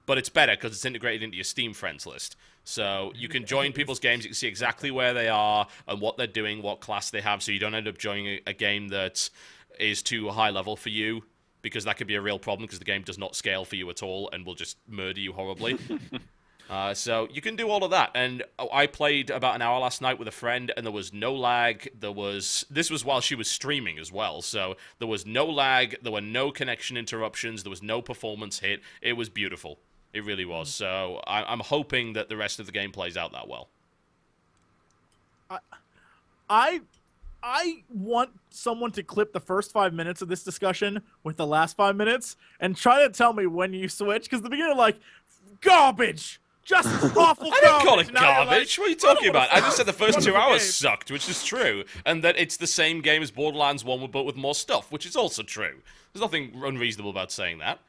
but it's better because it's integrated into your Steam friends list. So you can join people's games, you can see exactly where they are and what they're doing, what class they have, so you don't end up joining a game that's is too high level for you, because that could be a real problem because the game does not scale for you at all and will just murder you horribly. So you can do all of that, and I played about an hour last night with a friend, and there was no lag. This was while she was streaming as well, so there was no lag, there were no connection interruptions, there was no performance hit. It was beautiful. It really was. So I'm hoping that the rest of the game plays out that well. I want someone to clip the first 5 minutes of this discussion with the last 5 minutes and try to tell me when you switch, because the beginning, like, garbage! Just awful garbage! I didn't call it Now you're garbage. like, What are you talking about? I say just said the it's first 2 wonderful hours game. sucked, which is true, and that it's the same game as Borderlands 1 but with more stuff, which is also true. There's nothing unreasonable about saying that.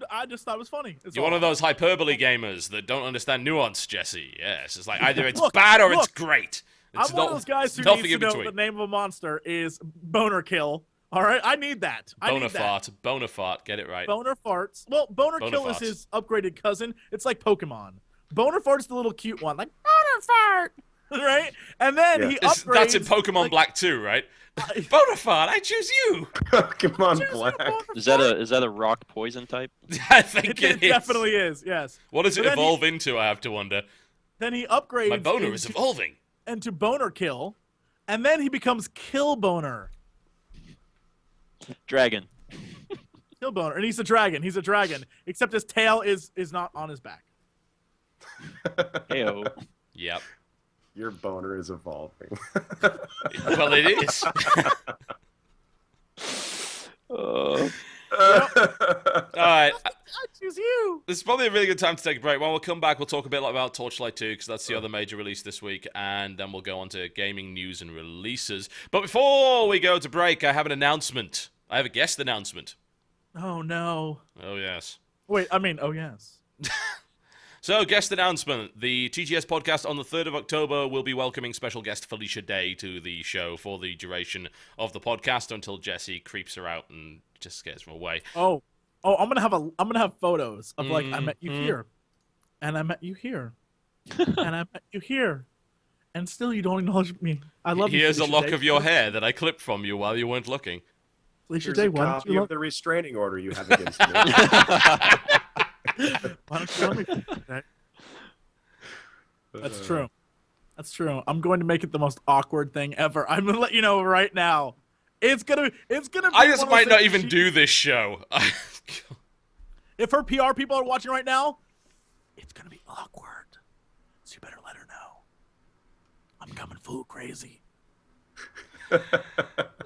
I just thought it was funny. You're one of those hyperbole gamers that don't understand nuance, Jesse. Yes, it's like either it's Look, bad or it's look. great. It's I'm one of those guys who nothing needs in to know between. the name of a monster is boner kill. All right, I need that. I need that. Boner fart, get it right. Boner farts. Well, boner Boner kill farts. is his upgraded cousin. It's like Pokemon. Boner fart is the little cute one, like boner fart, right? And then Yeah. he upgrades. That's in Pokemon like, Black 2, right? Boner fart, I choose you. Pokemon Black. Is that a rock poison type? I think It is. definitely is. Yes. What does it But then evolve into, I have to wonder. Then he upgrades. My boner is evolving. into boner kill, and then he becomes kill boner. Dragon. Kill boner, and he's a dragon. He's a dragon, except his tail is not on his back. Heyo. Yep. Your boner is evolving. Well, it is. Oh. All right. I choose you. This is probably a really good time to take a break. When we'll come back, we'll talk a bit about Torchlight 2, because that's the other major release this week, and then we'll go on to gaming news and releases. But before we go to break, I have an announcement. I have a guest announcement. Oh no. Oh, yes. Wait, I mean, oh yes. So, guest announcement. The TGS podcast on the 3rd of October will be welcoming special guest Felicia Day to the show for the duration of the podcast until Jesse creeps her out and just scares her away. Oh, I'm gonna have photos of like I met you here, and I met you here, and I met you here, and still you don't acknowledge me. I love you. Here's a Felicia lock Day. of your hair that I clipped from you while you weren't looking. Felicia Here's Day, a why don't copy you of love? the restraining order you have against me. Why don't you love me? Felicia Day? That's true. That's true. I'm going to make it the most awkward thing ever. I'm gonna let you know right now. It's gonna be. I just one of might those not things even do this show. If her PR people are watching right now, it's gonna be awkward. So you better let her know. I'm coming full crazy.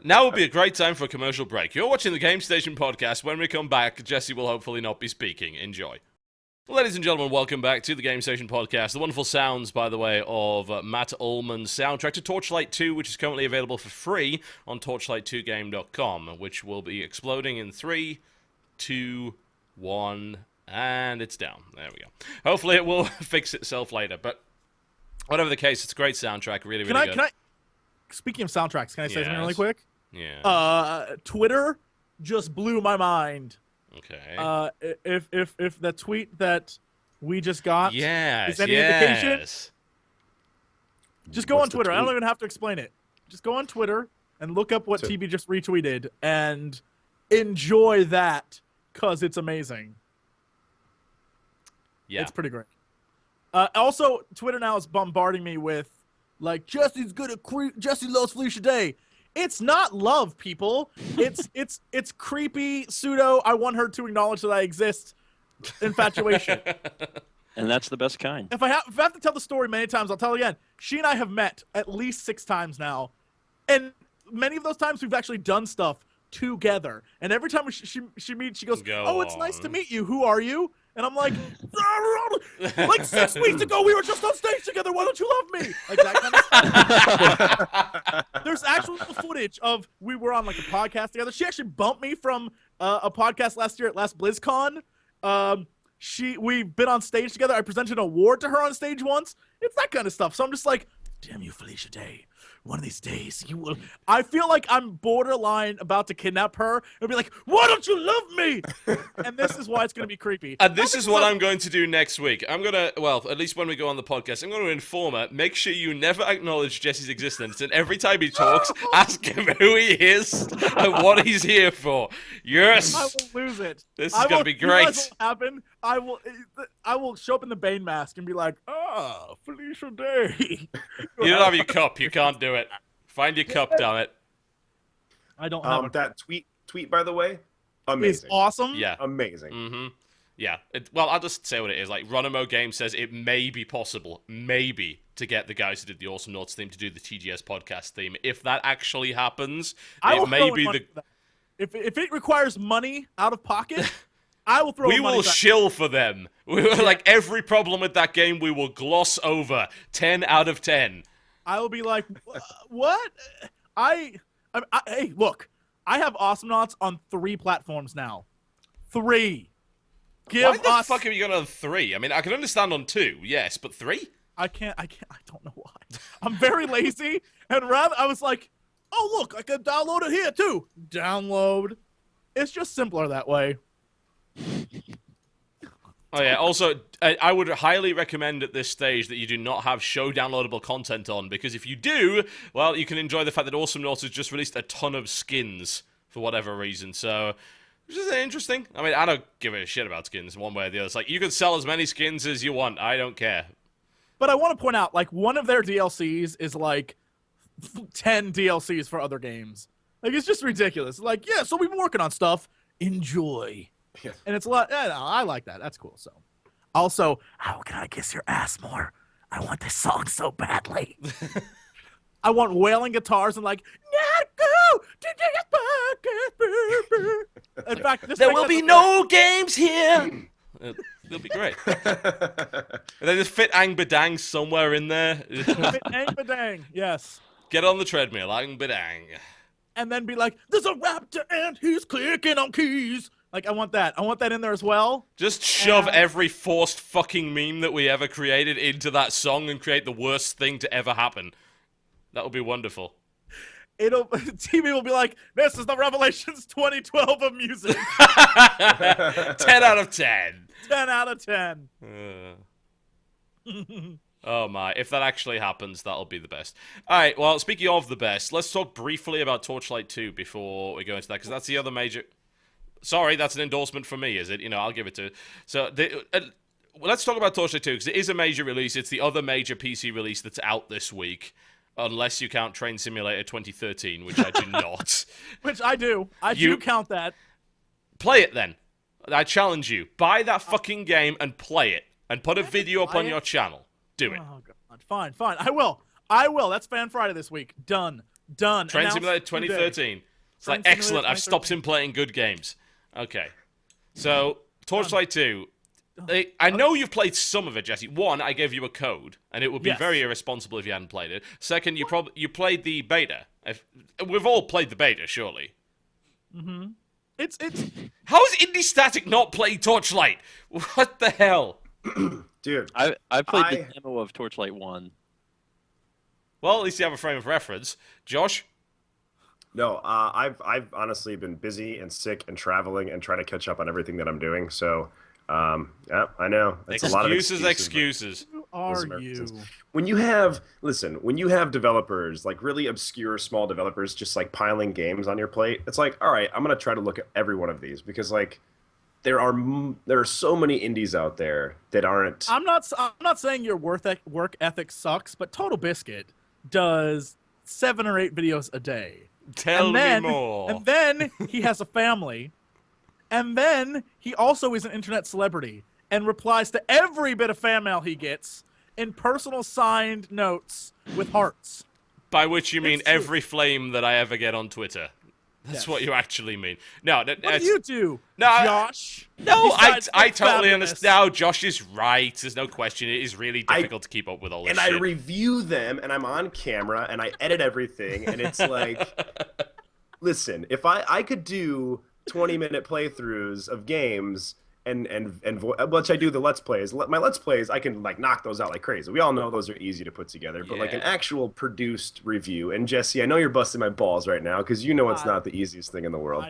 Now would be a great time for a commercial break. You're watching the Game Station podcast. When we come back, Jesse will hopefully not be speaking. Enjoy. Ladies and gentlemen, welcome back to the Game Station podcast. The wonderful sounds, by the way, of Matt Ullman's soundtrack to Torchlight 2, which is currently available for free on torchlight2game.com, which will be exploding in 3, 2, 1, and it's down. There we go. Hopefully it will fix itself later, but whatever the case, it's a great soundtrack, really, really good. Can I? Speaking of soundtracks, can I say something really Yes. quick? Yeah. Twitter just blew my mind. Okay. If the tweet that we just got Yes, is any indication, yes. just go What's on the Twitter. I don't tweet? even have to explain it. Just go on Twitter and look up what So- TB just retweeted and enjoy that, because it's amazing. Yeah. It's pretty great. Also, Twitter now is bombarding me with, like, Jesse's good at Jesse loves Felicia Day. It's not love, people. It's creepy pseudo. I want her to acknowledge that I exist. Infatuation. And that's the best kind. If I have to tell the story many times, I'll tell it again. She and I have met at least 6 times now, and many of those times we've actually done stuff together. And every time she meets, she goes, Go "Oh, it's nice to on. meet you. Who are you?" And I'm like, "Like 6 weeks ago, we were just on stage together. Why don't you love me?" Like that kind of stuff. There's actual footage of we were on like a podcast together. She actually bumped me from a podcast last year at last BlizzCon. We've been on stage together. I presented an award to her on stage once. It's that kind of stuff. So I'm just like, damn you, Felicia Day. one of these days you will. I feel like I'm borderline about to kidnap her and be like, why don't you love me? And this is why it's gonna be creepy. And this is what I'm going to do next week. I'm gonna, well, at least when we go on the podcast, I'm going to inform her. Make sure you never acknowledge Jesse's existence, and every time he talks, ask him who he is and what he's here for. Yes. I will lose it. This is gonna be You guys great. will happen. I will show up in the Bane mask and be like, Felicia Day. You don't have your cup. You can't do it. Find your cup, damn it. I don't have That tweet, by the way, It's amazing. awesome. Yeah. Amazing. Mm-hmm. Yeah. Well, I'll just say what it is. Like, Ronimo Game says it may be possible, maybe, to get the guys who did the Awesome Notes theme to do the TGS podcast theme. If that actually happens, I will it may throw in be money the... for that. If it requires money out of pocket, I will throw We in money will back. shill for them. We will, like, every problem with that game, we will gloss over. 10 out of 10. I will be like, what? Hey, look, I have Awesomenauts on 3 platforms now. 3. Why the fuck have you gone on 3? I mean, I can understand on 2, yes, but 3? I don't know why. I'm very lazy, and I was like, oh, look, I can download it here, too. Download. It's just simpler that way. Oh yeah, also, I would highly recommend at this stage that you do not have show downloadable content on, because if you do, well, you can enjoy the fact that Awesome Notes has just released a ton of skins for whatever reason, so... Which is interesting. I mean, I don't give a shit about skins one way or the other. It's like, you can sell as many skins as you want. I don't care. But I want to point out, like, one of their DLCs is, like, 10 DLCs for other games. Like, it's just ridiculous. Like, yeah, so we've been working on stuff. Enjoy. Yeah. And it's a lot. Yeah, no, I like that. That's cool. So, also, how can I kiss your ass more? I want this song so badly. I want wailing guitars and like, not go to this podcast. In fact, this There thing will has be a- no games here. It'll be great. And then just fit Ang Badang somewhere in there. Ang badang, yes. Get on the treadmill, Ang Badang. And then be like, there's a raptor and he's clicking on keys. Like, I want that. I want that in there as well. Just shove every forced fucking meme that we ever created into that song and create the worst thing to ever happen. That would be wonderful. TV will be like, this is the Revelations 2012 of music. 10 out of 10. 10 out of 10. Oh my, if that actually happens, that'll be the best. Alright, well, speaking of the best, let's talk briefly about Torchlight 2 before we go into that, because that's the other major... Sorry, that's an endorsement from me, is it? You know, I'll give it to... So, let's talk about Torchlight 2, because it is a major release. It's the other major PC release that's out this week. Unless you count Train Simulator 2013, which I do not. Which I do. I do count that. Play it then. I challenge you. Buy that fucking game and play it. And put a video up on your channel. Do it. Oh, God. Fine. I will. That's Fan Friday this week. Done. Train Announced Simulator today. 2013. It's Train like, Simulator excellent. I've stopped him playing good games. Okay. So, Torchlight 2. I know you've played some of it, Jesse. One, I gave you a code, and it would be very irresponsible if you hadn't played it. Second, you played the beta. We've all played the beta, surely. Mm-hmm. It's How has IndieStatik not played Torchlight? What the hell? Dude, I played the demo of Torchlight 1. Well, at least you have a frame of reference. Josh? No, I've honestly been busy and sick and traveling and trying to catch up on everything that I'm doing. So, yeah, I know. It's a lot of excuses. who are you? When you have developers, like really obscure small developers just like piling games on your plate, it's like, all right, I'm going to try to look at every one of these because like there are so many indies out there that aren't. I'm not saying your work ethic sucks, but TotalBiscuit does 7 or 8 videos a day. Tell me more. And then he has a family. And then he also is an internet celebrity and replies to every bit of fan mail he gets in personal signed notes with hearts. By which you mean It's true. every flame that I ever get on Twitter. That's what you actually mean. No, What do you do, No, Josh? No, Besides I look totally fabulous? understand. No, Josh is right. There's no question. It is really difficult to keep up with all this And shit. I review them, and I'm on camera, and I edit everything, and it's like, listen, if I could do 20-minute playthroughs of games which I do the Let's Plays. My Let's Plays, I can like knock those out like crazy. We all know those are easy to put together, but like an Yeah. actual produced review. And Jesse, I know you're busting my balls right now because you know it's not the easiest thing in the world.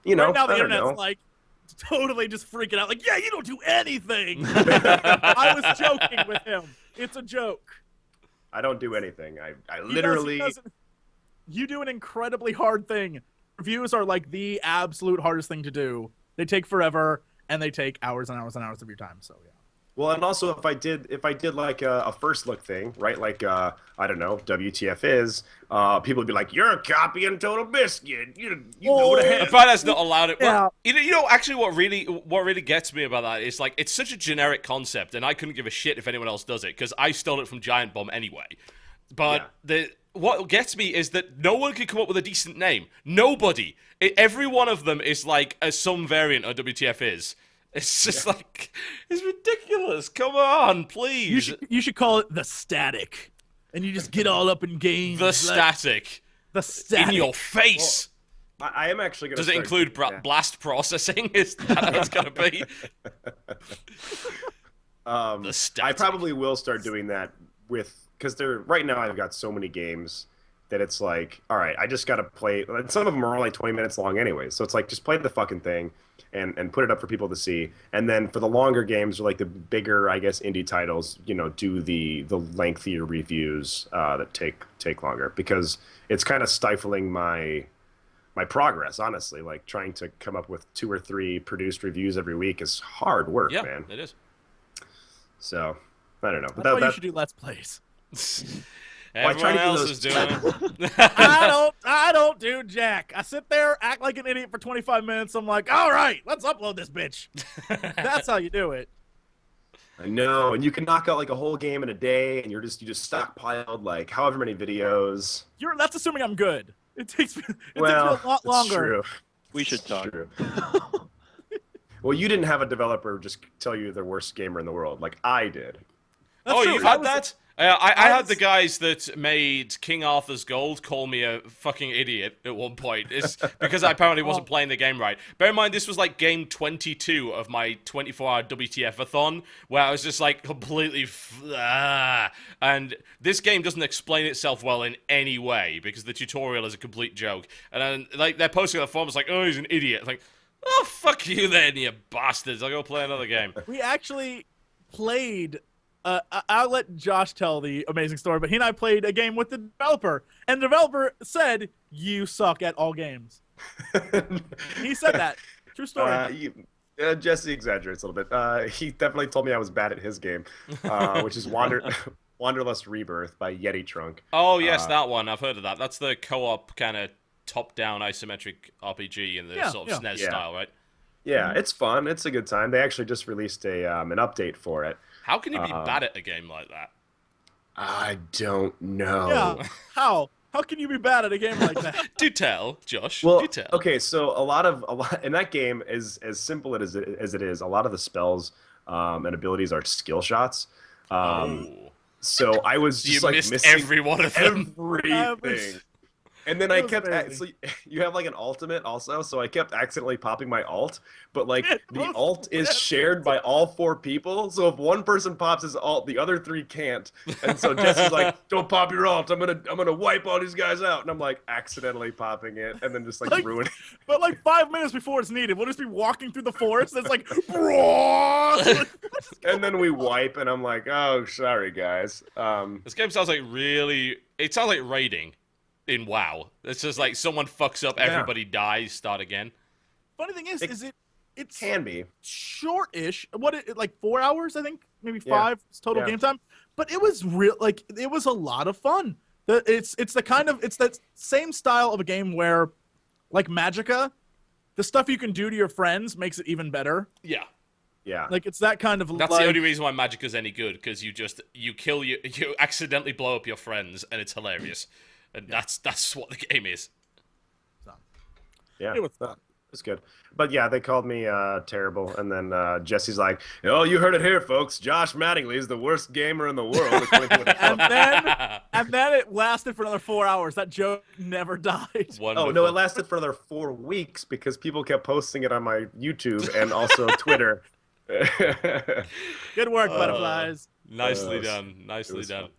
You know, right now the I don't internet's know. like totally just freaking out. Like, yeah, you don't do anything. I was joking with him. It's a joke. I don't do anything. I He literally. doesn't. You do an incredibly hard thing. Reviews are like the absolute hardest thing to do. They take forever, and they take hours and hours and hours of your time. So yeah. Well, and also if I did like a first look thing, right? Like I don't know, WTF is, people would be like, "You're copying Total Biscuit. You go to hell." The fact that's not allowed it. Yeah. Well, you know, actually, what really gets me about that is like it's such a generic concept, and I couldn't give a shit if anyone else does it because I stole it from Giant Bomb anyway. But what gets me is that no one can come up with a decent name. Nobody. Every one of them is like some variant of WTF is. It's just like, it's ridiculous. Come on, please. You should call it the static, and you just get all up in games. The like, static. The static. In your face. I am actually going to. Does it include blast processing? Is that what it's going to be? The static. I probably will start doing that because right now I've got so many games that it's like, all right, I just got to play. And some of them are only 20 minutes long anyway, so it's like just play the fucking thing and put it up for people to see. And then for the longer games or like the bigger, I guess, indie titles, you know, do the lengthier reviews that take longer because it's kind of stifling my progress, honestly. Like trying to come up with 2 or 3 produced reviews every week is hard work, man. It is. So I don't know. But That's why you should do Let's Plays. Everyone else is doing it. I don't do jack. I sit there, act like an idiot for 25 minutes. I'm like, all right, let's upload this bitch. That's how you do it. I know, and you can knock out like a whole game in a day, and you just stockpiled like however many videos. That's assuming I'm good. It takes me a Well, lot it's longer. true. We should It's talk. true. Well, you didn't have a developer just tell you they're the worst gamer in the world, like I did. That's Oh, true. you've I had was- that? I had was- the guys that made King Arthur's Gold call me a fucking idiot at one point. It's because I apparently wasn't playing the game right. Bear in mind, this was like game 22 of my 24-hour WTF-a-thon, where I was just like completely... And this game doesn't explain itself well in any way, because the tutorial is a complete joke. And then, like, they're posting on the forums like, oh, he's an idiot. Like, oh, fuck you then, you bastards. I'll go play another game. We actually played... I'll let Josh tell the amazing story, but he and I played a game with the developer, and the developer said, "You suck at all games." He said that. True story. Jesse exaggerates a little bit. He definitely told me I was bad at his game, which is Wanderlust Rebirth by Yeti Trunk. Oh, yes, that one. I've heard of that. That's the co-op kind of top-down isometric RPG in the sort of SNES style, right? Yeah, it's fun. It's a good time. They actually just released an update for it. How can you be bad at a game like that? I don't know. Yeah. How? How can you be bad at a game like that? Do tell, Josh. Well, do tell. okay, so a lot in that game is as simple as it is. A lot of the spells and abilities are skill shots. So I was You just like missed missing every one of them. everything. And then It I was kept amazing. so you have like an ultimate also, so I kept accidentally popping my ult, but like It the was ult is bad. shared by all 4 people. So if one person pops his ult, the other 3 can't. And so Jesse's like, "Don't pop your ult. I'm gonna wipe all these guys out." And I'm like accidentally popping it and then just like ruining. But like 5 minutes before it's needed, we'll just be walking through the forest. And it's like, "Bro!" And then we wipe, and I'm like, "Oh, sorry guys." This game sounds like it sounds like raiding in WoW. It's just like someone fucks up, everybody dies, start again. Funny thing is it's Can be. short-ish. Like 4 hours, I think, maybe Yeah. 5 total Yeah. game time. But it was it was a lot of fun. It's that same style of a game where, like Magicka, the stuff you can do to your friends makes it even better. Yeah. Yeah. Like it's that kind of. That's the only reason why Magicka's any good, because you accidentally blow up your friends, and it's hilarious. And that's what the game is. Yeah. It was fun. was good. But yeah, they called me terrible, and then Jesse's like, "Oh, you heard it here, folks. Josh Mattingly is the worst gamer in the world." according to And then it lasted for another 4 hours. That joke never died. Oh no, it lasted for another 4 weeks because people kept posting it on my YouTube and also Twitter. Good work, butterflies. Nicely done. Nicely done. Fun.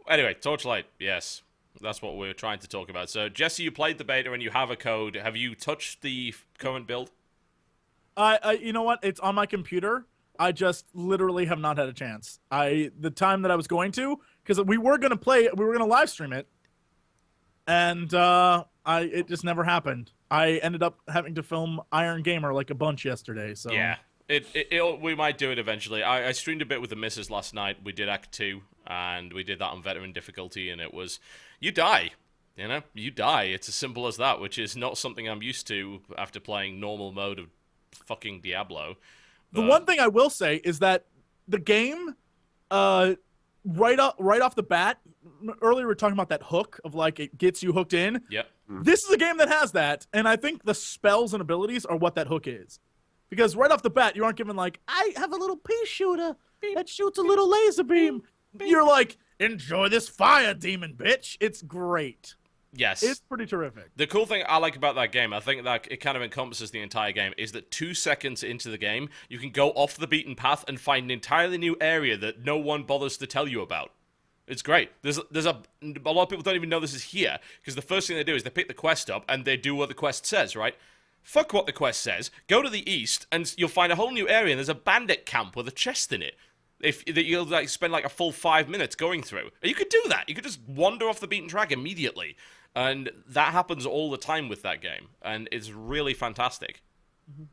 Anyway, Torchlight, yes. That's what we're trying to talk about. So, Jesse, you played the beta and you have a code. Have you touched the current build? You know what? It's on my computer. I just literally have not had a chance. The time that I was going to, because we were gonna live stream it, and it just never happened. I ended up having to film Iron Gamer like a bunch yesterday. So yeah, we might do it eventually. I streamed a bit with the missus last night. We did Act 2, and we did that on veteran difficulty, and it was, you die. You know, you die. It's as simple as that, which is not something I'm used to after playing normal mode of fucking Diablo. The one thing I will say is that the game, right off the bat, earlier we were talking about that hook of like it gets you hooked in. Yep. This is a game that has that, and I think the spells and abilities are what that hook is. Because right off the bat, you aren't given like, I have a little pea shooter that shoots a little laser beam. You're like, enjoy this fire, demon bitch. It's great. Yes. It's pretty terrific. The cool thing I like about that game, I think that it kind of encompasses the entire game, is that 2 seconds into the game, you can go off the beaten path and find an entirely new area that no one bothers to tell you about. It's great. There's a lot of people don't even know this is here, because the first thing they do is they pick the quest up and they do what the quest says, right? Fuck what the quest says. Go to the east and you'll find a whole new area and there's a bandit camp with a chest in it. That you'll like spend like a full 5 minutes going through. And you could do that. You could just wander off the beaten track immediately. And that happens all the time with that game. And it's really fantastic. Mm-hmm.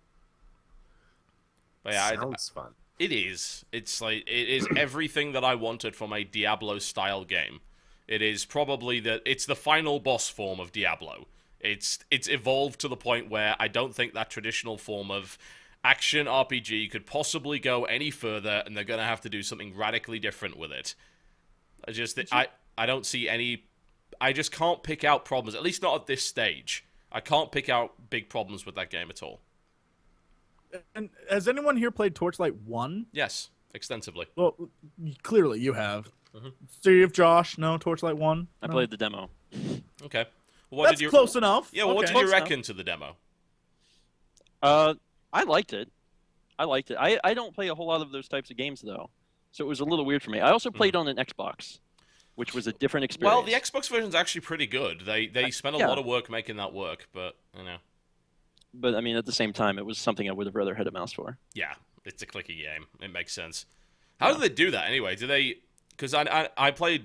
But yeah, Sounds fun. it is. It's like, it is everything that I wanted from a Diablo-style game. It is probably it's the final boss form of Diablo. It's evolved to the point where I don't think that traditional form of action RPG could possibly go any further, and they're going to have to do something radically different with it. I don't see any... I just can't pick out problems, at least not at this stage. I can't pick out big problems with that game at all. And has anyone here played Torchlight 1? Yes, extensively. Well, clearly you have. Mm-hmm. Steve, Josh, no Torchlight 1? I No? played the demo. Okay. Well, That's close enough. Yeah, well, what Okay. did you reckon to the demo? I liked it. I don't play a whole lot of those types of games, though. So it was a little weird for me. I also played on an Xbox, which was a different experience. Well, the Xbox version's actually pretty good. They spent a lot of work making that work, but, you know. But, I mean, at the same time, it was something I would have rather had a mouse for. Yeah, it's a clicky game. It makes sense. How do they do that, anyway? Do they... Because I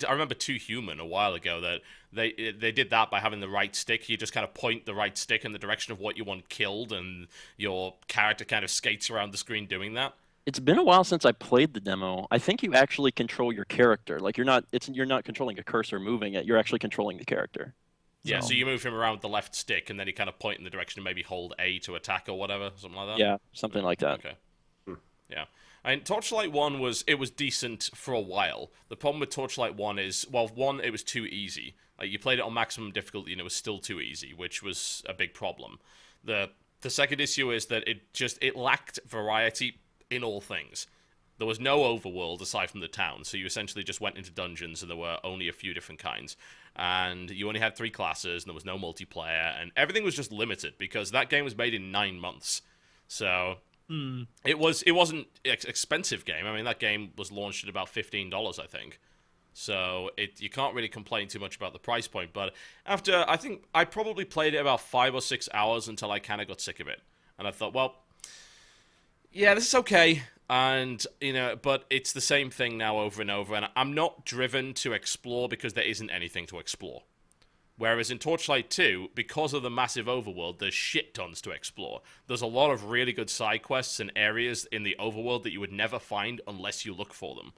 remember 2 Human a while ago, that they did that by having the right stick. You just kind of point the right stick in the direction of what you want killed, and your character kind of skates around the screen doing that. It's been a while since I played the demo. I think you actually control your character. Like, you're not controlling a cursor moving it. You're actually controlling the character. Yeah, so you move him around with the left stick, and then you kind of point in the direction and maybe hold A to attack or whatever, something like that? Yeah, something like that. Okay. Yeah. And Torchlight 1 was decent for a while. The problem with Torchlight 1 is, well, 1, it was too easy. Like, you played it on maximum difficulty and it was still too easy, which was a big problem. The second issue is that it lacked variety in all things. There was no overworld aside from the town, so you essentially just went into dungeons and there were only a few different kinds. And you only had 3 classes and there was no multiplayer, and everything was just limited because that game was made in 9 months. So... It wasn't an expensive game. I mean, that game was launched at about $15, I think. So you can't really complain too much about the price point. But after, I think I probably played it about 5 or 6 hours until I kind of got sick of it. And I thought, well, yeah, this is okay. And, you know, but it's the same thing now over and over. And I'm not driven to explore because there isn't anything to explore. Whereas in Torchlight 2, because of the massive overworld, there's shit tons to explore. There's a lot of really good side quests and areas in the overworld that you would never find unless you look for them.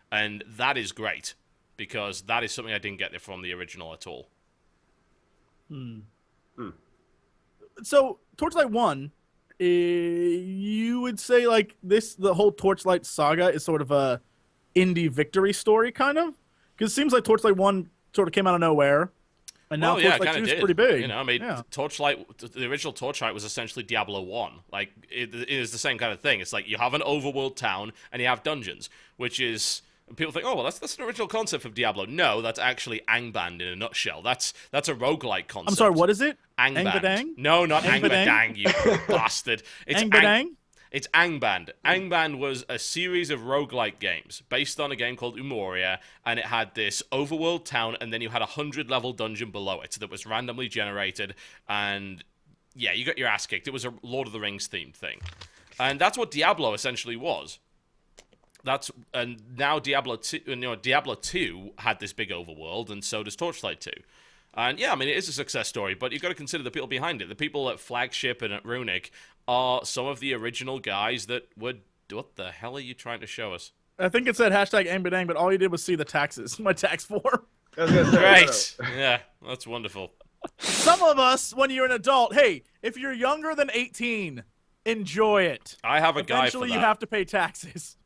And that is great, because that is something I didn't get from the original at all. So, Torchlight 1, you would say, like, the whole Torchlight saga is sort of a indie victory story, kind of? Because it seems like Torchlight 1 sort of came out of nowhere. And now Well, yeah, Torchlight kind 2 of is did. pretty big. You know, I mean, Yeah. Torchlight, the original Torchlight was essentially Diablo 1. Like, it is the same kind of thing. It's like you have an overworld town and you have dungeons, which is... People think, oh, well, that's an original concept of Diablo. No, that's actually Angband in a nutshell. That's a roguelike concept. I'm sorry, what is it? Angband. Angbadang? No, not Angbadang? Angbadang, you bastard. It's Angbadang? It's Angband. Angband was a series of roguelike games based on a game called Umoria, and it had this overworld town, and then you had a 100-level dungeon below it that was randomly generated, and yeah, you got your ass kicked. It was a Lord of the Rings themed thing. And that's what Diablo essentially was. And now Diablo 2 had this big overworld, and so does Torchlight 2. And yeah, I mean, it is a success story, but you've got to consider the people behind it. The people at Flagship and at Runic are some of the original guys that would... What the hell are you trying to show us? I think it said hashtag Angbadang, but all you did was see the taxes, my tax form. Great! Yeah, that's wonderful. Some of us, when you're an adult, hey, if you're younger than 18, enjoy it. I have a guy for Eventually, that. you have to pay taxes.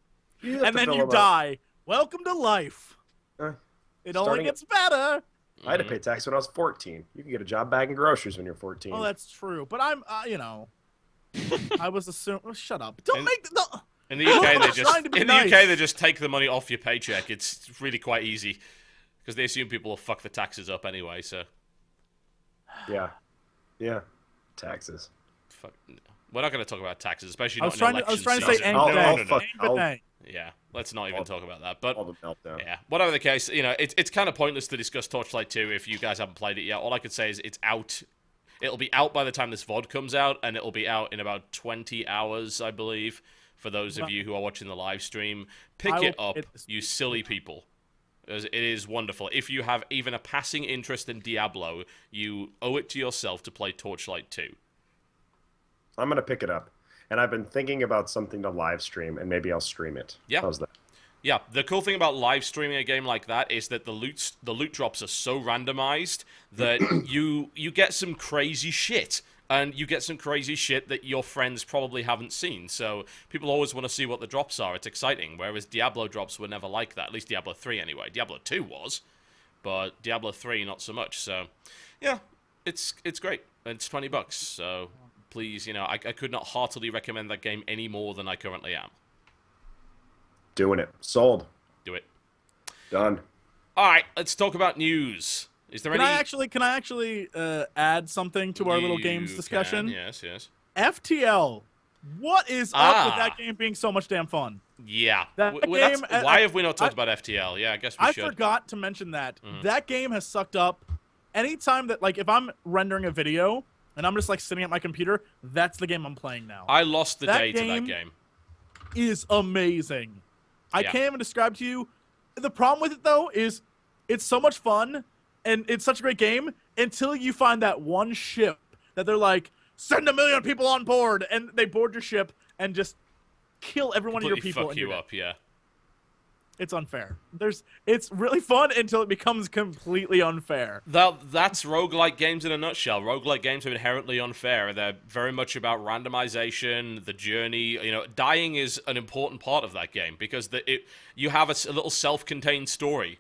You have And to then fill you them out. die. Welcome to life. It only starting gets better. I had to pay tax when I was 14. You can get a job bagging groceries when you're 14. Oh, that's true. But I'm, I was assuming. Oh, shut up. Don't make the. In the UK, I'm trying to be nice. they just take the money off your paycheck. It's really quite easy because they assume people will fuck the taxes up anyway. So Yeah. Taxes. fuck. We're not going to talk about taxes, especially I not was in trying to election say season. Angbadang. I'll- Angbadang. Yeah, let's not even talk about that. But All the meltdown. yeah, whatever the case, it's kind of pointless to discuss Torchlight 2 if you guys haven't played it yet. All I could say is it's out. It'll be out by the time this VOD comes out, and it'll be out in about 20 hours, I believe, for those of you who are watching the live stream. Pick I will it up, play it this you silly people. It is wonderful. If you have even a passing interest in Diablo, you owe it to yourself to play Torchlight 2. I'm going to pick it up. And I've been thinking about something to live stream, and maybe I'll stream it. Yeah. How's that? Yeah, the cool thing about live streaming a game like that is that the loot drops are so randomized that you get some crazy shit. And you get some crazy shit that your friends probably haven't seen. So people always want to see what the drops are. It's exciting. Whereas Diablo drops were never like that. At least Diablo 3 anyway. Diablo 2 was. But Diablo 3 not so much. So yeah, it's great. It's $20. So please, I could not heartily recommend that game any more than I currently am. Doing it. Sold. Do it. Done. All right, let's talk about news. Is there Can any... I actually add something to our little games You discussion? can, yes. FTL. What is up with that game being so much damn fun? Yeah. That That's- game- why have we not talked about FTL? Yeah, I guess we I should. forgot to mention that. Mhm. That game has sucked up. Anytime that, if I'm rendering a video and I'm just, sitting at my computer, that's the game I'm playing now. I lost the That day to that game- game. Is amazing. I Yeah. can't even describe to you. The problem with it, though, is it's so much fun and it's such a great game until you find that one ship that they're like, send 1 million people on board, and they board your ship and just kill every one of your Completely people. fuck and you you're dead. up, yeah. It's unfair. It's really fun until it becomes completely unfair. That's roguelike games in a nutshell. Roguelike games are inherently unfair. They're very much about randomization, the journey. Dying is an important part of that game because you have a little self-contained story.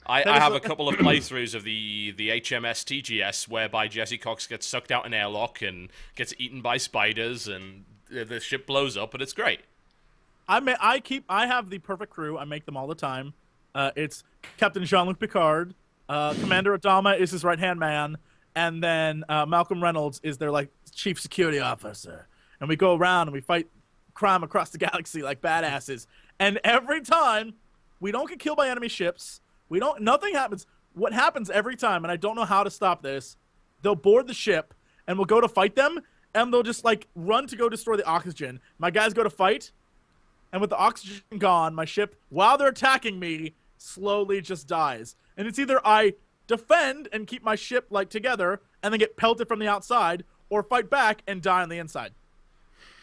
I have a couple of playthroughs of the HMS TGS whereby Jesse Cox gets sucked out an airlock and gets eaten by spiders and the ship blows up, and it's great. I have the perfect crew. I make them all the time. It's Captain Jean-Luc Picard, Commander Adama is his right-hand man, and then Malcolm Reynolds is their chief security officer. And we go around and we fight crime across the galaxy like badasses. And every time we don't get killed by enemy ships, nothing happens. What happens every time, and I don't know how to stop this, they'll board the ship and we'll go to fight them, and they'll just run to go destroy the oxygen. My guys go to fight. And with the oxygen gone, my ship, while they're attacking me, slowly just dies. And it's either I defend and keep my ship together and then get pelted from the outside, or fight back and die on the inside.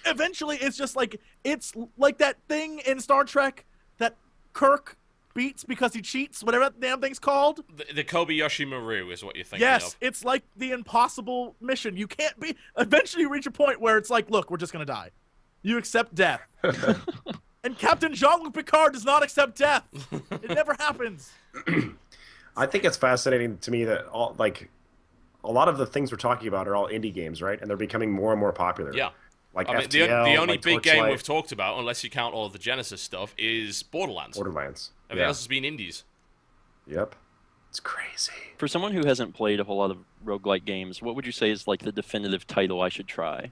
Eventually, it's just it's like that thing in Star Trek that Kirk beats because he cheats, whatever that damn thing's called. The Kobayashi Maru is what you're thinking Yes, of. it's like the impossible mission. You can't be. Eventually, you reach a point where it's look, we're just gonna die. You accept death. And Captain Jean-Luc Picard does not accept death. It never happens. I think it's fascinating to me that all like a lot of the things we're talking about are all indie games, right? And they're becoming more and more popular. Yeah. Like I mean, FTL, the only like big game Torchlight, we've talked about, unless you count all of the Genesis stuff, is Borderlands. Borderlands. Everything else has been indies. Yep. It's crazy. For someone who hasn't played a whole lot of roguelike games, what would you say is like the definitive title I should try?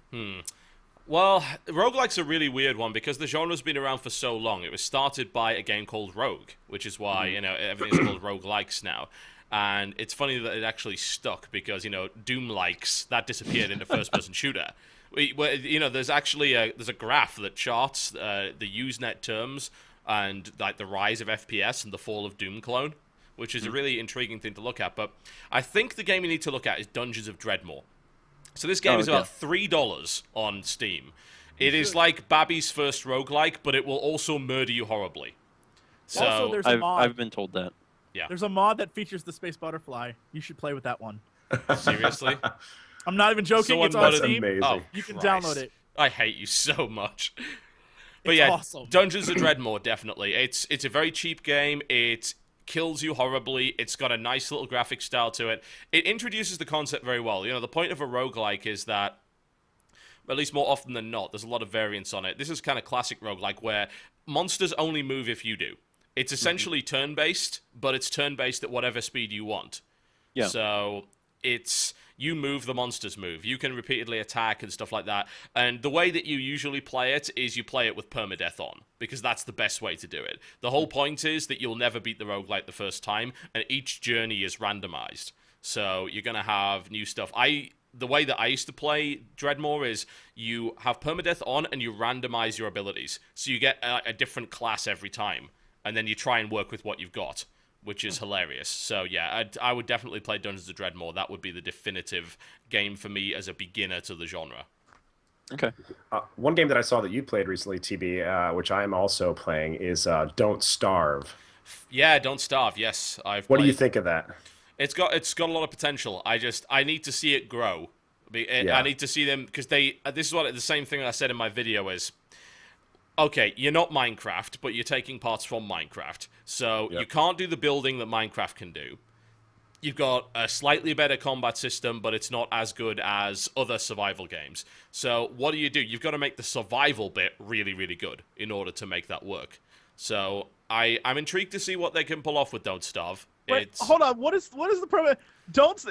Well, roguelike's a really weird one because the genre's been around for so long. It was started by a game called Rogue, which is why, everything's called roguelikes now. And it's funny that it actually stuck because, Doom-likes, that disappeared into first-person shooter. There's actually there's a graph that charts the Usenet terms and like the rise of FPS and the fall of Doom clone, which is a really intriguing thing to look at. But I think the game you need to look at is Dungeons of Dreadmore. So this game is about $3 on Steam. It is like Babby's first roguelike, but it will also murder you horribly. So Also, there's a mod. I've been told that. Yeah. There's a mod that features the space butterfly. You should play with that one. Seriously? I'm not even joking. Someone It's on modded- Steam. Amazing. Oh, You can Christ. download it. I hate you so much. But It's yeah, awesome. Dungeons of Dreadmore, definitely. It's a very cheap game. It kills you horribly. It's got a nice little graphic style to it. It introduces the concept very well. The point of a roguelike is that, at least more often than not, there's a lot of variance on it. This is kind of classic roguelike where monsters only move if you do. It's essentially turn-based, but it's turn-based at whatever speed you want. Yeah. So it's you move, the monsters move. You can repeatedly attack and stuff like that. And the way that you usually play it is you play it with permadeath on, because that's the best way to do it. The whole point is that you'll never beat the roguelike the first time, and each journey is randomized. So you're going to have new stuff. The way that I used to play Dreadmore is you have permadeath on and you randomize your abilities. So you get a different class every time, and then you try and work with what you've got, which is hilarious. So yeah, I would definitely play Dungeons of Dreadmore. That would be the definitive game for me as a beginner to the genre. Okay. One game that I saw that you played recently, TB, which I am also playing, is Don't Starve. Yeah, Don't Starve. Yes, What do you think of that? It's got a lot of potential. I need to see it grow. I need to see them because this is the same thing I said in my video is. Okay, you're not Minecraft, but you're taking parts from Minecraft. So you can't do the building that Minecraft can do. You've got a slightly better combat system, but it's not as good as other survival games. So what do? You've got to make the survival bit really, really good in order to make that work. So I'm intrigued to see what they can pull off with Don't Starve. Wait, hold on. What is the problem?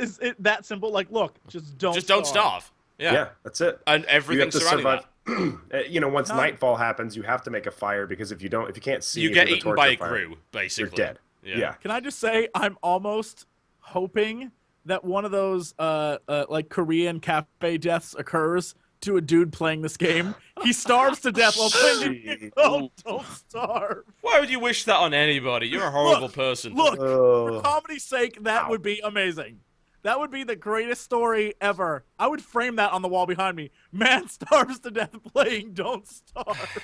Is it that simple? Like, look, just don't starve. Yeah, that's it. And everything surrounding that. Once nightfall happens, you have to make a fire because if you can't see, you get with eaten torch by or a fire, crew, basically. you're dead. Yeah. Can I just say I'm almost hoping that one of those like Korean cafe deaths occurs to a dude playing this game. He starves to death while playing. Oh, don't starve. Why would you wish that on anybody? You're a horrible person. Look, for comedy's sake, that Ow. would be amazing. That would be the greatest story ever. I would frame that on the wall behind me. Man starves to death playing Don't Starve.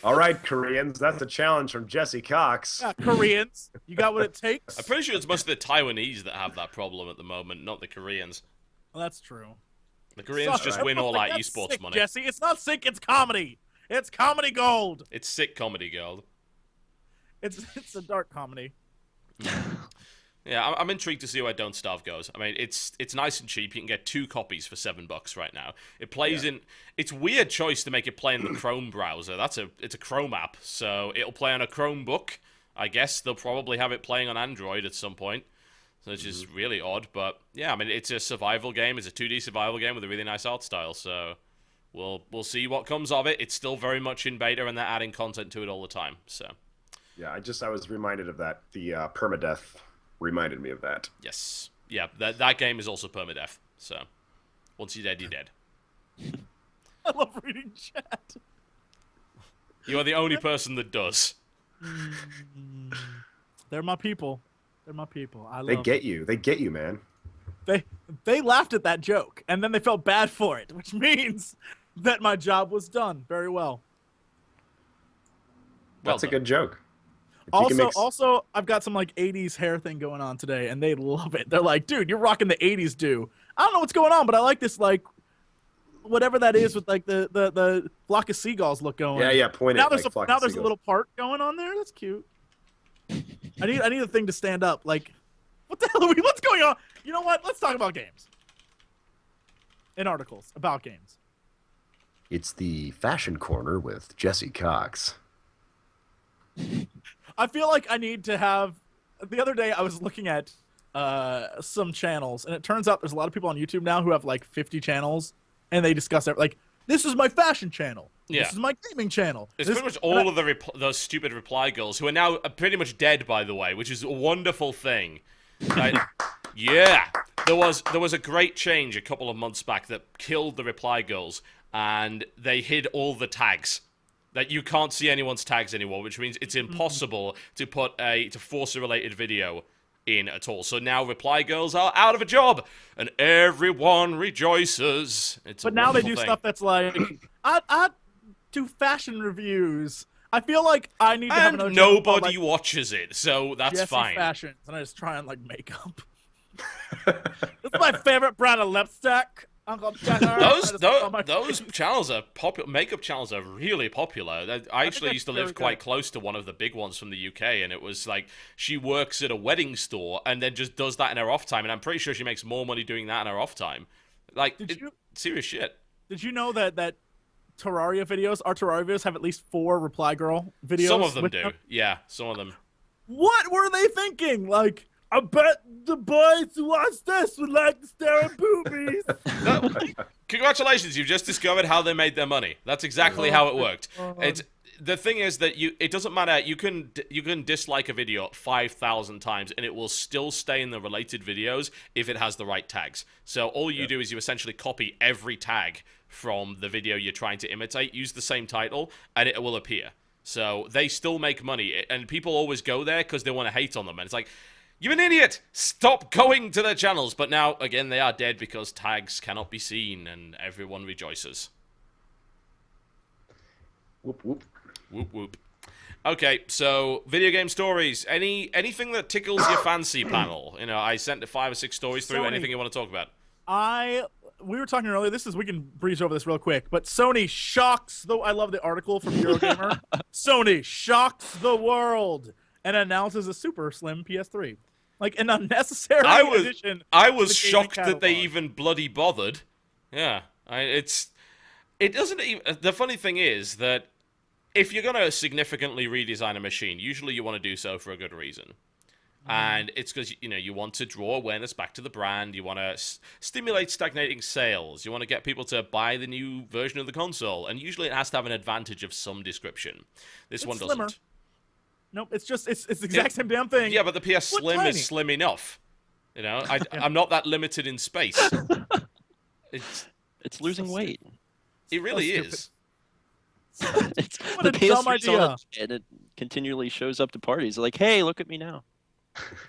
All right, Koreans, that's a challenge from Jesse Cox. Yeah, Koreans, you got what it takes? I'm pretty sure it's mostly the Taiwanese that have that problem at the moment, not the Koreans. Well, that's true. The Koreans Sorry, just win all that that's esports sick, money. Jesse, it's not sick, it's comedy. It's comedy gold. It's sick comedy gold. It's a dark comedy. Yeah, I'm intrigued to see where Don't Starve goes. I mean, it's nice and cheap. You can get 2 copies for $7 right now. It plays in. It's a weird choice to make it play in the Chrome browser. It's a Chrome app, so it'll play on a Chromebook. I guess they'll probably have it playing on Android at some point, which is really odd. But yeah, I mean, it's a survival game. It's a 2D survival game with a really nice art style. So we'll see what comes of it. It's still very much in beta, and they're adding content to it all the time. So Yeah, I was reminded of that. The permadeath reminded me of that. yes, yeah, that game is also permadeath. So once you're dead, you're dead. I love reading chat. You are the only person that does. They're my people. They're my people. I love They get you. They get you, man. They laughed at that joke, and then they felt bad for it, which means that my job was done very well. That's a good joke. Also, I've got some like 80s hair thing going on today, and they love it. They're like, dude, you're rocking the 80s do. I don't know what's going on, but I like this, like, whatever that is with like the flock of seagulls look going. Yeah, point Now it. there's like a little part going on there. That's cute. I need a thing to stand up. Like, what the hell are we? What's going on? You know what? Let's talk about games. In articles about games. It's the fashion corner with Jesse Cox. I feel like I need to have. The other day, I was looking at some channels, and it turns out there's a lot of people on YouTube now who have like 50 channels, and they discuss it like, this is my fashion channel. Yeah. This is my gaming channel. It's pretty much all of those stupid reply girls who are now pretty much dead, by the way, which is a wonderful thing. Right? Yeah, there was a great change a couple of months back that killed the reply girls, and they hid all the tags. That you can't see anyone's tags anymore, which means it's impossible to force a related video in at all. So now reply girls are out of a job, and everyone rejoices. But now they do stuff that's like, I do fashion reviews. I feel like I need to have another channel called, nobody watches it, so that's Jesse fine. Fashions, and I just try on like makeup. That's my favorite brand of lipstick. Uncle Checker. Those channels are popular. Makeup channels are really popular. I actually used to live quite close to one of the big ones from the UK, and it was like she works at a wedding store and then just does that in her off time, and I'm pretty sure she makes more money doing that in her off time. Like, serious shit. Did you know that Terraria videos, our Terraria videos, have at least 4 reply girl videos? Some of them do. Yeah, some of them. What were they thinking? Like, I bet the boys who watch this would like to stare at boobies. No, congratulations, you've just discovered how they made their money. That's exactly how it worked. The thing is that it doesn't matter. You can dislike a video 5,000 times and it will still stay in the related videos if it has the right tags. So all you do is you essentially copy every tag from the video you're trying to imitate, use the same title, and it will appear. So they still make money, and people always go there because they want to hate on them. And it's like, you're an idiot! Stop going to their channels! But now, again, they are dead because tags cannot be seen, and everyone rejoices. Whoop, whoop. Whoop, whoop. Okay, so, video game stories. Anything that tickles your fancy, panel? You know, I sent 5 or 6 stories through. Anything you want to talk about? We were talking earlier, we can breeze over this real quick, but Sony shocks I love the article from Eurogamer. Sony shocks the world and announces a super slim PS3. Like an unnecessary addition. I was shocked that they even bloody bothered. Yeah, it doesn't even. The funny thing is that if you're gonna significantly redesign a machine, usually you want to do so for a good reason, and it's because you want to draw awareness back to the brand. You want to stimulate stagnating sales. You want to get people to buy the new version of the console, and usually it has to have an advantage of some description. This one doesn't. Slimmer. Nope, it's the exact same damn thing. Yeah, but the PS Slim is slim enough. You know, I'm not that limited in space. It's losing weight. It really is. What a dumb idea. And it continually shows up to parties like, hey, look at me now.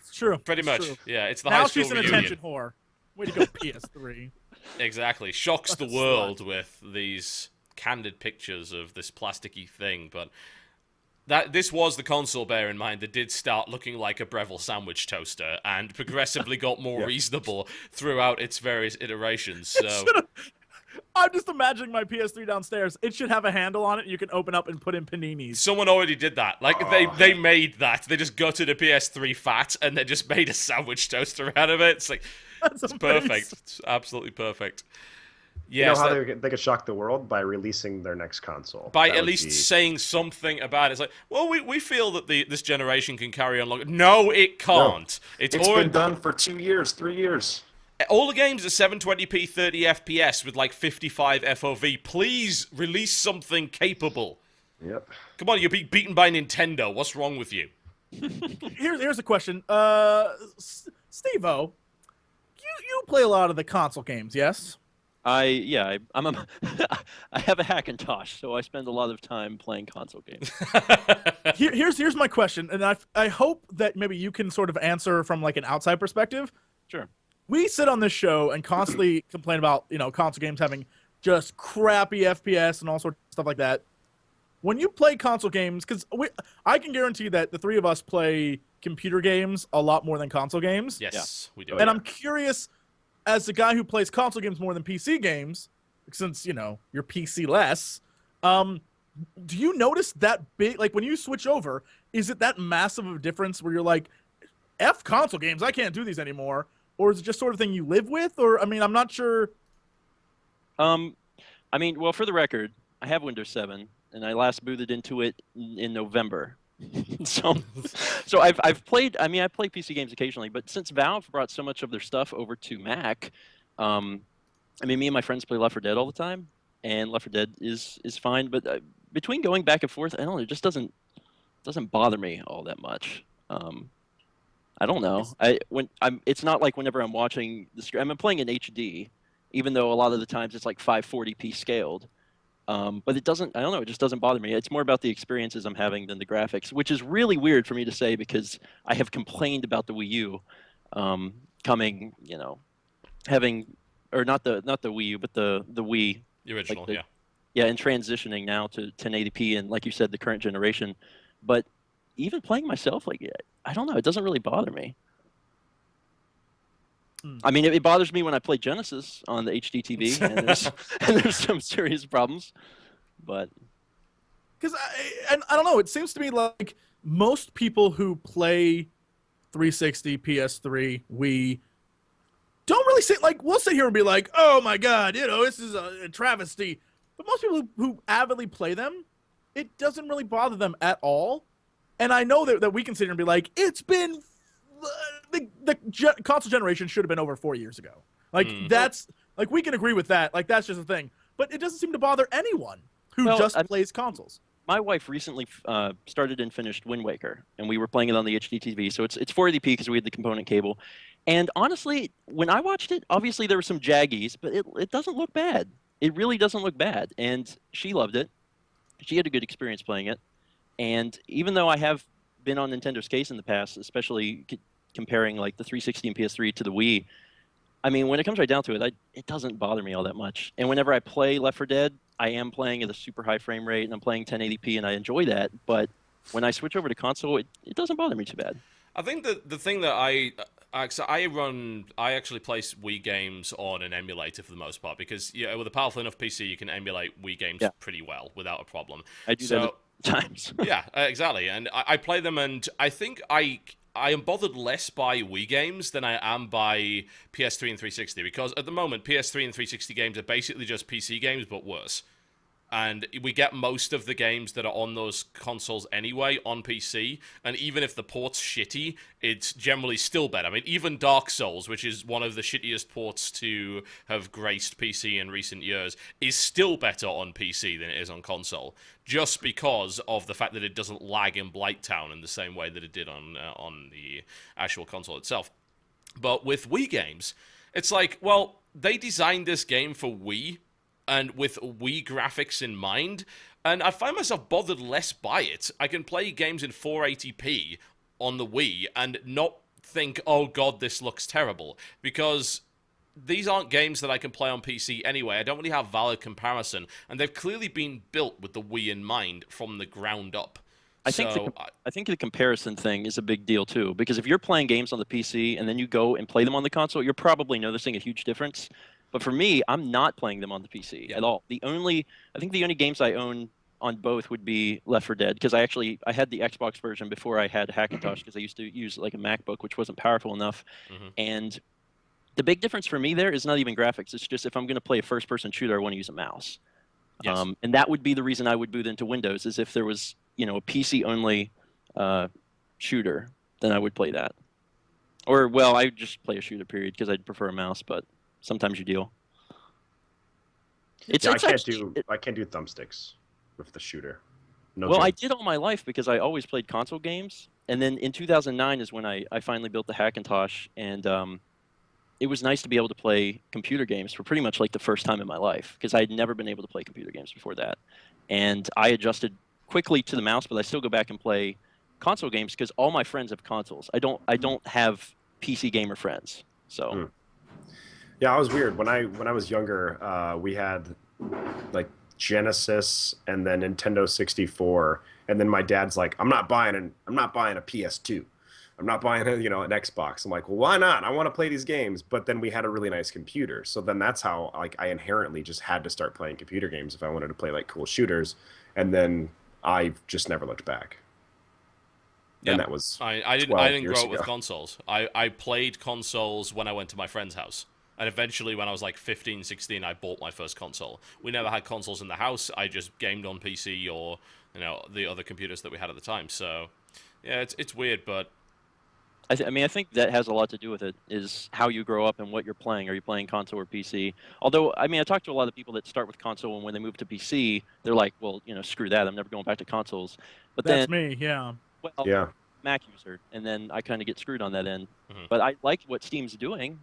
It's true. Pretty much. True. Yeah, it's the now high school she's an reunion. attention whore. Way to go, PS3. Exactly. Shocks the world with these candid pictures of this plasticky thing, but this was the console, bear in mind, that did start looking like a Breville sandwich toaster and progressively got more reasonable throughout its various iterations. So I'm just imagining my PS3 downstairs. It should have a handle on it you can open up and put in paninis. someone already did that. Like, they made that. They just gutted a PS3 fat and they just made a sandwich toaster out of it. It's like, it's perfect. It's absolutely perfect. Yes, you know how they could shock the world? By releasing their next console. By at least saying something about it. It's like, well, we feel that this generation can carry on longer. No, it can't. No. It's been done for 2 years, 3 years. All the games are 720p 30 FPS with like 55 FOV. Please release something capable. Yep. Come on, you're being beaten by Nintendo. What's wrong with you? Here's a question. Steve-O, you play a lot of the console games, yes? I have a Hackintosh, so I spend a lot of time playing console games. Here's my question, and I hope that maybe you can sort of answer from like an outside perspective. Sure. We sit on this show and constantly complain about console games having just crappy FPS and all sorts of stuff like that. When you play console games, because I can guarantee that the 3 of us play computer games a lot more than console games. Yes, we do. And I'm curious, as a guy who plays console games more than PC games, since you're PC less, do you notice that big, like when you switch over, is it that massive of a difference where you're like, F console games, I can't do these anymore? Or is it just sort of thing you live with? Or, I mean, I'm not sure. I mean, well, for the record, I have Windows 7, and I last booted into it in November. so, so I've played. I mean, I play PC games occasionally, but since Valve brought so much of their stuff over to Mac, I mean, me and my friends play Left 4 Dead all the time, and Left 4 Dead is fine. But between going back and forth, I don't know, it just doesn't bother me all that much. I don't know. It's not like whenever I'm watching the screen. I'm playing in HD, even though a lot of the times it's like 540p scaled. But it doesn't. I don't know. It just doesn't bother me. It's more about the experiences I'm having than the graphics, which is really weird for me to say because I have complained about the Wii U coming. You know, having or not the Wii U, but the Wii. The original, like yeah. Yeah, and transitioning now to 1080p and like you said, the current generation. But even playing myself, like I don't know, it doesn't really bother me. I mean, it bothers me when I play Genesis on the HD TV, and there's some serious problems. But Because I don't know, it seems to me like most people who play 360, PS3, Wii don't really sit like, we'll sit here and be like, oh my God, you know, this is a travesty. But most people who avidly play them, it doesn't really bother them at all. And I know that we can sit here and be like, it's been the console generation should have been over 4 years ago. Like that's like we can agree with that. Like that's just a thing. But it doesn't seem to bother anyone who plays consoles. My wife recently started and finished Wind Waker, and we were playing it on the HD TV. So it's 480p because we had the component cable. And honestly, when I watched it, obviously there were some jaggies, but it doesn't look bad. It really doesn't look bad. And she loved it. She had a good experience playing it. And even though I have been on Nintendo's case in the past, especially comparing like the 360 and PS3 to the Wii, I mean, when it comes right down to it, it doesn't bother me all that much. And whenever I play Left 4 Dead, I am playing at a super high frame rate, and I'm playing 1080p, and I enjoy that. But when I switch over to console, it doesn't bother me too bad. I think that the thing that I actually play Wii games on an emulator for the most part because with a powerful enough PC, you can emulate Wii games pretty well without a problem. I do that times. Yeah, exactly. And I play them, and I think I am bothered less by Wii games than I am by PS3 and 360 because at the moment, PS3 and 360 games are basically just PC games, but worse. And we get most of the games that are on those consoles anyway on PC, and even if the port's shitty, it's generally still better. I mean, even Dark Souls, which is one of the shittiest ports to have graced PC in recent years, is still better on PC than it is on console, just because of the fact that it doesn't lag in Blighttown in the same way that it did on the actual console itself. But with Wii games, it's like, well, they designed this game for Wii, and with Wii graphics in mind, and I find myself bothered less by it. I can play games in 480p on the Wii and not think, oh god, this looks terrible, because these aren't games that I can play on PC anyway. I don't really have valid comparison, and they've clearly been built with the Wii in mind from the ground up. I think the comparison thing is a big deal too, because if you're playing games on the PC and then you go and play them on the console, you're probably noticing a huge difference. But for me, I'm not playing them on the PC at all. I think the only games I own on both would be Left 4 Dead, because I had the Xbox version before I had Hackintosh, because I used to use like a MacBook, which wasn't powerful enough. And the big difference for me there is not even graphics. It's just if I'm going to play a first-person shooter, I want to use a mouse. Yes. And that would be the reason I would boot into Windows, is if there was a PC-only shooter, then I would play that. Or, well, I would just play a shooter, period, because I'd prefer a mouse, but sometimes you deal. I can't do thumbsticks with the shooter. No well, joke. I did all my life because I always played console games, and then in 2009 is when I finally built the Hackintosh, and it was nice to be able to play computer games for pretty much like the first time in my life, because I had never been able to play computer games before that. And I adjusted quickly to the mouse, but I still go back and play console games because all my friends have consoles. I don't have PC gamer friends. So Yeah, I was weird. When I was younger, we had like Genesis and then Nintendo 64, and then my dad's like, I'm not buying a PS2. I'm not buying an Xbox. I'm like, well, why not? I want to play these games. But then we had a really nice computer. So then that's how like I inherently just had to start playing computer games if I wanted to play like cool shooters. And then I just never looked back. Yeah. And that was I didn't 12 grow years up with ago. consoles. I played consoles when I went to my friend's house. And eventually, when I was like 15, 16, I bought my first console. We never had consoles in the house. I just gamed on PC or, the other computers that we had at the time. So, yeah, it's weird, but I mean, I think that has a lot to do with it, is how you grow up and what you're playing. Are you playing console or PC? Although, I mean, I talked to a lot of people that start with console, and when they move to PC, they're like, well, screw that. I'm never going back to consoles. But That's then, me. Yeah. well, Yeah. Mac user, and then I kind of get screwed on that end. Mhm. But I like what Steam's doing.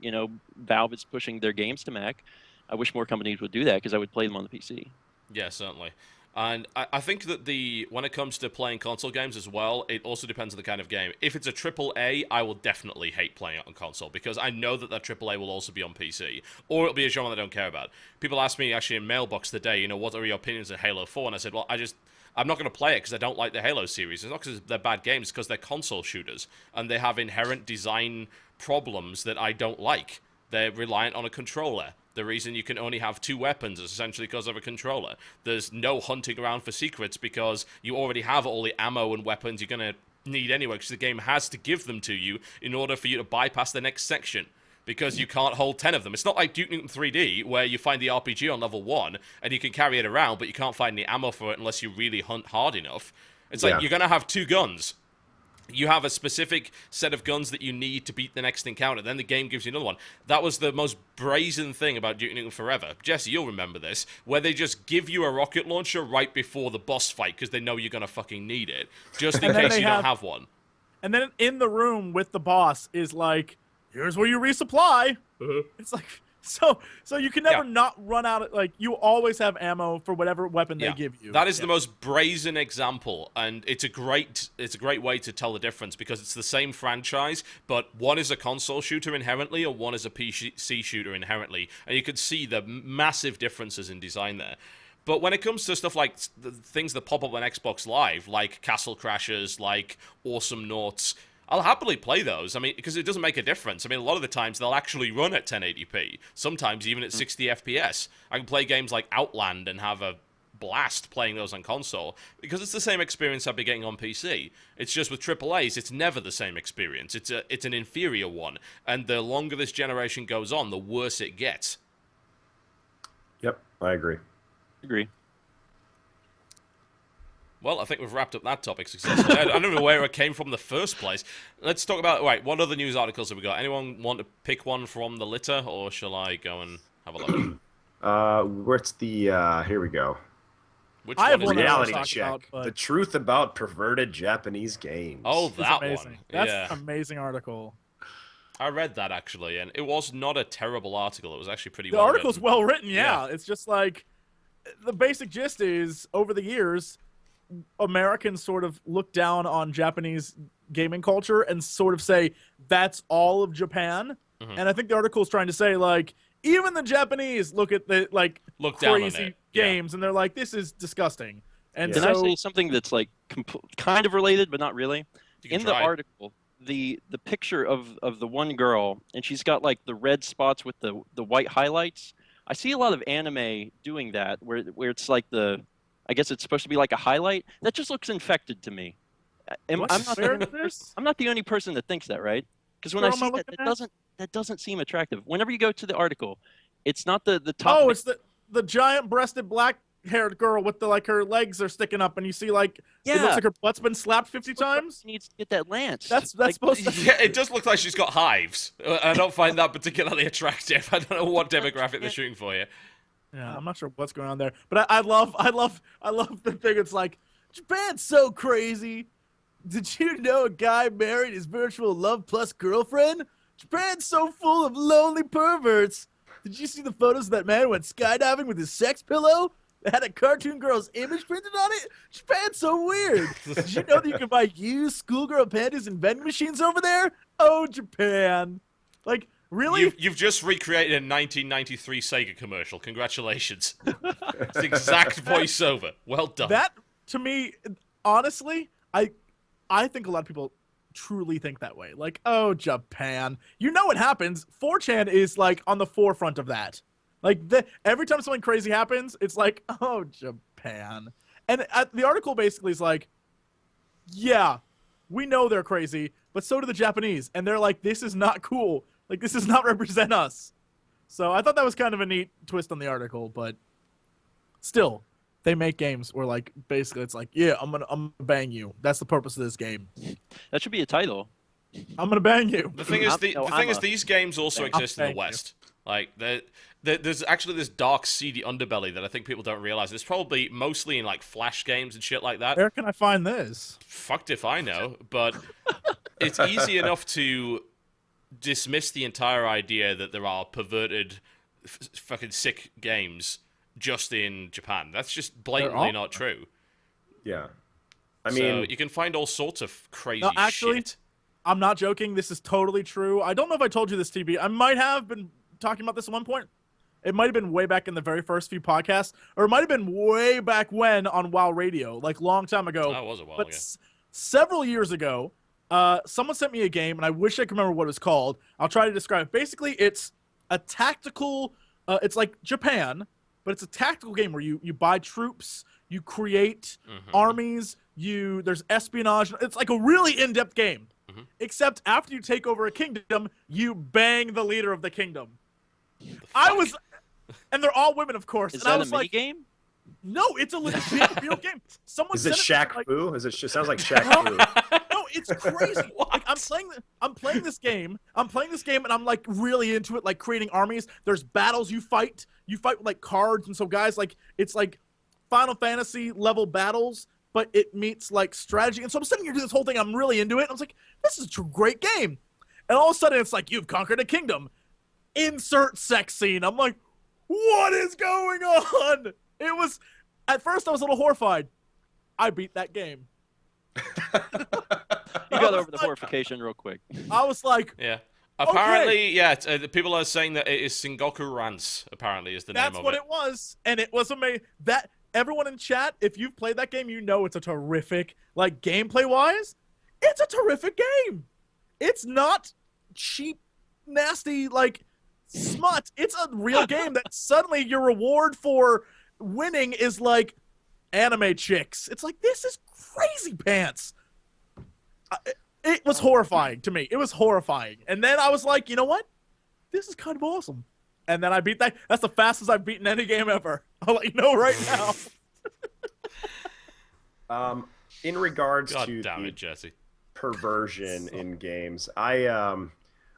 Valve is pushing their games to Mac. I wish more companies would do that because I would play them on the PC. yeah, certainly. And I think that when it comes to playing console games as well, it also depends on the kind of game. If it's a AAA, I will definitely hate playing it on console because I know that AAA will also be on PC, or it'll be a genre that I don't care about. People asked me actually in Mailbox today, what are your opinions of Halo 4? And I said, well, I'm not going to play it because I don't like the Halo series. It's not because they're bad games, it's because they're console shooters, and they have inherent design problems that I don't like. They're reliant on a controller. The reason you can only have 2 weapons is essentially because of a controller. There's no hunting around for secrets because you already have all the ammo and weapons you're going to need anyway, because the game has to give them to you in order for you to bypass the next section. Because you can't hold 10 of them. It's not like Duke Nukem 3D, where you find the RPG on level 1, and you can carry it around, but you can't find the ammo for it unless you really hunt hard enough. It's like, you're going to have 2 guns. You have a specific set of guns that you need to beat the next encounter. Then the game gives you another one. That was the most brazen thing about Duke Nukem Forever. Jesse, you'll remember this, where they just give you a rocket launcher right before the boss fight, because they know you're going to fucking need it, just in case you don't have one. And then in the room with the boss is like, here's where you resupply. It's like, so you can never not run out of, like, you always have ammo for whatever weapon they give you. That is the most brazen example, and it's a great way to tell the difference, because it's the same franchise, but one is a console shooter inherently, and one is a PC shooter inherently, and you can see the massive differences in design there. But when it comes to stuff like the things that pop up on Xbox Live, like Castle Crashers, like Awesome Noughts, I'll happily play those. I mean, because it doesn't make a difference. I mean, a lot of the times they'll actually run at 1080p. Sometimes even at 60 FPS. I can play games like Outland and have a blast playing those on console because it's the same experience I'd be getting on PC. It's just with AAAs, it's never the same experience. It's an inferior one. And the longer this generation goes on, the worse it gets. Yep, I agree. Agree. Well, I think we've wrapped up that topic successfully. I don't know where it came from in the first place. Let's talk about, right, what other news articles have we got? Anyone want to pick one from the litter, or shall I go and have a look? What's the, here we go. Which I have one is one it? I wanna Reality talk check. about, but- The truth about perverted Japanese games. Oh, It's that amazing. one. That's Yeah. an amazing article. I read that, actually, and it was not a terrible article. It was actually pretty The well article's written. well written, yeah. It's just like, the basic gist is, over the years, Americans sort of look down on Japanese gaming culture and sort of say, that's all of Japan. Mhm. And I think the article is trying to say, like, even the Japanese look at the, like, Look down on crazy it. Yeah. games, and they're like, this is disgusting. And Can so, I say something that's like kind of related, but not really? You can In the try. article, the picture of the one girl, and she's got like the red spots with the white highlights. I see a lot of anime doing that, where it's like I guess it's supposed to be like a highlight. That just looks infected to me. what's I'm not fair to this? I'm not the only person that thinks that, right? Because when Girl I am I see that, looking at? that doesn't seem attractive. Whenever you go to the article, it's not the top. Oh, it's the giant-breasted black-haired girl with the, like, her legs are sticking up, and you see, like, it looks like her butt's been slapped 50 times. She needs to get that lance. That's Like, supposed to. Yeah, it does look like she's got hives. I don't find that particularly attractive. I don't know what demographic they're shooting for you. Yeah, I'm not sure what's going on there, but I love the thing. It's like, Japan's so crazy. Did you know a guy married his virtual love plus girlfriend? Japan's so full of lonely perverts. Did you see the photos of that man who went skydiving with his sex pillow? That had a cartoon girl's image printed on it? Japan's so weird. Did you know that you can buy used schoolgirl panties and vending machines over there? Oh, Japan. Like, really? You've just recreated a 1993 Sega commercial. Congratulations. It's the exact voiceover. Well done. That, to me, honestly, I think a lot of people truly think that way. Like, oh, Japan. You know what happens? 4chan is like on the forefront of that. Like every time something crazy happens, it's like, oh, Japan. And the article basically is like, yeah, we know they're crazy, but so do the Japanese. And they're like, this is not cool. Like, this does not represent us. So I thought that was kind of a neat twist on the article, but still, they make games where, like, basically it's like, yeah, I'm gonna bang you. That's the purpose of this game. That should be a title. I'm gonna bang you. The thing is, these games also exist in the West. Like, there's actually this dark, seedy underbelly that I think people don't realize. It's probably mostly in, like, Flash games and shit like that. Where can I find this? Fucked if I know, but it's easy enough to dismiss the entire idea that there are perverted, fucking sick games just in Japan. That's just blatantly not true. Yeah. I mean, you can find all sorts of crazy shit. I'm not joking. This is totally true. I don't know if I told you this, TB. I might have been talking about this at one point. It might have been way back in the very first few podcasts, or it might have been way back when on WoW Radio, like long time ago. That was a while but ago. Several years ago, someone sent me a game, and I wish I could remember what it was called. I'll try to describe it. Basically, it's a tactical. It's like Japan, but it's a tactical game where you buy troops, you create armies, there's espionage. It's like a really in-depth game. Except after you take over a kingdom, you bang the leader of the kingdom. And they're all women, of course. Is and I that was a mini like, game? no, it's a legit real game. Someone Is it sent Shaq like, Fu? It sounds like Shaq Fu. no, it's crazy. Like, I'm playing this game, and I'm like really into it, like creating armies. There's battles you fight with like cards, and so guys, like it's like Final Fantasy level battles, but it meets like strategy. And so I'm sitting here doing this whole thing. I'm really into it. I was like, this is a great game. And all of a sudden, it's like, you've conquered a kingdom. Insert sex scene. I'm like, what is going on? It was, at first I was a little horrified. I beat that game. You got over the horrification real quick. I was like, yeah. Apparently, yeah, people are saying that it is Sengoku Rance, apparently, is the name of it. That's what it was. And it was amazing. Everyone in chat, if you've played that game, you know it's a terrific, like, gameplay-wise, it's a terrific game. It's not cheap, nasty, like, smut. It's a real game that suddenly your reward for winning is, like, anime chicks. It's like, this is crazy pants. It was horrifying to me. It was horrifying. And then I was like, you know what? This is kind of awesome. And then I beat that. That's the fastest I've beaten any game ever. I'll let you know right now. In regards God to damn the it, Jesse. perversion in games, I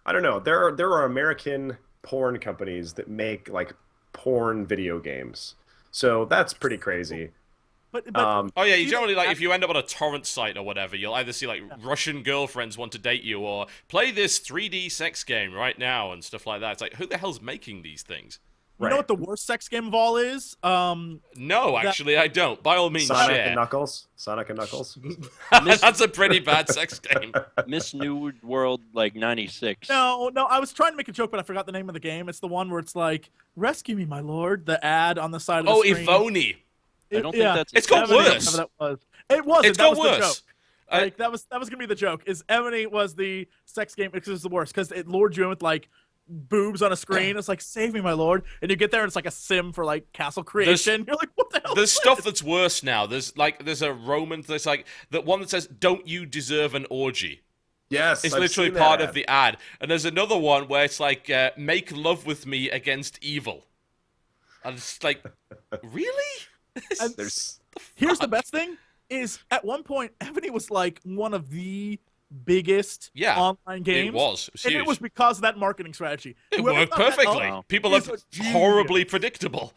don't know. There are American porn companies that make like porn video games, so that's pretty crazy. But Oh yeah, you generally, like, if you end up on a torrent site or whatever, you'll either see like Russian girlfriends want to date you, or play this 3D sex game right now and stuff like that. It's like, who the hell's making these things? you know what the worst sex game of all is? No, actually, I don't. By all means, Sonic share. and Knuckles. Sonic and Knuckles. That's a pretty bad sex game. Miss New World, like 96. No, I was trying to make a joke, but I forgot the name of the game. It's the one where it's like, "Rescue me, my lord." The ad on the side of the screen. Ivoni. I don't think that's. It's got Ebony, worse. whatever that was. It was. It's That got was worse. the joke. Like that was gonna be the joke. Is Ebony was the sex game because it was the worst because it lured you in with like boobs on a screen. It's like, save me, my lord, and you get there and it's like a sim for like castle creation. You're like, what the hell? There's stuff that's worse now. There's a Roman. There's like the one that says, "Don't you deserve an orgy?" Yes, It's I've literally seen part that of the ad. And there's another one where it's like, "Make love with me against evil." And it's like, really? And There's here's the best thing: is at one point Ebony was like one of the biggest online games. It was and huge. it was because of that marketing strategy. It Whoever worked thought that perfectly. up People is are a genius. horribly predictable.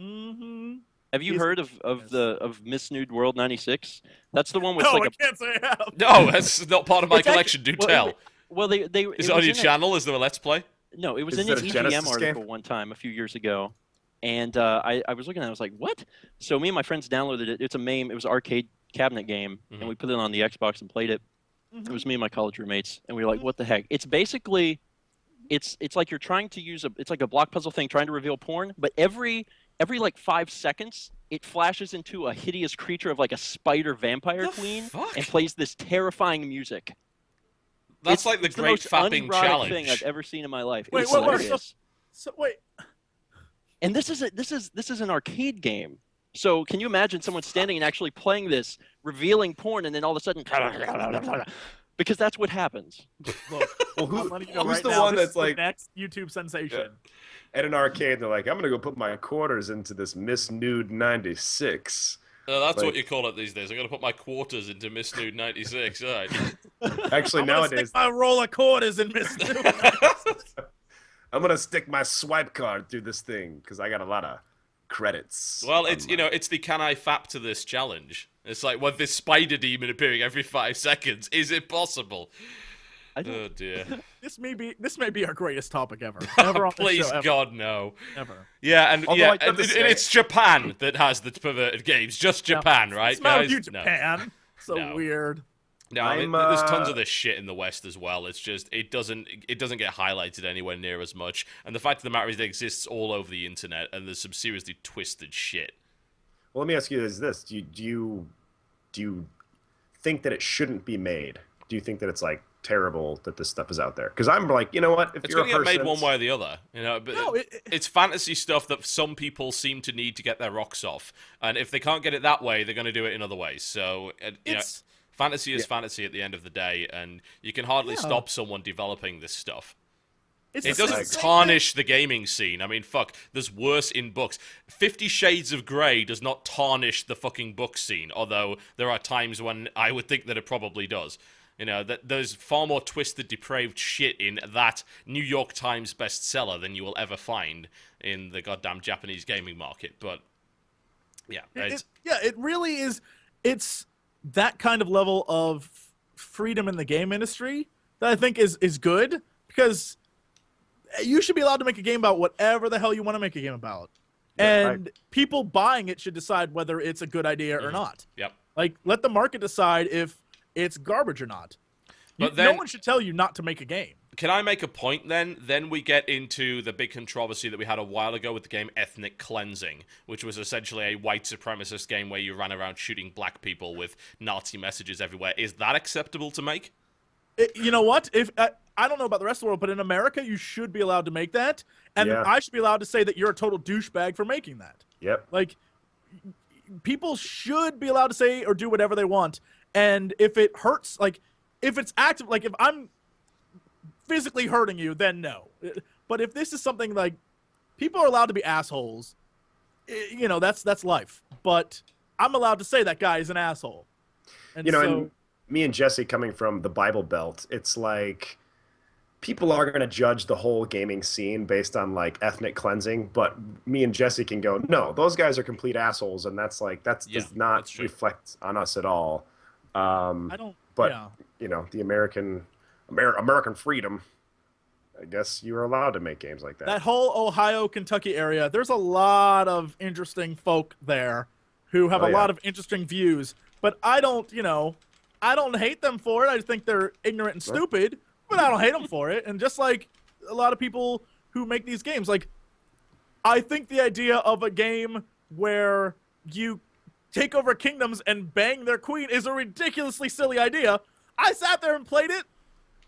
Mm-hmm. Have you heard of Miss Nude World 96? That's the one with No, like I can't say I have. No, that's not part of my It's actually- collection. Do tell. Well, they Is it on your channel? Is there a Let's Play? No, it was Is in that an a EGM Genesis article game? one time a few years ago, and I was looking at it, I was like, what? So me and my friends downloaded it. It's a MAME. It was an arcade cabinet game, and we put it on the Xbox and played it. It was me and my college roommates, and we were like, what the heck? It's basically, it's like you're trying to use it's like a block puzzle thing trying to reveal porn, but every like 5 seconds, it flashes into a hideous creature of like a spider vampire The queen fuck? and plays this terrifying music. That's like the it's Great most Fapping unrotic Challenge. thing I've ever seen in my life. Wait, It's wait, wait, hilarious. So wait. And this is an arcade game. So can you imagine someone standing and actually playing this, revealing porn, and then all of a sudden, because that's what happens. Look, Well, I'm letting you know who's right the now, one this that's is the like next YouTube sensation. at an arcade? They're like, I'm gonna go put my quarters into this Miss Nude '96. That's Like- what you call it these days. I'm gonna put my quarters into Miss Nude '96. Right. Actually, I'm gonna nowadays stick my roll of quarters in Miss New. I'm gonna stick my swipe card through this thing because I got a lot of credits. Well, on it's my- it's the can I fap to this challenge. It's like with this spider demon appearing every 5 seconds. Is it possible? I don't, Oh dear. This may be our greatest topic ever. Ever on this Please, show, ever. God, no. Ever. Yeah, and Although yeah, I got and to say- it's Japan that has the perverted games. Just Japan, right, It's not guys? you, No. Japan. So No. weird. No, I mean, I'm, there's tons of this shit in the West as well. It's just it doesn't get highlighted anywhere near as much. And the fact of the matter is, it exists all over the internet, and there's some seriously twisted shit. Well, let me ask you this: do you think that it shouldn't be made? Do you think that it's like terrible that this stuff is out there? Because I'm like, you know what? If It's you're going a to get person, made one way or the other, But No, it's fantasy stuff that some people seem to need to get their rocks off, and if they can't get it that way, they're going to do it in other ways. So, It's fantasy is fantasy at the end of the day, and you can hardly Yeah. stop someone developing this stuff. it's It the doesn't same tarnish the gaming scene. I mean, fuck, there's worse in books. 50 Shades of Grey does not tarnish the fucking book scene, although there are times when I would think that it probably does. That there's far more twisted, depraved shit in that New York Times bestseller than you will ever find in the goddamn Japanese gaming market. But, yeah. It really is. It's that kind of level of freedom in the game industry that I think is good, because you should be allowed to make a game about whatever the hell you want to make a game about. Yeah, And people buying it should decide whether it's a good idea or not. Yep. Like, let the market decide if it's garbage or not. But No then- one should tell you not to make a game. Can I make a point then? Then we get into the big controversy that we had a while ago with the game Ethnic Cleansing, which was essentially a white supremacist game where you ran around shooting black people with Nazi messages everywhere. Is that acceptable to make? You know what? If I don't know about the rest of the world, but in America, you should be allowed to make that, and Yeah. I should be allowed to say that you're a total douchebag for making that. Yep. Like, people should be allowed to say or do whatever they want, and if it hurts, like, if it's active, like, if I'm physically hurting you, then no. But if this is something like, people are allowed to be assholes, that's life. But I'm allowed to say that guy is an asshole. And And me and Jesse coming from the Bible Belt, it's like people are going to judge the whole gaming scene based on like ethnic cleansing, but me and Jesse can go, no, those guys are complete assholes, and that's like does that's not true. reflect on us at all. I don't. But Yeah. the American freedom. I guess you are allowed to make games like that. That whole Ohio, Kentucky area, there's a lot of interesting folk there who have Oh, a yeah. lot of interesting views. But I don't hate them for it. I just think they're ignorant and stupid, but I don't hate them for it. And just like a lot of people who make these games, like, I think the idea of a game where you take over kingdoms and bang their queen is a ridiculously silly idea. I sat there and played it.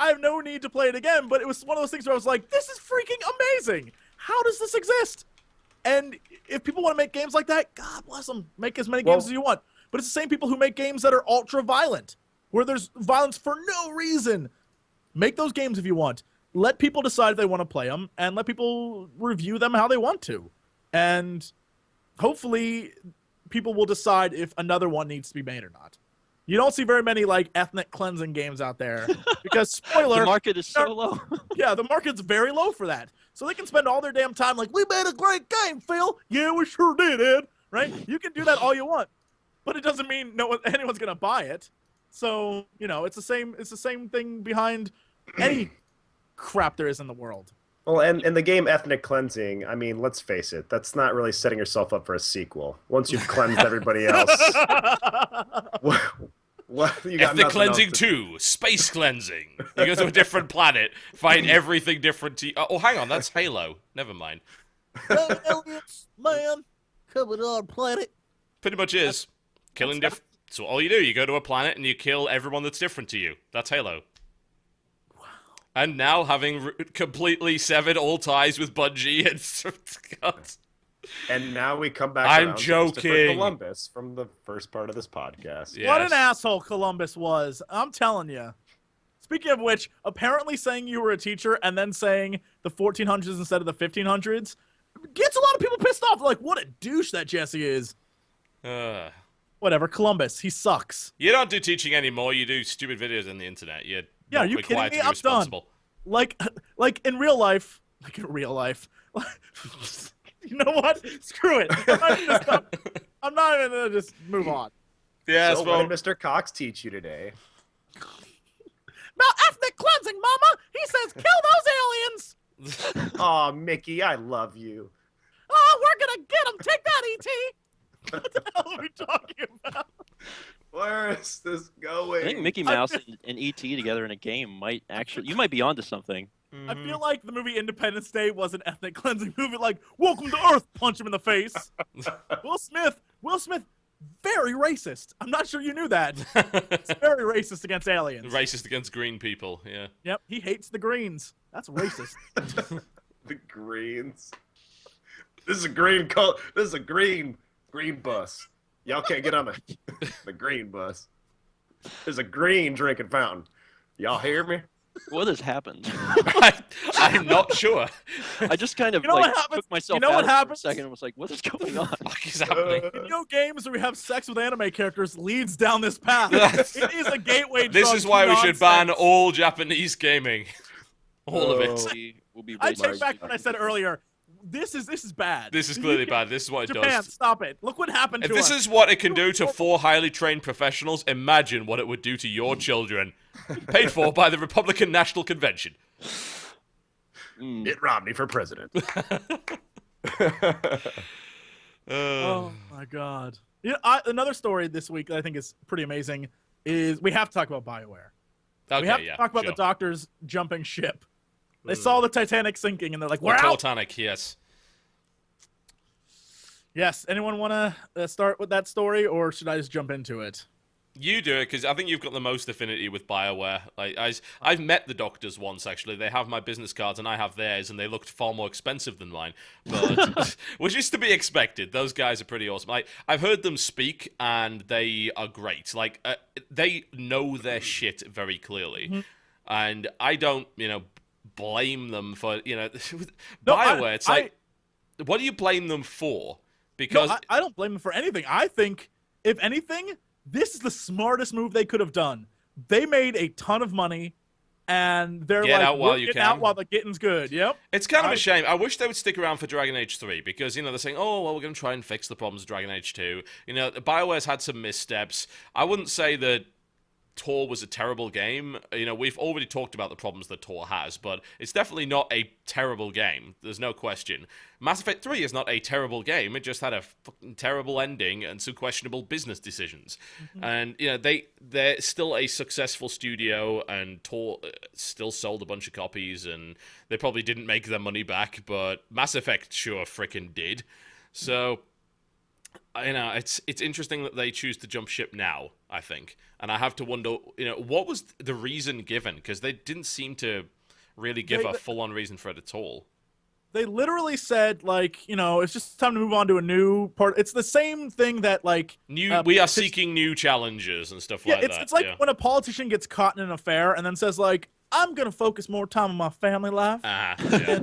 I have no need to play it again, but it was one of those things where I was like, this is freaking amazing. How does this exist? And if people want to make games like that, God bless them. Make as many games as you want. But it's the same people who make games that are ultra violent, where there's violence for no reason. Make those games if you want. Let people decide if they want to play them, and let people review them how they want to. And hopefully people will decide if another one needs to be made or not. You don't see very many like ethnic cleansing games out there because spoiler, the market is so low. yeah, the market's very low for that. So they can spend all their damn time like, we made a great game, Phil. Yeah, we sure did, Ed. Right? You can do that all you want, but it doesn't mean anyone's gonna buy it. So it's the same thing behind any crap there is in the world. Well, and the game Ethnic Cleansing, I mean, let's face it, that's not really setting yourself up for a sequel. Once you've cleansed everybody else, you got Ethnic nothing Cleansing else to- 2, Space Cleansing. You go to a different planet, find everything different to you. Oh, hang on, that's Halo. Never mind. Aliens, man, coming on planet. Pretty much is. Killing different... So all you do, you go to a planet and you kill everyone that's different to you. That's Halo. And now having completely severed all ties with Bungie and God. And now we come back I'm around to joking. Christopher Columbus from the first part of this podcast. Yeah. What Yes. an asshole Columbus was. I'm telling you. Speaking of which, apparently saying you were a teacher and then saying the 1400s instead of the 1500s gets a lot of people pissed off. Like, what a douche that Jesse is. Whatever, Columbus, he sucks. You don't do teaching anymore. You do stupid videos on the internet. You're Yeah, not are you kidding required me? to be I'm responsible. done. Like in real life. You know what? Screw it. I'm not even gonna just move on. Yes, So well, what did Mr. Cox teach you today? About ethnic cleansing, Mama. He says kill those aliens. Aw, Mickey, I love you. Oh, we're gonna get them. Take that, E.T. What the hell are we talking about? Where is this going? I think Mickey Mouse and E.T. together in a game might actually. You might be onto something. I feel like the movie Independence Day was an ethnic cleansing movie. Like, welcome to Earth, punch him in the face. Will Smith, very racist. I'm not sure you knew that. It's very racist against aliens. racist against green people. Yeah. Yep, he hates the Greens. That's racist. The greens. This is a green color. This is a green bus. Y'all can't get on the green bus. There's a green drinking fountain. Y'all hear me? What has happened? I'm not sure. I just kind of You know what like happens? took myself You know out what of it for a happens? second and was like, "What is going on?" What is happening? Video games where we have sex with anime characters leads down this path. It is a gateway drug. This is why to we should ban nonsense. all Japanese gaming. All of it. We'll be I racist. take back what I said earlier. This is bad. This is clearly bad. This is what it Japan, does. stop it. Look what happened If to this us. is what it can do to 4 highly trained professionals, imagine what it would do to your children. Paid for by the Republican National Convention. Mitt Romney for president. Oh my god. Another story this week that I think is pretty amazing is we have to talk about BioWare. Okay, We have to yeah, talk about sure. the doctors jumping ship. They saw the Titanic sinking and they're like, Or we're out. Titanic, yes. Yes. Anyone want to start with that story or should I just jump into it? You do it, because I think you've got the most affinity with BioWare. Like, I've met the doctors once, actually. They have my business cards, and I have theirs, and they looked far more expensive than mine. But, which is to be expected. Those guys are pretty awesome. Like, I've heard them speak, and they are great. Like, they know their shit very clearly. Mm-hmm. And I don't, blame them for, BioWare, it's like, what do you blame them for? Because... No, I don't blame them for anything. I think, if anything... This is the smartest move they could have done. They made a ton of money, and they're Get like, out while we're you getting can. out while the getting's good. Yep. It's kind of a shame. I wish they would stick around for Dragon Age 3 because, they're saying, oh, well, we're going to try and fix the problems of Dragon Age 2. BioWare's had some missteps. I wouldn't say that Tor was a terrible game. We've already talked about the problems that Tor has, but it's definitely not a terrible game. There's no question. Mass Effect 3 is not a terrible game. It just had a fucking terrible ending and some questionable business decisions. Mm-hmm. And, they're still a successful studio, and Tor still sold a bunch of copies, and they probably didn't make their money back, but Mass Effect sure frickin' did. So... it's interesting that they choose to jump ship now, I think. And I have to wonder, what was the reason given? Because they didn't seem to really give a full-on reason for it at all. They literally said, it's just time to move on to a new part. It's the same thing that, we are seeking new challenges and stuff like that. It's like when a politician gets caught in an affair and then says, I'm going to focus more time on my family life. Yeah.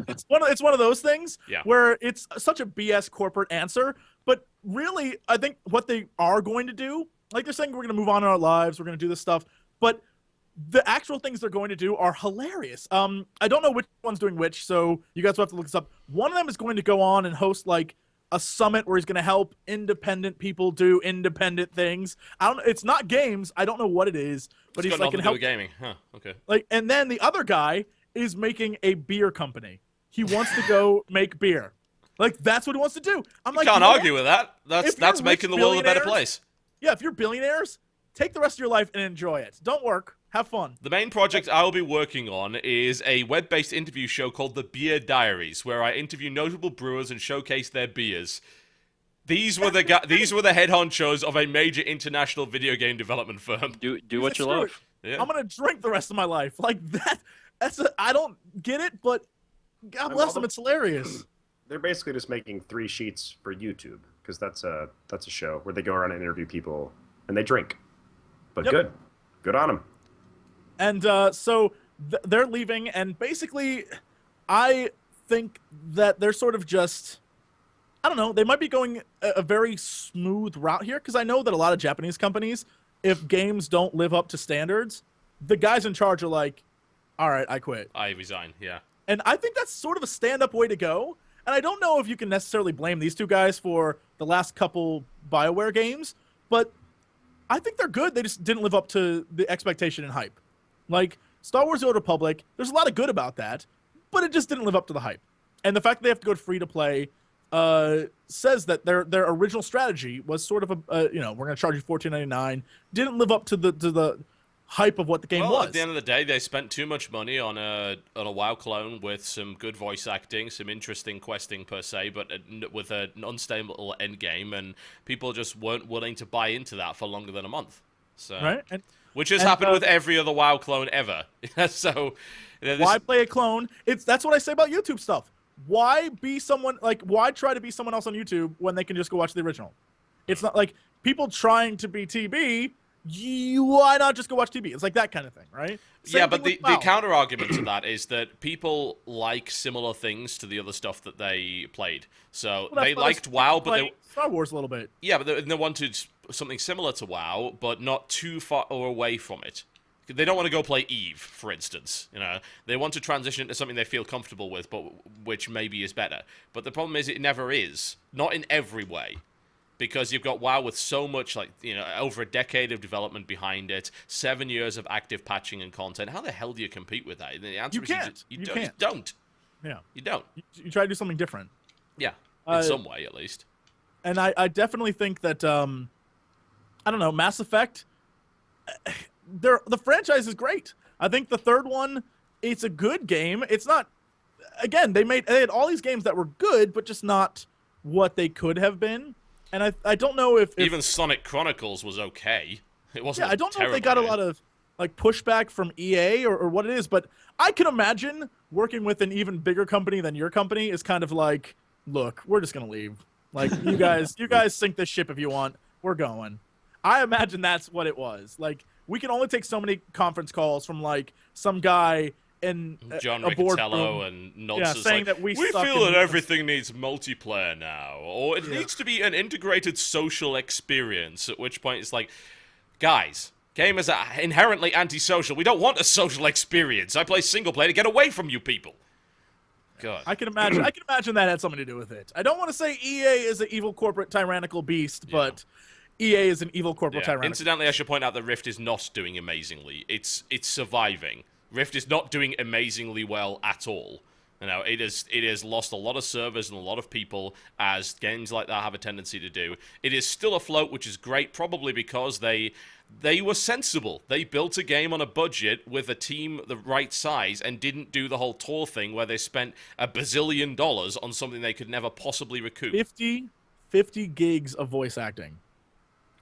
It's one of those things Yeah. where it's such a BS corporate answer. But really, I think what they are going to do, they're saying we're going to move on in our lives, we're going to do this stuff, but the actual things they're going to do are hilarious. I don't know which one's doing which, so you guys will have to look this up. One of them is going to go on and host a summit where he's going to help independent people do independent things. It's not games. I don't know what it is, but It's he's got like nothing can to do help. with gaming. Huh, okay. And then the other guy is making a beer company. He wants to go make beer. That's what he wants to do. I'm like, Can't you know argue with that. That's you're making the rich world a better billionaires- place. Yeah, if you're billionaires, take the rest of your life and enjoy it. Don't work. Have fun. The main project I'll be working on is a web-based interview show called The Beer Diaries, where I interview notable brewers and showcase their beers. These were the head honchos of a major international video game development firm. Do what you Screw it. love. Yeah. I'm gonna drink the rest of my life like that. I don't get it, but God bless them, it's hilarious. They're basically just making 3 sheets for YouTube because that's a show where they go around and interview people and they drink. But good on them. And so they're leaving, and basically, I think that they're sort of just, I don't know, they might be going a very smooth route here, because I know that a lot of Japanese companies, if games don't live up to standards, the guys in charge are like, all right, I quit. I resign, yeah. And I think that's sort of a stand-up way to go. And I don't know if you can necessarily blame these 2 guys for the last couple BioWare games, but I think they're good. They just didn't live up to the expectation and hype. Like, Star Wars The Old Republic, there's a lot of good about that, but it just didn't live up to the hype. And the fact that they have to go to free-to-play says that their original strategy was sort of we're going to charge you $14.99, didn't live up to the hype of what the game was. At the end of the day, they spent too much money on a WoW clone with some good voice acting, some interesting questing per se, but with an unstable end game, and people just weren't willing to buy into that for longer than a month. So, right? Which has happened with every other WoW clone ever. So, why play a clone? That's what I say about YouTube stuff. Why why try to be someone else on YouTube when they can just go watch the original? It's not like people trying to be TB. Why not just go watch TB? It's like that kind of thing, right? Yeah, but the counter argument to that is that people like similar things to the other stuff that they played. So they liked WoW, but they Star Wars a little bit. Yeah, but they wanted something similar to WoW, but not too far away from it. They don't want to go play Eve, for instance. They want to transition into something they feel comfortable with, but which maybe is better. But the problem is, it never is. Not in every way. Because you've got WoW with so much, over a decade of development behind it, 7 years of active patching and content. How the hell do you compete with that? The answer is you don't. Yeah. You don't. You try to do something different. Yeah, in some way, at least. And I definitely think that, I don't know, Mass Effect, the franchise is great. I think the third one, it's a good game. It's not, again, they had all these games that were good, but just not what they could have been. And I don't know if even Sonic Chronicles was okay. It wasn't. Yeah, I don't know if they got a lot of pushback from EA or what it is, but I can imagine working with an even bigger company than your company is kind of like, look, we're just gonna leave. Like you guys sink this ship if you want. We're going. I imagine that's what it was. Like we can only take so many conference calls from some guy in John a Riccatello and nonsense saying that we feel that everything needs multiplayer now, or it needs to be an integrated social experience, at which point it's like, guys, gamers are inherently antisocial. We don't want a social experience. I play single player to get away from you people. God. I can imagine that had something to do with it. I don't want to say EA is an evil corporate tyrannical beast, but EA is an evil corporate tyrannical. Incidentally, I should point out that Rift is not doing amazingly. It's surviving. Rift is not doing amazingly well at all. It has lost a lot of servers and a lot of people, as games like that have a tendency to do. It is still afloat, which is great, probably because they were sensible. They built a game on a budget with a team the right size and didn't do the whole Tor thing where they spent $1 bazillion on something they could never possibly recoup. 50 gigs of voice acting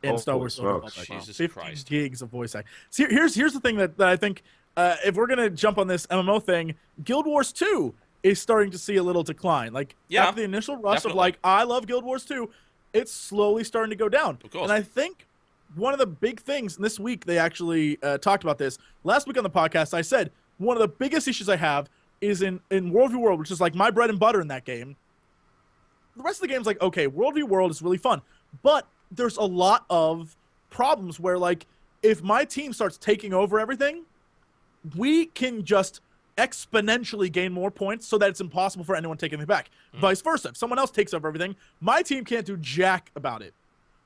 in Star Wars. Jesus 50 Christ. gigs of voice acting. See, here's the thing that I think, if we're going to jump on this MMO thing, Guild Wars 2 is starting to see a little decline. After the initial rush of I love Guild Wars 2, it's slowly starting to go down. Of course. And I think one of the big things, and this week they actually talked about this. Last week on the podcast, I said one of the biggest issues I have is in World v. World, which is my bread and butter in that game. The rest of the game's okay, World v. World is really fun. But there's a lot of problems where, if my team starts taking over everything, we can just exponentially gain more points so that it's impossible for anyone to take anything back. Vice versa. If someone else takes over everything, my team can't do jack about it.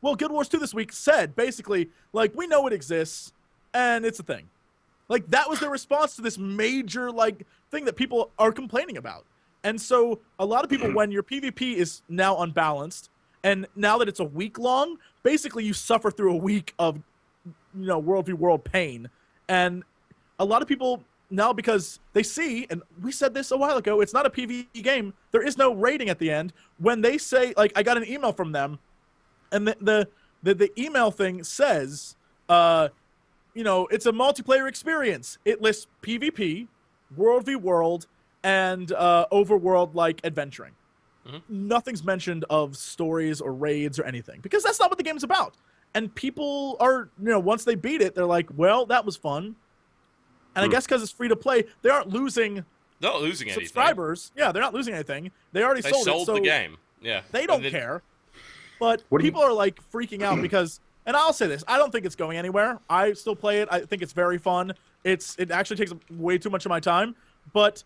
Well, Guild Wars 2 this week said, basically, we know it exists, and it's a thing. That was their response to this major, thing that people are complaining about. And so a lot of people, when your PvP is now unbalanced, and now that it's a week long, basically you suffer through a week of, World v. World pain. And a lot of people now, because they see, and we said this a while ago, it's not a PvE game. There is no rating at the end. When they say, I got an email from them, and the email thing says, it's a multiplayer experience. It lists PvP, world v world and overworld like adventuring. Nothing's mentioned of stories or raids or anything because that's not what the game's about. And people are, once they beat it, they're like, well, that was fun. And I guess because it's free to play, they aren't losing. They're not losing anything. Subscribers. Yeah, they're not losing anything. They already sold it. So the game. Yeah. They don't care. But people are like freaking out because, and I'll say this, I don't think it's going anywhere. I still play it. I think it's very fun. It actually takes way too much of my time. But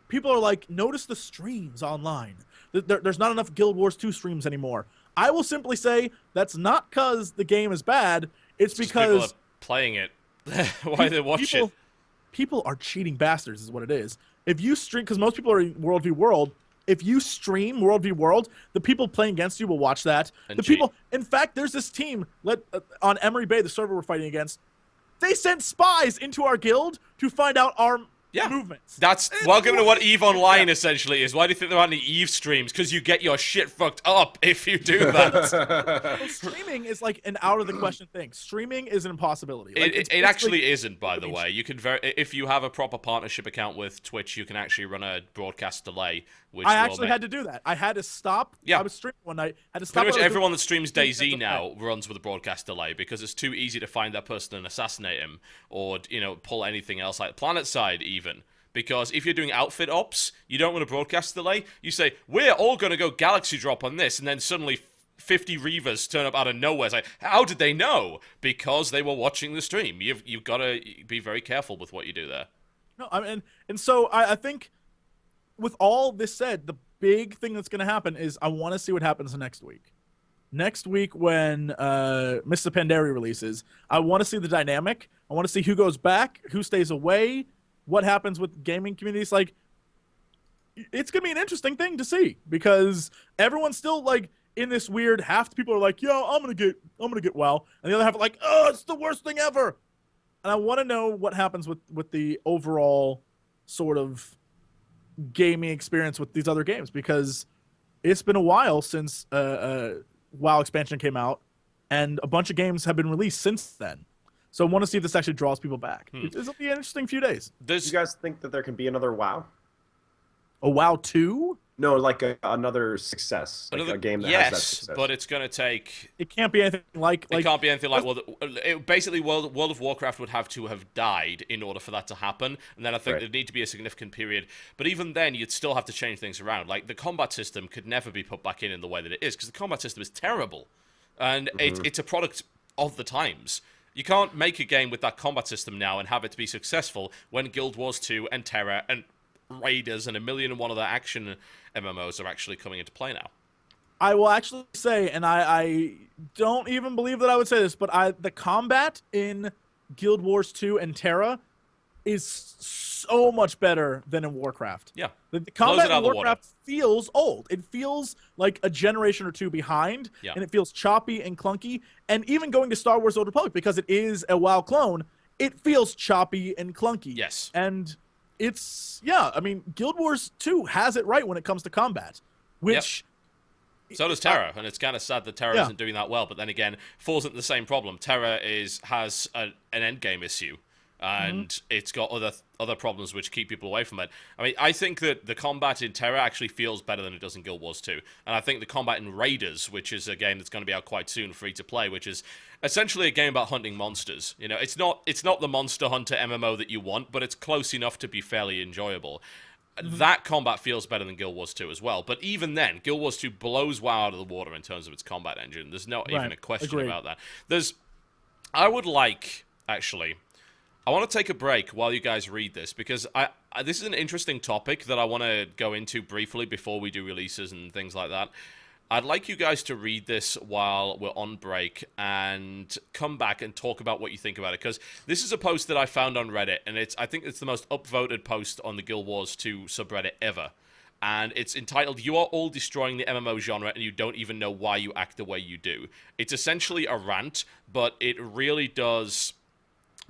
people are like, notice the streams online. There's not enough Guild Wars 2 streams anymore. I will simply say that's not because the game is bad. It's because people are playing it. Why they watch it? People are cheating bastards is what it is. If you stream, because most people are in World v World, if you stream World v World, the people playing against you will watch that. And people, in fact, there's this team on Emery Bay, the server we're fighting against. They sent spies into our guild to find out our movements. That's welcome to what EVE Online essentially is. Why do you think there aren't any EVE streams? Because you get your shit fucked up if you do that. So streaming is like an out of the question thing. Streaming is an impossibility. Like, it actually isn't, by the way. You can if you have a proper partnership account with Twitch, you can actually run a broadcast delay. Which I actually had to do that. I had to stop. Yeah. I was streaming one night. Had to stop. Pretty much everyone that streams DayZ now runs with a broadcast delay because it's too easy to find that person and assassinate him, or pull anything else like PlanetSide even. Because if you're doing outfit ops, you don't want a broadcast delay. You say, we're all going to go galaxy drop on this, and then suddenly 50 Reavers turn up out of nowhere. It's like, how did they know? Because they were watching the stream. You've got to be very careful with what you do there. No, I mean, and so I think with all this said, the big thing that's going to happen is I want to see what happens next week. Next week when Mr. Pandari releases, I want to see the dynamic. I want to see who goes back, who stays away, what happens with gaming communities. Like, it's gonna be an interesting thing to see because everyone's still like in this weird. Half the people are like, "Yo, I'm gonna get WoW," and the other half are like, "Oh, it's the worst thing ever." And I want to know what happens with the overall sort of gaming experience with these other games because it's been a while since WoW expansion came out, and a bunch of games have been released since then. So I want to see if this actually draws people back. This will be an interesting few days. Do you guys think that there can be another WoW? A WoW 2? No, like another success. Like a game that has that success. Yes, but it's going to take... It can't be anything like... It can't be anything like... Basically, World of Warcraft would have to have died in order for that to happen. And then I think there'd need to be a significant period. But even then, you'd still have to change things around. Like, the combat system could never be put back in the way that it is, because the combat system is terrible. And it's a product of the times. You can't make a game with that combat system now and have it to be successful when Guild Wars 2 and Terra and Raiders and 1,000,001 other action MMOs are actually coming into play now. I will actually say, and I don't even believe that I would say this, but the combat in Guild Wars 2 and Terra is so much better than in Warcraft. Yeah. The combat in Warcraft feels old. It feels like a generation or two behind, and it feels choppy and clunky. And even going to Star Wars Old Republic, because it is a WoW clone, it feels choppy and clunky. Yes. And it's, I mean, Guild Wars 2 has it right when it comes to combat, which... So does Terra, and it's kind of sad that Terra isn't doing that well. But then again, falls into the same problem. Terra has an endgame issue. And it's got other problems which keep people away from it. I mean, I think that the combat in Terra actually feels better than it does in Guild Wars 2. And I think the combat in Raiders, which is a game that's going to be out quite soon, free to play, which is essentially a game about hunting monsters. It's not the Monster Hunter MMO that you want, but it's close enough to be fairly enjoyable. That combat feels better than Guild Wars 2 as well. But even then, Guild Wars 2 blows WoW out of the water in terms of its combat engine. There's not even a question about that. I would like, actually... I want to take a break while you guys read this, because this is an interesting topic that I want to go into briefly before we do releases and things like that. I'd like you guys to read this while we're on break and come back and talk about what you think about it, because this is a post that I found on Reddit, and I think it's the most upvoted post on the Guild Wars 2 subreddit ever. And it's entitled, "You are all destroying the MMO genre and you don't even know why you act the way you do." It's essentially a rant, but it really does...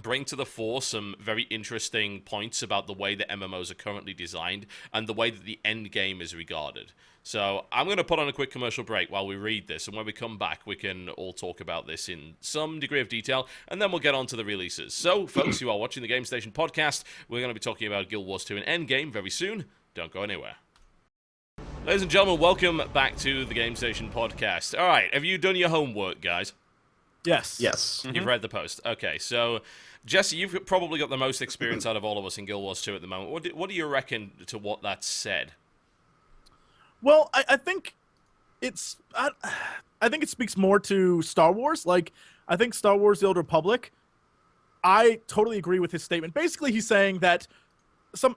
bring to the fore some very interesting points about the way that MMOs are currently designed and the way that the end game is regarded. So I'm going to put on a quick commercial break while we read this, and when we come back, we can all talk about this in some degree of detail, and then we'll get on to the releases. So, folks, you are watching the Game Station podcast. We're going to be talking about Guild Wars 2 and Endgame very soon. Don't go anywhere. Ladies and gentlemen, welcome back to the Game Station podcast. All right, have you done your homework, guys? Yes. Yes. You've read the post. Okay, so Jesse, you've probably got the most experience out of all of us in Guild Wars 2 at the moment. What do you reckon to what that said? Well, I think it's I think it speaks more to Star Wars. Like, I think Star Wars: The Old Republic. I totally agree with his statement. Basically, he's saying that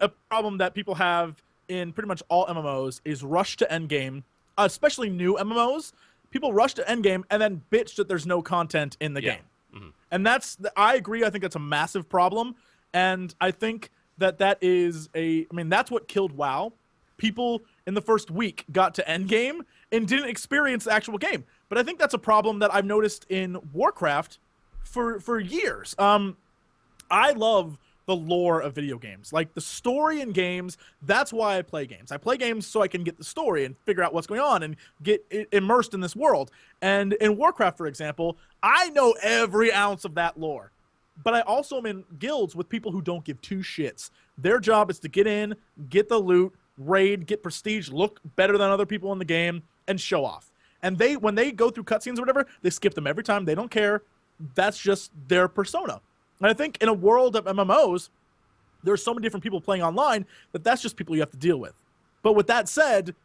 a problem that people have in pretty much all MMOs is rush to endgame, especially new MMOs. People rush to endgame and then bitch that there's no content in the game. Mm-hmm. And I agree. I think that's a massive problem. And I think that is that's what killed WoW. People in the first week got to endgame and didn't experience the actual game. But I think that's a problem that I've noticed in Warcraft for years. I love the lore of video games, like the story in games. That's why I play games. I play games so I can get the story and figure out what's going on and get immersed in this world. And in Warcraft, for example, I know every ounce of that lore. But I also am in guilds with people who don't give two shits. Their job is to get in, get the loot, raid, get prestige, look better than other people in the game, and show off. And when they go through cutscenes or whatever, they skip them every time. They don't care. That's just their persona. And I think in a world of MMOs, there's so many different people playing online that's just people you have to deal with. But with that said,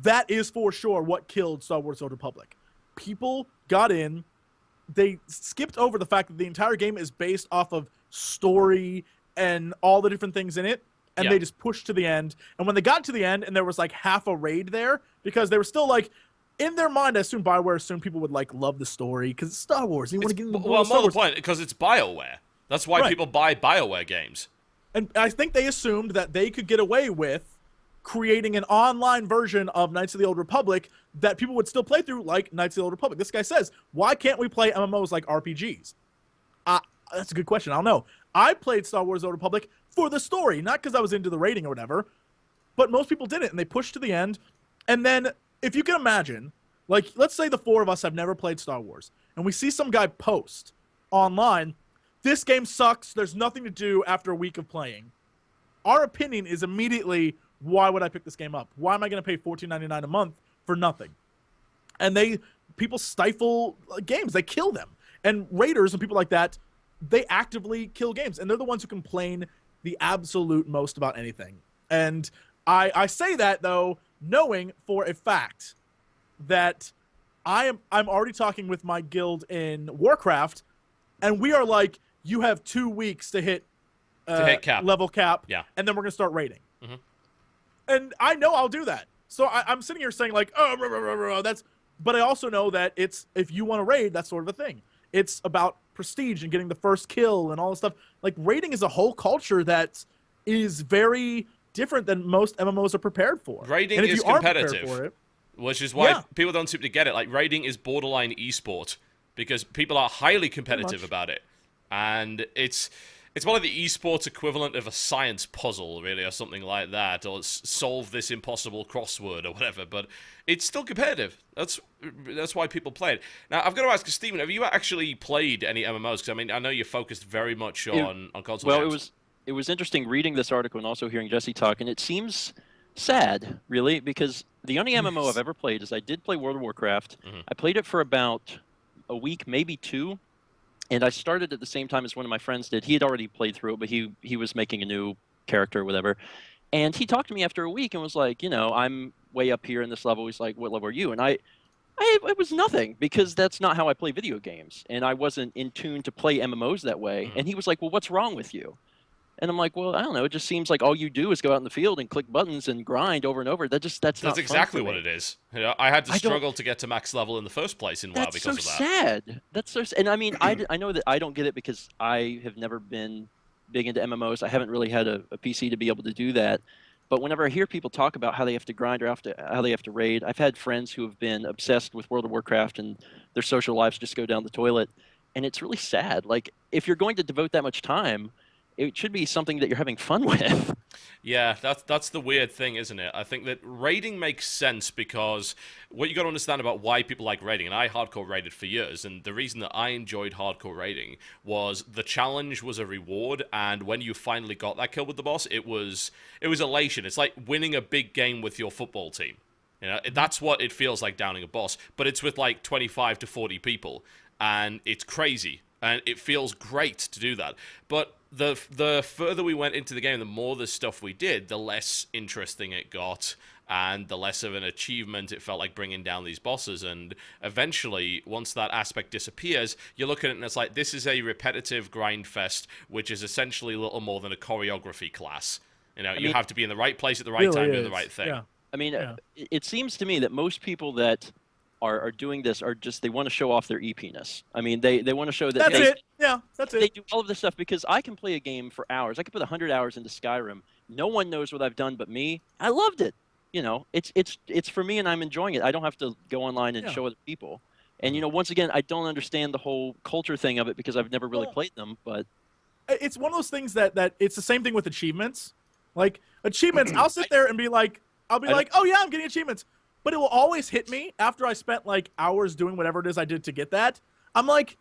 that is for sure what killed Star Wars: The Old Republic. People got in, they skipped over the fact that the entire game is based off of story and all the different things in it, and they just pushed to the end. And when they got to the end and there was like half a raid there, because they were still like, in their mind, I assume BioWare assumed people would like love the story because it's Star Wars. You want to get in the well, more the point, because it's BioWare. That's why people buy BioWare games. And I think they assumed that they could get away with creating an online version of Knights of the Old Republic that people would still play through, like Knights of the Old Republic. This guy says, why can't we play MMOs like RPGs? That's a good question. I don't know. I played Star Wars: The Old Republic for the story, not because I was into the rating or whatever. But most people didn't, and they pushed to the end. And then, if you can imagine, like, let's say the four of us have never played Star Wars, and we see some guy post online, this game sucks, there's nothing to do after a week of playing. Our opinion is immediately, why would I pick this game up? Why am I going to pay $14.99 a month for nothing? And people stifle games. They kill them. And raiders and people like that, they actively kill games. And they're the ones who complain the absolute most about anything. And I say that, though, knowing for a fact that I'm already talking with my guild in Warcraft, and we are like, you have 2 weeks to hit cap. level cap, and then we're going to start raiding. Mm-hmm. And I know I'll do that. So I'm sitting here saying like, that's, but I also know that if you want to raid, that's sort of a thing. It's about prestige and getting the first kill and all this stuff. Like, raiding is a whole culture that is very different than most MMOs are prepared for. Raiding is competitive, which is why people don't seem to get it. Like, raiding is borderline esport because people are highly competitive about it. And it's one of the esports equivalent of a science puzzle, really, or something like that, or solve this impossible crossword or whatever. But it's still competitive. That's why people play it. Now, I've got to ask, Stephen, have you actually played any MMOs? Because I mean, I know you're focused very much on console games. Well, it was interesting reading this article and also hearing Jesse talk, and it seems sad, really, because the only MMO I've ever played is I did play World of Warcraft. Mm-hmm. I played it for about a week, maybe two. And I started at the same time as one of my friends did. He had already played through it, but he was making a new character or whatever. And he talked to me after a week and was like, I'm way up here in this level. He's like, what level are you? And it was nothing, because that's not how I play video games. And I wasn't in tune to play MMOs that way. Mm-hmm. And he was like, well, what's wrong with you? And I'm like, well, I don't know. It just seems like all you do is go out in the field and click buttons and grind over and over. That's not exactly fun for what me. it is. I had to struggle to get to max level in the first place in WoW because of that. That's so sad. That's so. And I mean, I know that I don't get it because I have never been big into MMOs. I haven't really had a PC to be able to do that. But whenever I hear people talk about how they have to grind or how they have to raid, I've had friends who have been obsessed with World of Warcraft and their social lives just go down the toilet. And it's really sad. Like, if you're going to devote that much time, it should be something that you're having fun with. Yeah, that's the weird thing, isn't it? I think that raiding makes sense because what you got to understand about why people like raiding, and I hardcore raided for years, and the reason that I enjoyed hardcore raiding was the challenge was a reward, and when you finally got that kill with the boss, it was elation. It's like winning a big game with your football team. You know, that's what it feels like downing a boss, but it's with like 25 to 40 people, and it's crazy. And it feels great to do that. But the further we went into the game, the more the stuff we did, the less interesting it got, and the less of an achievement it felt like bringing down these bosses. And eventually, once that aspect disappears, you look at it and it's like, this is a repetitive grind fest, which is essentially little more than a choreography class. You know, you have to be in the right place at the right time, doing the right thing. Yeah. I mean, it seems to me that most people that are doing this are just, they want to show off their EP-ness. I mean, they want to show that That's it. Yeah, that's they it. do all of this stuff, because I can play a game for hours. I could put 100 hours into Skyrim. No one knows what I've done but me. I loved it. You know, it's for me, and I'm enjoying it. I don't have to go online and show other people. And, you know, once again, I don't understand the whole culture thing of it because I've never really played them, but It's one of those things that it's the same thing with achievements. Like, achievements, I'll sit there and be like, oh yeah, I'm getting achievements. But it will always hit me after I spent like hours doing whatever it is I did to get that. I'm like,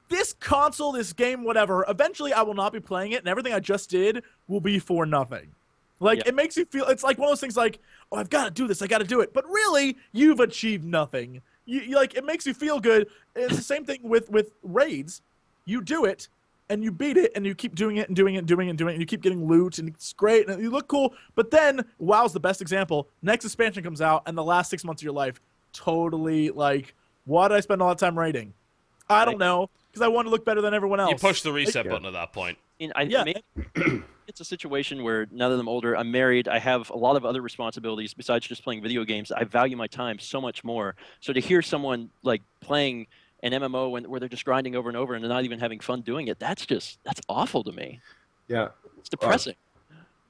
this console, this game, whatever, eventually I will not be playing it, and everything I just did will be for nothing. Like, it makes you feel, it's like one of those things like, oh, I've got to do this, I got to do it. But really, you've achieved nothing. You like, it makes you feel good. It's the same thing with raids. You do it, and you beat it, and you keep doing it and doing it and doing it and doing it, and you keep getting loot, and it's great, and you look cool. But then, WoW's the best example. Next expansion comes out, and the last 6 months of your life, totally, like, why did I spend all that time raiding? I don't know, because I want to look better than everyone else. You push the reset button at that point. Maybe it's a situation where now that I'm older, I'm married, I have a lot of other responsibilities besides just playing video games. I value my time so much more. So to hear someone like playing an MMO where they're just grinding over and over and they're not even having fun doing it, that's awful to me. Yeah. It's depressing.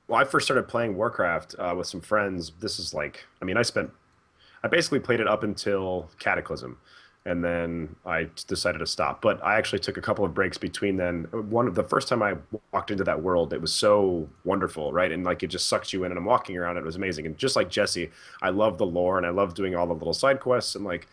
Well, I first started playing Warcraft with some friends. This is like, I mean, I basically played it up until Cataclysm, and then I decided to stop. But I actually took a couple of breaks between then. The first time I walked into that world, it was so wonderful, right? And like, it just sucks you in, and I'm walking around, it was amazing. And just like Jesse, I love the lore, and I love doing all the little side quests, and like,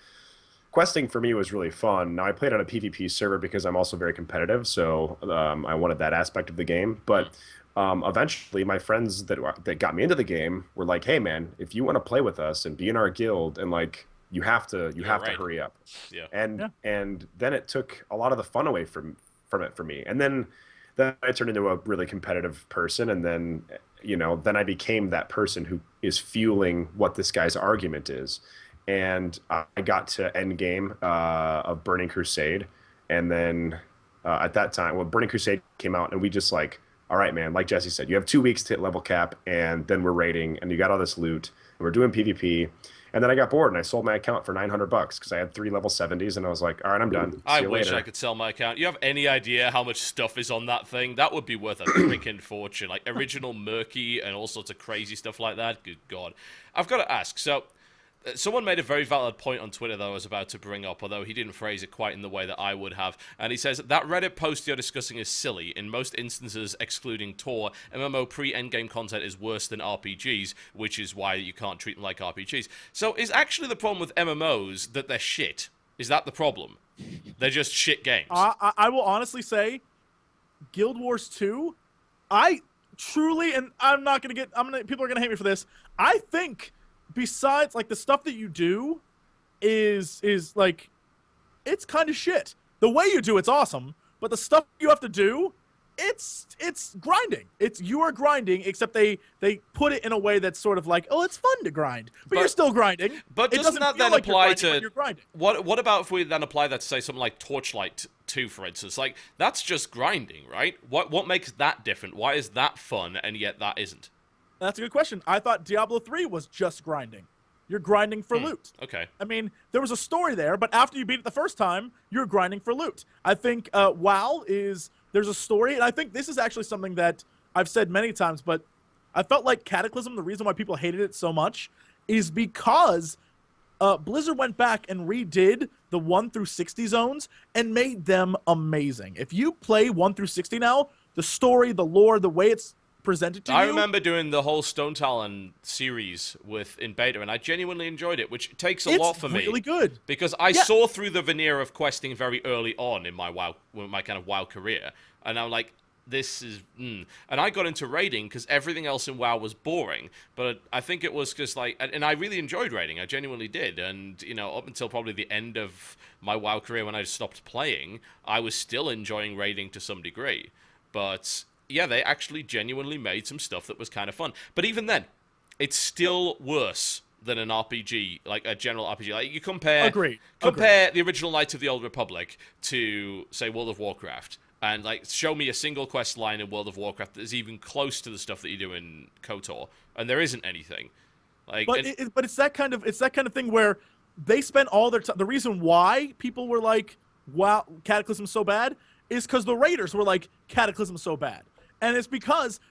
questing for me was really fun. Now, I played on a PvP server because I'm also very competitive, so I wanted that aspect of the game. But eventually, my friends that got me into the game were like, "Hey, man, if you want to play with us and be in our guild, and like, you have to hurry up." Yeah. And then it took a lot of the fun away from it for me. And then I turned into a really competitive person, and then then I became that person who is fueling what this guy's argument is. And I got to endgame of Burning Crusade, and then at that time, Burning Crusade came out, and we just like, all right, man, like Jesse said, you have 2 weeks to hit level cap, and then we're raiding, and you got all this loot, and we're doing PvP. And then I got bored, and I sold my account for $900 because I had 3 level 70s, and I was like, all right, I'm done. I wish I could sell my account. You have any idea how much stuff is on that thing? That would be worth a freaking fortune. Like original Murky and all sorts of crazy stuff like that. Good God. I've got to ask, so someone made a very valid point on Twitter that I was about to bring up, although he didn't phrase it quite in the way that I would have. And he says, that Reddit post you're discussing is silly. In most instances, excluding Tor, MMO pre-endgame content is worse than RPGs, which is why you can't treat them like RPGs. So is actually the problem with MMOs that they're shit? Is that the problem? They're just shit games. I will honestly say, Guild Wars 2, I truly, and people are going to hate me for this, I think besides like the stuff that you do is like, it's kind of shit. The way you do it's awesome, but the stuff you have to do, it's grinding. You are grinding, except they put it in a way that's sort of like, oh, it's fun to grind, but you're still grinding. But doesn't that then like apply you're grinding. What about if we then apply that to say something like Torchlight 2, for instance? Like, that's just grinding, right? What makes that different? Why is that fun and yet that isn't? That's a good question. I thought Diablo 3 was just grinding. You're grinding for loot. Okay. I mean, there was a story there, but after you beat it the first time, you're grinding for loot. I think WoW there's a story, and I think this is actually something that I've said many times, but I felt like Cataclysm, the reason why people hated it so much is because Blizzard went back and redid the 1 through 60 zones and made them amazing. If you play 1 through 60 now, the story, the lore, the way it's presented to you. I remember doing the whole Stone Talon series in beta, and I genuinely enjoyed it, which takes a lot for me. It's really good. Because I saw through the veneer of questing very early on in my kind of WoW career, and I'm like, this is... And I got into raiding because everything else in WoW was boring, but I think it was just like... And I really enjoyed raiding, I genuinely did, and, you know, up until probably the end of my WoW career when I stopped playing, I was still enjoying raiding to some degree. But... yeah, they actually genuinely made some stuff that was kind of fun. But even then, it's still worse than an RPG, like a general RPG. Like, you compare the original Knights of the Old Republic to, say, World of Warcraft, and like show me a single quest line in World of Warcraft that is even close to the stuff that you do in KOTOR, and there isn't anything. Like, but it's that kind of thing where they spent all their time. The reason why people were like, "Wow, Cataclysm's so bad," is because the Raiders were like, "Cataclysm's so bad." And it's because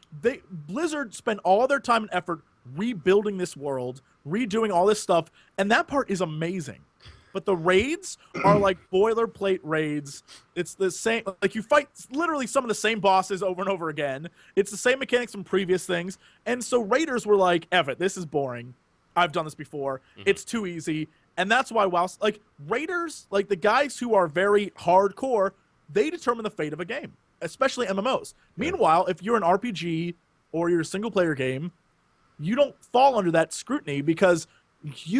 Blizzard spent all their time and effort rebuilding this world, redoing all this stuff, and that part is amazing. But the raids are like boilerplate raids. It's the same, like you fight literally some of the same bosses over and over again. It's the same mechanics from previous things. And so raiders were like, F it, this is boring. I've done this before. It's too easy. And that's why like raiders, like the guys who are very hardcore, they determine the fate of a game. Especially MMOs. Meanwhile, if you're an RPG or you're a single-player game, you don't fall under that scrutiny because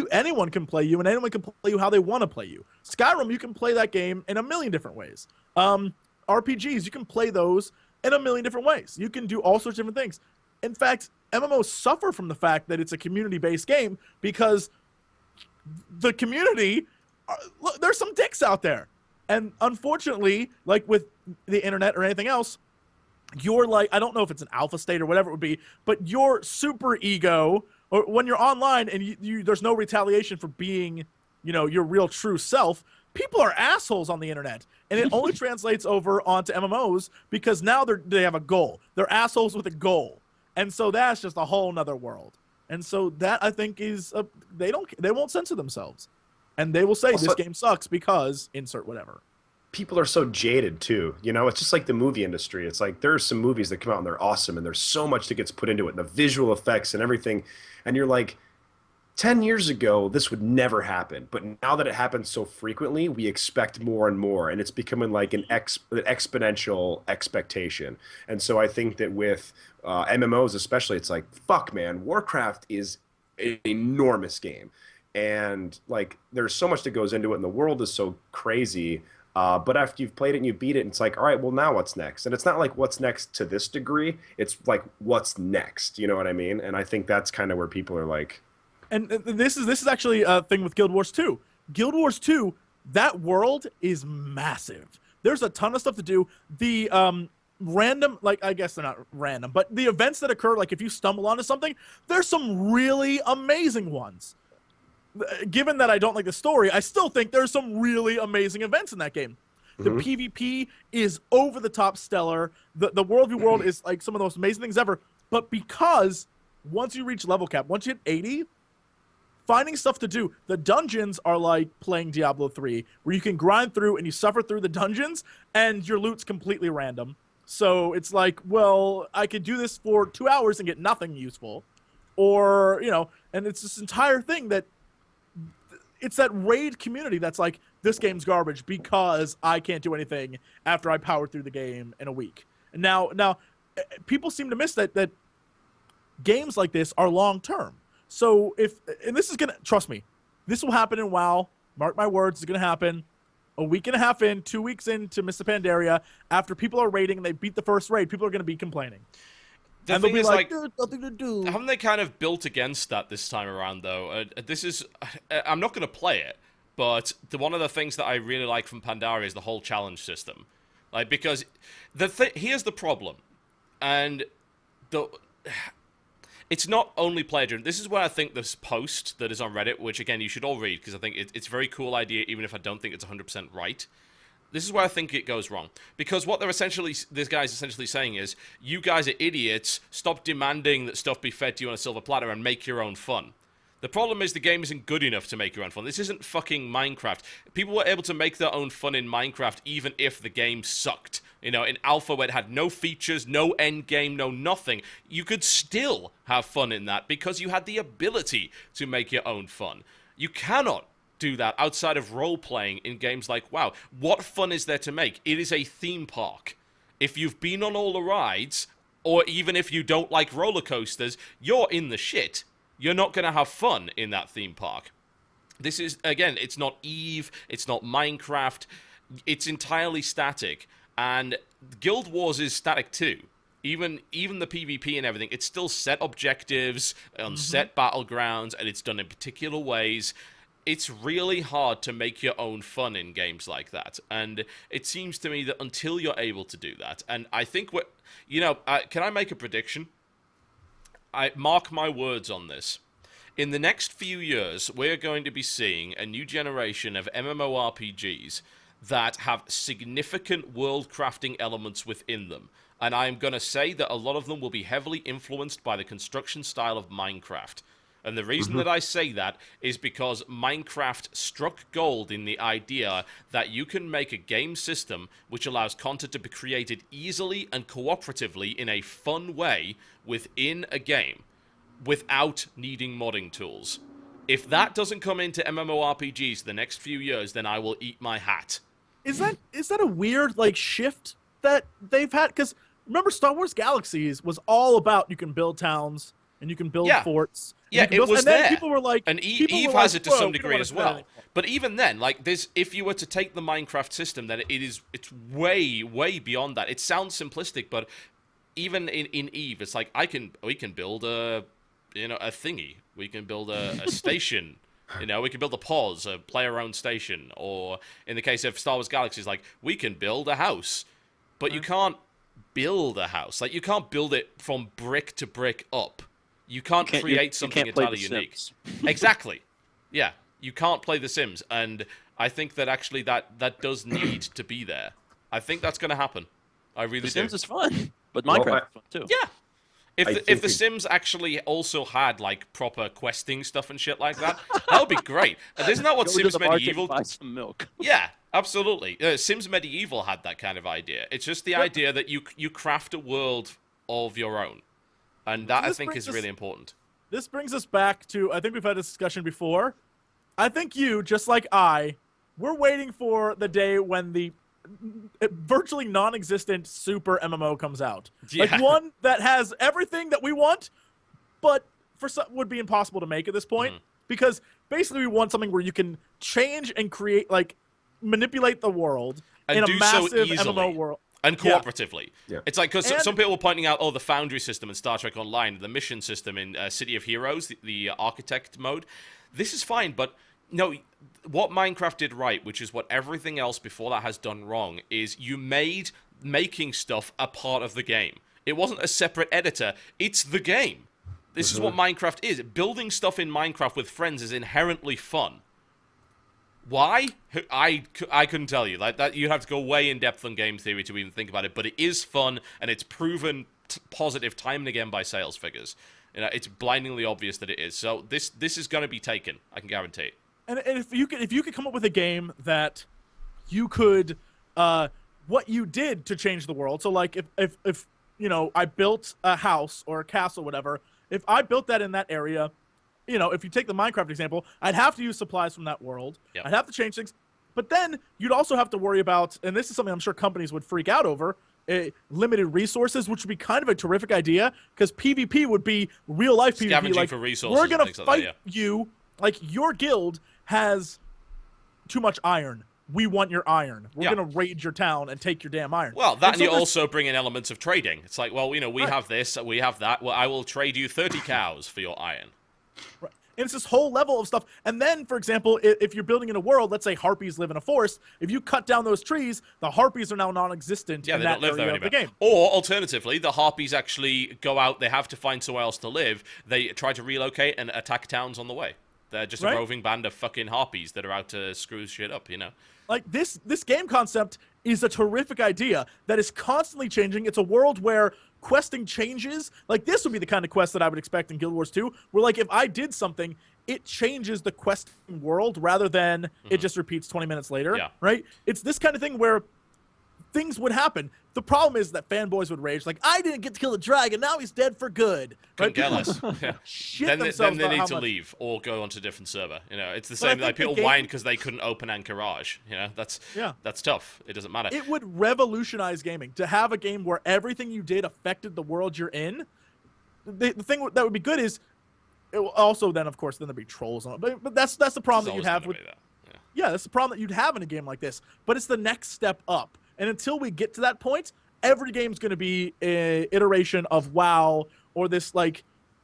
anyone can play you and anyone can play you how they want to play you. Skyrim, you can play that game in a million different ways. RPGs, you can play those in a million different ways. You can do all sorts of different things. In fact, MMOs suffer from the fact that it's a community-based game because the community, look, there's some dicks out there. And unfortunately, like with the internet or anything else, you're like, I don't know if it's an alpha state or whatever it would be, but your super ego, or when you're online and there's no retaliation for being, you know, your real true self, people are assholes on the internet. And it only translates over onto MMOs because now they have a goal. They're assholes with a goal. And so that's just a whole nother world. And so that, I think, is, they won't censor themselves. And they will say, this game sucks because insert whatever. People are so jaded, too. You know, it's just like the movie industry. It's like there are some movies that come out and they're awesome, and there's so much that gets put into it, and the visual effects and everything. And you're like, 10 years ago, this would never happen. But now that it happens so frequently, we expect more and more. And it's becoming like an exponential expectation. And so I think that with MMOs especially, it's like, fuck, man, Warcraft is an enormous game. And like there's so much that goes into it and the world is so crazy, but after you've played it and you beat it, it's like, all right, well, now what's next? And it's not like what's next to this degree, it's like what's next, you know what I mean? And I think that's kind of where people are like, and this is actually a thing with Guild Wars 2. Guild Wars 2, that world is massive. There's a ton of stuff to do. The random, like, I guess they're not random, but the events that occur, like if you stumble onto something, there's some really amazing ones. Given that I don't like the story, I still think there's some really amazing events in that game. The PvP is over the top stellar. The worldview world is like some of the most amazing things ever. But because once you reach level cap, once you hit 80, finding stuff to do, the dungeons are like playing Diablo 3, where you can grind through and you suffer through the dungeons and your loot's completely random. So it's like, well, I could do this for 2 hours and get nothing useful. Or, you know, and it's this entire thing that it's that raid community that's like, this game's garbage because I can't do anything after I power through the game in a week. And now people seem to miss that games like this are long term. So and this is gonna, trust me, this will happen in WoW. Mark my words, it's gonna happen. A week and a half in, 2 weeks into Mr. Pandaria, after people are raiding and they beat the first raid, people are gonna be complaining. The thing is, like, there's nothing to do. Haven't they kind of built against that this time around, though? I'm not going to play it, but one of the things that I really like from Pandaria is the whole challenge system. Like, because here's the problem, and it's not only player-driven. This is where I think this post that is on Reddit, which, again, you should all read, because I think it's a very cool idea, even if I don't think it's 100% right. This is where I think it goes wrong. Because what this guy's essentially saying is, you guys are idiots, stop demanding that stuff be fed to you on a silver platter and make your own fun. The problem is the game isn't good enough to make your own fun. This isn't fucking Minecraft. People were able to make their own fun in Minecraft even if the game sucked. You know, in alpha where it had no features, no end game, no nothing, you could still have fun in that because you had the ability to make your own fun. You cannot do that outside of role-playing in games like WoW. What fun is there to make? It is a theme park. If you've been on all the rides, or even if you don't like roller coasters, you're in the shit. You're not going to have fun in that theme park. This is, again, it's not Eve, it's not Minecraft, it's entirely static. And Guild Wars is static too. Even the PvP and everything, it's still set objectives on set battlegrounds, and it's done in particular ways. It's really hard to make your own fun in games like that. And it seems to me that until you're able to do that, and I think can I make a prediction? I mark my words on this. In the next few years, we're going to be seeing a new generation of MMORPGs that have significant world crafting elements within them. And I'm going to say that a lot of them will be heavily influenced by the construction style of Minecraft. And the reason that I say that is because Minecraft struck gold in the idea that you can make a game system which allows content to be created easily and cooperatively in a fun way within a game without needing modding tools. If that doesn't come into MMORPGs the next few years, then I will eat my hat. Is that a weird shift that they've had? Because remember, Star Wars Galaxies was all about you can build towns and you can build forts. Yeah, it was and then there. People were like, and Eve has it to some degree as well. But even then, if you were to take the Minecraft system, then it's way, way beyond that. It sounds simplistic, but even in Eve, it's like we can build a thingy. We can build a station. We can build a pause, a player-owned station, or in the case of Star Wars Galaxies, we can build a house, but you can't build a house. You can't build it from brick to brick up. You can't create something entirely unique. Exactly. Yeah, you can't play The Sims, and I think that actually that does need to be there. I think that's going to happen. I really do. The Sims is fun, but Minecraft is fun too. Yeah. If The Sims actually also had proper questing stuff and shit like that, that would be great. And isn't that what Sims Medieval? Buy some milk. Yeah, absolutely. Sims Medieval had that kind of idea. It's just the idea that you craft a world of your own, and that I think is really important. This brings us back to, I think we've had this discussion before. I think you, just like we're waiting for the day when the virtually non-existent super MMO comes out. Yeah. One that has everything that we want, but for some would be impossible to make at this point, because basically we want something where you can change and create, manipulate the world and in do a massive so easily. MMO world. And cooperatively. Yeah. It's because some people were pointing out, the Foundry system in Star Trek Online, the mission system in City of Heroes, the Architect mode. This is fine, but no, what Minecraft did right, which is what everything else before that has done wrong, is you made making stuff a part of the game. It wasn't a separate editor. It's the game. This is what Minecraft is. Building stuff in Minecraft with friends is inherently fun. Why? I couldn't tell you. That you have to go way in depth on game theory to even think about it. But it is fun, and it's proven positive time and again by sales figures. It's blindingly obvious that it is. So this is going to be taken. I can guarantee it. And if you could come up with a game that you could, what you did to change the world. So if I built a house or a castle, whatever. If I built that in that area. If you take the Minecraft example, I'd have to use supplies from that world. Yep. I'd have to change things. But then you'd also have to worry about, and this is something I'm sure companies would freak out over, limited resources, which would be kind of a terrific idea, because PvP would be real-life PvP. Scavenging for resources. We're going to fight like you, your guild has too much iron. We want your iron. We're going to raid your town and take your damn iron. Well, and you also bring in elements of trading. It's like, we have this, we have that. Well, I will trade you 30 cows for your iron. Right. And it's this whole level of stuff. And then, for example, if you're building in a world, let's say harpies live in a forest, if you cut down those trees, the harpies are now non-existent in that area of the game. Or, alternatively, the harpies actually go out, they have to find somewhere else to live, they try to relocate and attack towns on the way. They're just a roving band of fucking harpies that are out to screw shit up, This game concept is a terrific idea that is constantly changing. It's a world where questing changes. This would be the kind of quest that I would expect in Guild Wars 2, where if I did something it changes the questing world rather than it just repeats 20 minutes later, Yeah. right? It's this kind of thing where things would happen. The problem is that fanboys would rage, like, I didn't get to kill the dragon, now he's dead for good. Couldn't Right? care less. Yeah. Shit Then themselves they about need how to much- leave or go onto a different server. You know, it's the But I same. Like think the people game- whine because they couldn't open Anchorage. You know, that's tough. It doesn't matter. It would revolutionize gaming to have a game where everything you did affected the world you're in. The thing that would be good is, it will also then, of course, then there'd be trolls on it. But that's the problem that There's you'd always have with gonna be that. Yeah, that's the problem that you'd have in a game like this. But it's the next step up. And until we get to that point, every game's going to be an iteration of WoW or this, like,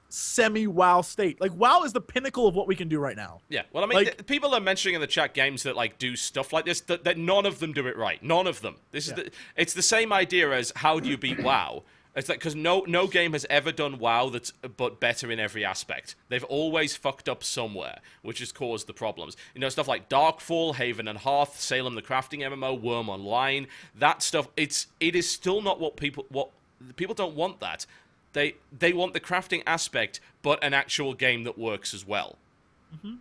semi-WoW state. Like, WoW is the pinnacle of what we can do right now. Yeah, well, I mean, Like- people are mentioning in the chat games that like do stuff like this that none of them do it right. None of them. It's the same idea as how do you beat WoW? It's like because no game has ever done WoW that's but better in every aspect. They've always fucked up somewhere, which has caused the problems. You know, stuff like Darkfall, Haven and Hearth, Salem the Crafting MMO, Worm Online. That stuff. It is still not what people don't want. That they want the crafting aspect, but an actual game that works as well. Mm-hmm.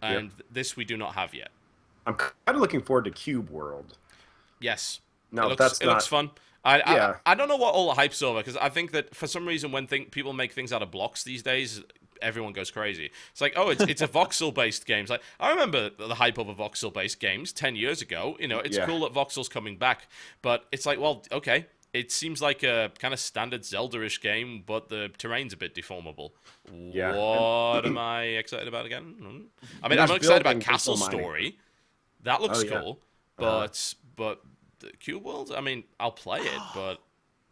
And this we do not have yet. I'm kind of looking forward to Cube World. Yes. No, it that's looks fun. I don't know what all the hype's over, because I think that for some reason when people make things out of blocks these days, everyone goes crazy. It's like, oh, it's a voxel-based game. It's like, I remember the hype over voxel-based games 10 years ago. You know, it's cool that voxel's coming back, but it's like, well, okay, it seems like a kind of standard Zelda-ish game, but the terrain's a bit deformable. Yeah. What am I excited about again? I mean, There's I'm excited building about Castle digital mining. Story. That looks Oh, yeah. cool, but the Cube World, I mean, I'll play it, but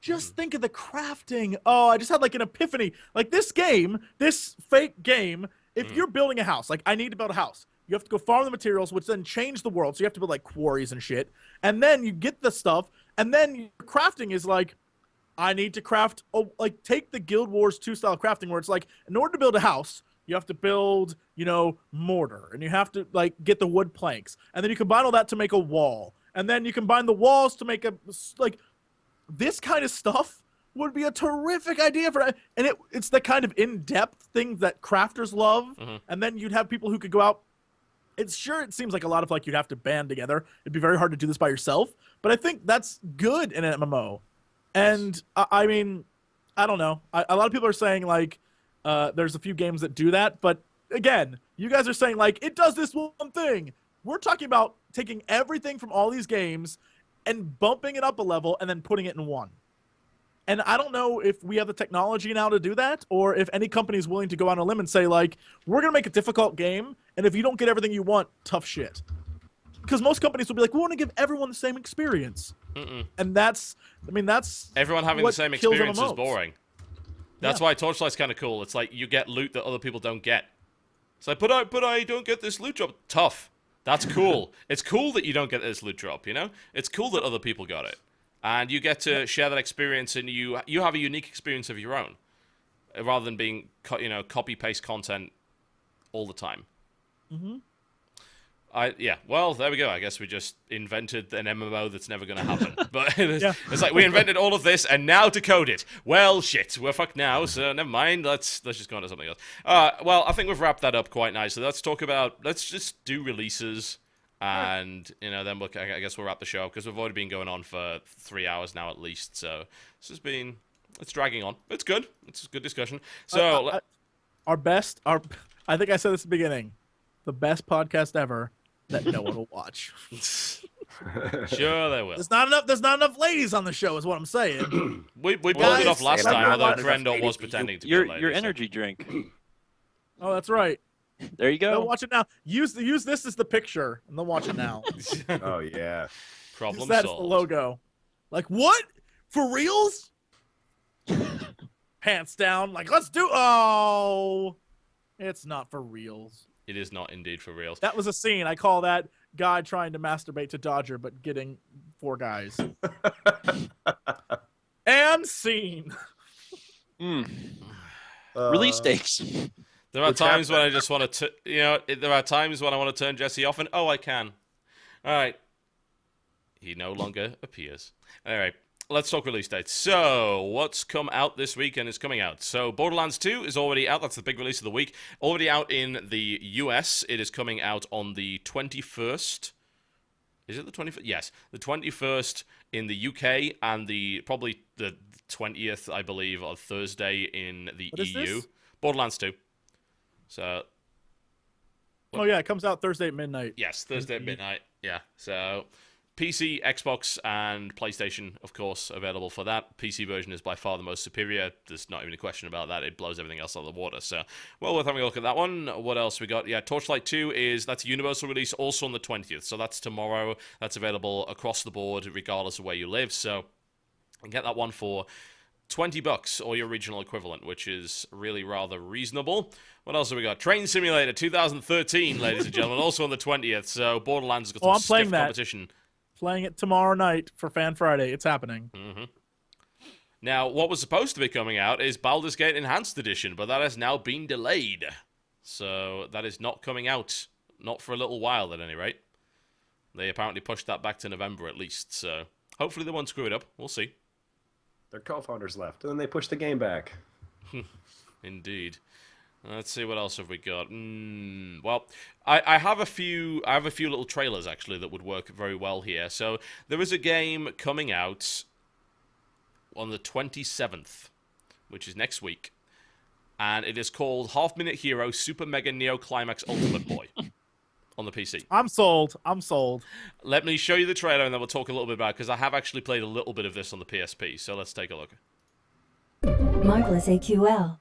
Just think of the crafting. Oh, I just had like an epiphany. Like this game, this fake game, if you're building a house, like I need to build a house, you have to go farm the materials, which then change the world. So you have to build like quarries and shit. And then you get the stuff, and then your crafting is like, I need to craft, like take the Guild Wars 2 style crafting where it's like, in order to build a house, you have to build, you know, mortar, and you have to like get the wood planks, and then you combine all that to make a wall. And then you combine the walls to make like, this kind of stuff would be a terrific idea for, and it's the kind of in-depth thing that crafters love. And then you'd have people who could go out. It seems like a lot of like you'd have to band together. It'd be very hard to do this by yourself, but I think that's good in an MMO. And I mean, I don't know. A lot of people are saying like there's a few games that do that, but again, you guys are saying like it does this one thing. We're talking about taking everything from all these games and bumping it up a level and then putting it in one. And I don't know if we have the technology now to do that, or if any company is willing to go on a limb and say, like, we're going to make a difficult game, and if you don't get everything you want, tough shit. Because most companies will be like, we want to give everyone the same experience. And that's everyone having the what same kills experience is MMOs. boring. That's why Torchlight's kind of cool. It's like you get loot that other people don't get. It's like, but I don't get this loot drop. Tough. That's cool. It's cool that you don't get this loot drop, you know? It's cool that other people got it. And you get to share that experience, and you have a unique experience of your own, rather than being, copy-paste content all the time. Well, there we go. I guess we just invented an MMO that's never going to happen. But it's like we invented all of this, and now to code it. Well, shit, we're fucked now, so never mind. Let's just go on to something else. Well, I think we've wrapped that up quite nicely. Let's just do releases, and then I guess we'll wrap the show, because we've already been going on for 3 hours now at least. So it's dragging on. It's good. It's a good discussion. So I think I said this at the beginning, the best podcast ever that no one will watch. Sure they will. There's not enough ladies on the show, is what I'm saying. We built Guys, it off last and I'm time, not although one of Grendel those was ladies, pretending to be Your a lady, your so- energy drink. Oh, that's right. There you They'll go. watch it now. Use this as the picture, and they'll watch it now. Oh yeah. Problem That's the solved. logo. Like, what? For reals? Pants down. Like, let's do. Oh, it's not for reals. It is not indeed for reals. That was a scene. I call that guy trying to masturbate to Dodger, but getting 4 guys. And scene. Release dates. There are Which times when I happened. just want to, there are times when I want to turn Jesse off, and I can. All right. He no longer appears. All right. let's talk release dates. So, what's come out this week and is coming out? So, Borderlands 2 is already out. That's the big release of the week. Already out in the US. It is coming out on the 21st. Is it the 21st? Yes, the 21st in the UK and probably the 20th, I believe, on Thursday in the What is EU. this? Borderlands 2. So, Oh yeah, it comes out Thursday at midnight. yes, Thursday at midnight. Yeah, so PC, Xbox, and PlayStation, of course, available for that. PC version is by far the most superior. There's not even a question about that. It blows everything else out of the water. So, well, worth having a look at that one. What else we got? Yeah, Torchlight 2 that's a universal release, also on the 20th. So that's tomorrow. That's available across the board, regardless of where you live. So, you can get that one for $20 or your regional equivalent, which is really rather reasonable. What else have we got? Train Simulator 2013, ladies and gentlemen, also on the 20th. So Borderlands has got some stiff competition. Playing it tomorrow night for Fan Friday. It's happening. Mm-hmm. Now, what was supposed to be coming out is Baldur's Gate Enhanced Edition, but that has now been delayed. So that is not coming out. Not for a little while, at any rate. They apparently pushed that back to November at least, so hopefully they won't screw it up. We'll see. Their co-founders left, and then they pushed the game back. Indeed. Let's see, what else have we got? Well, I have a few little trailers actually that would work very well here. So there is a game coming out on the 27th, which is next week, and it is called Half Minute Hero Super Mega Neo Climax Ultimate Boy on the PC. I'm sold. I'm sold. Let me show you the trailer, and then we'll talk a little bit about it, because I have actually played a little bit of this on the PSP. So let's take a look. Marvelous AQL.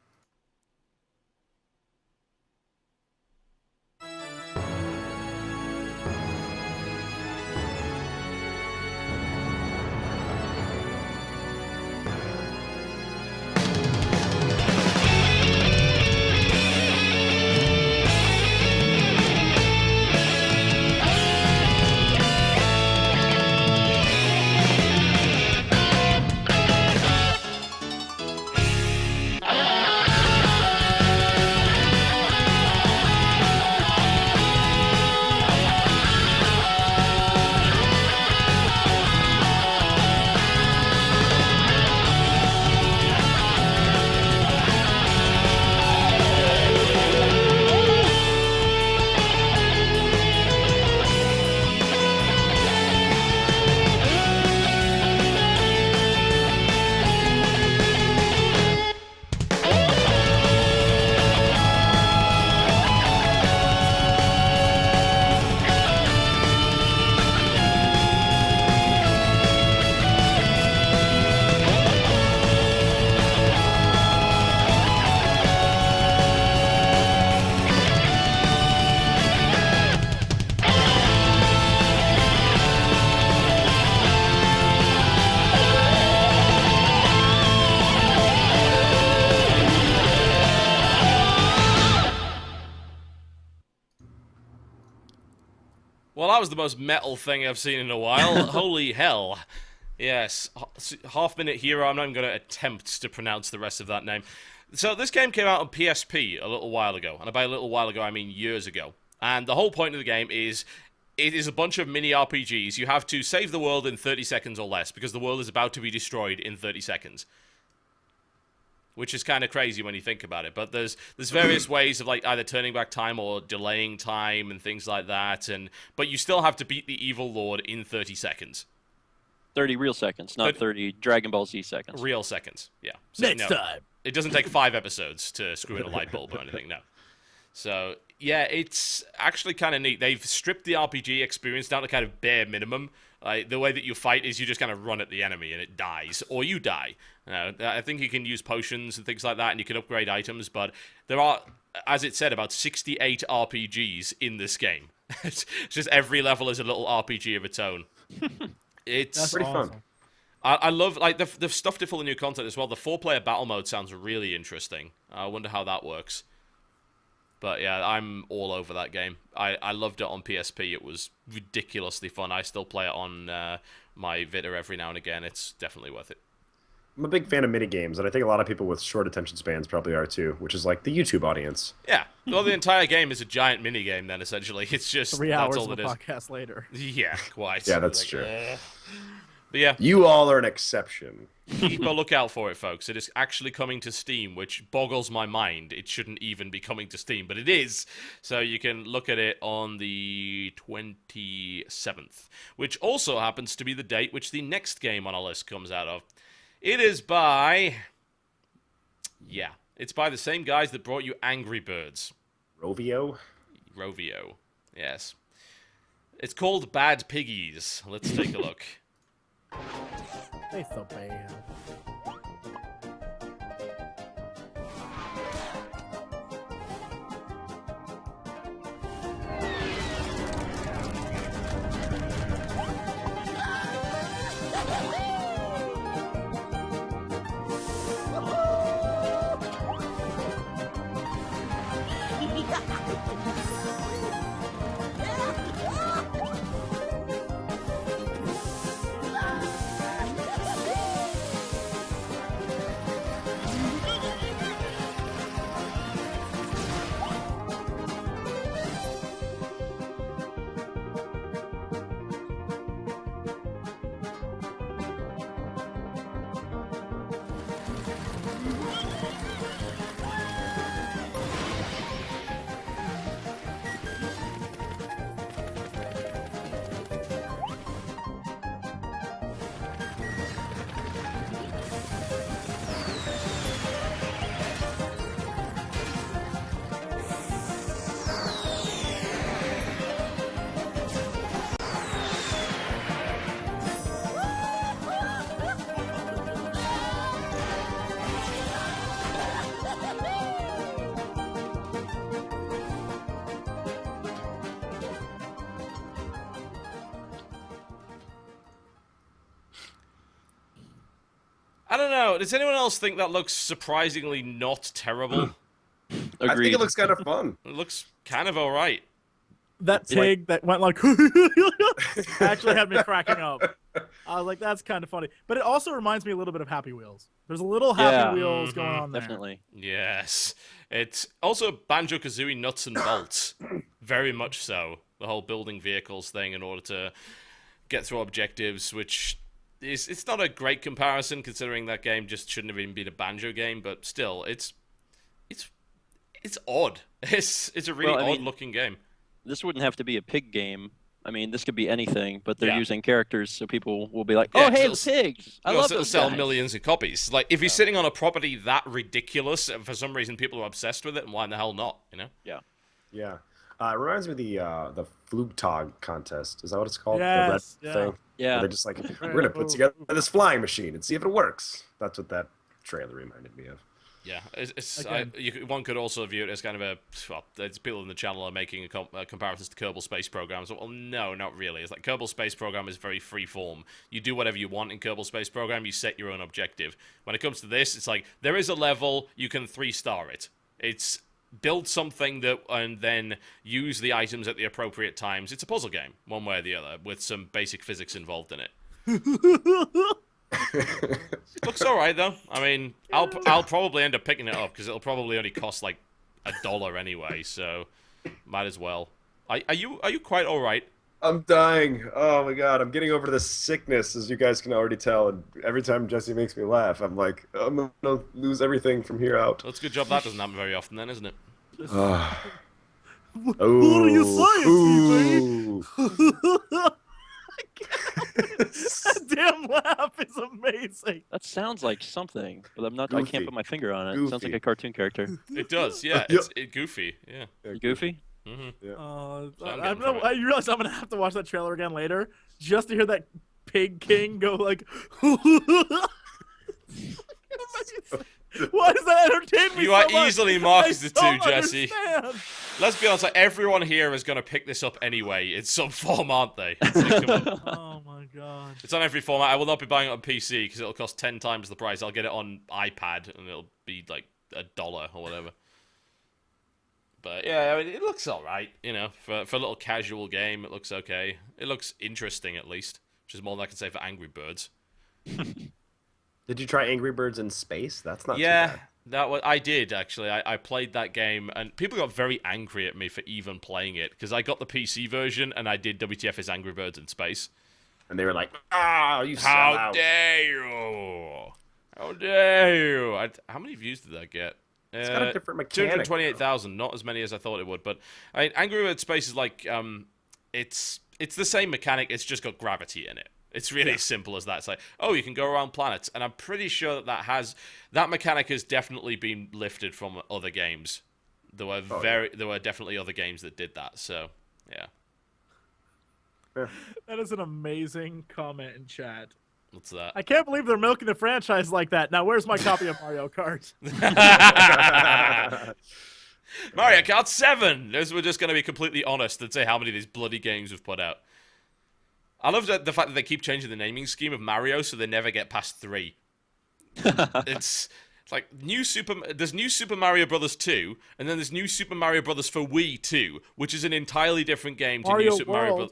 Well, that was the most metal thing I've seen in a while. Holy hell. Yes, Half Minute Hero. I'm not even going to attempt to pronounce the rest of that name. So this game came out on PSP a little while ago. And by a little while ago, I mean years ago. And the whole point of the game is it is a bunch of mini RPGs. You have to save the world in 30 seconds or less, because the world is about to be destroyed in 30 seconds. Which is kind of crazy when you think about it. But there's various ways of like either turning back time or delaying time and things like that. But you still have to beat the evil lord in 30 seconds. 30 real seconds, not 30 Dragon Ball Z seconds. Real seconds, yeah. So, Next time. It doesn't take 5 episodes to screw in a light bulb or anything, no. So, yeah, it's actually kind of neat. They've stripped the RPG experience down to kind of bare minimum. The way that you fight is you just kind of run at the enemy and it dies, or you die. I think you can use potions and things like that, and you can upgrade items, but there are, as it said, about 68 RPGs in this game. It's just every level is a little RPG of its own. It's pretty awesome. fun. I love, like, the stuff to full of new content as well. The 4-player battle mode sounds really interesting. I wonder how that works. But yeah, I'm all over that game. I loved it on PSP. It was ridiculously fun. I still play it on my Vita every now and again. It's definitely worth it. I'm a big fan of minigames, and I think a lot of people with short attention spans probably are too, which is like the YouTube audience. Yeah. Well, the entire game is a giant minigame then, essentially. It's just 3 that's hours all of it the is. podcast later. Yeah, quite. Yeah, that's Like, true. But yeah, You all are an exception. keep a lookout for it, folks. It is actually coming to Steam, which boggles my mind. It shouldn't even be coming to Steam, but it is. So you can look at it on the 27th, which also happens to be the date which the next game on our list comes out of. It is by... Yeah, it's by the same guys that brought you Angry Birds. Rovio? Rovio, yes. It's called Bad Piggies. Let's take a look. They so bad. I don't know. Does anyone else think that looks surprisingly not terrible? I Agreed. think it looks kind of fun. It looks kind of alright. That pig that went like actually had me cracking up. I was like, that's kind of funny. But it also reminds me a little bit of Happy Wheels. There's a little Happy Wheels going on there. Definitely. Yes. It's also Banjo-Kazooie nuts and bolts. Very much so. The whole building vehicles thing in order to get through objectives, which is... It's not a great comparison, considering that game just shouldn't have even been a Banjo game, but still, it's odd. It's a really odd-looking game. This wouldn't have to be a pig game. I mean, this could be anything, but they're Yeah. using characters, so people will be like, Yeah, "Oh, hey, the 'cause pigs! I love it'll those sell guys." millions of copies. Like, if you're sitting on a property that ridiculous, and for some reason people are obsessed with it, and why in the hell not, you know? Yeah. Yeah. It reminds me of the Flugtag contest. Is that what it's called? Yes, The red yeah. thing? Yeah. Where they're just like, we're going to put together this flying machine and see if it works. That's what that trailer reminded me of. Yeah, Again. one could also view it as kind of a... Well, there's people in the channel are making comparisons to Kerbal Space Program. So, well, no, not really. It's like Kerbal Space Program is very free-form. You do whatever you want in Kerbal Space Program. You set your own objective. When it comes to this, it's like, there is a level, you can 3-star it. It's build something that and then use the items at the appropriate times. It's a puzzle game, one way or the other, with some basic physics involved in it. It looks alright though. I mean, I'll probably end up picking it up because it'll probably only cost like $1 anyway. So might as well. Are you quite alright? I'm dying. Oh my god, I'm getting over this sickness, as you guys can already tell. And every time Jesse makes me laugh, I'm like, I'm gonna lose everything from here out. That's a good job. That doesn't happen very often, then, isn't it? What are you saying, Ooh. That damn laugh is amazing. That sounds like something, but I'm not. I Goofy. can't put my finger on it. Goofy. Sounds like a cartoon character. It does. Yeah, Yep. it's goofy. Yeah. You goofy? Yeah. I'm getting from it. I realize I'm gonna have to watch that trailer again later just to hear that Pig King go like. Why does that entertain me You so are much? easily I marketed to, don't Jesse. understand. Let's be honest. Like, everyone here is going to pick this up anyway in some form, aren't they? Like, come on. Oh my god. It's on every format. I will not be buying it on PC because it'll cost 10 times the price. I'll get it on iPad and it'll be like $1 or whatever. But yeah, I mean, it looks alright, you know, for a little casual game. It looks okay. It looks interesting at least, which is more than I can say for Angry Birds. Did you try Angry Birds in Space? That's not too Yeah, bad. I did actually. I played that game, and people got very angry at me for even playing it because I got the PC version and I did WTF is Angry Birds in Space. and they were like, "Ah, you sell How out." dare you? How dare you? How many views did that get? It's got a different mechanic. 228,000, not as many as I thought it would. But I mean, Angry Birds Space is like, it's the same mechanic. It's just got gravity in it. It's really simple as that. It's like, oh, you can go around planets, and I'm pretty sure that mechanic has definitely been lifted from other games. There were definitely other games that did that. So yeah. That is an amazing comment in chat. What's that? I can't believe they're milking the franchise like that. Now, where's my copy of Mario Kart? Mario Kart 7! We're just going to be completely honest and say how many of these bloody games we've put out. I love the fact that they keep changing the naming scheme of Mario so they never get past 3. It's like there's New Super Mario Bros. 2, and then there's New Super Mario Bros. For Wii 2, which is an entirely different game to Mario New Super Mario Bros.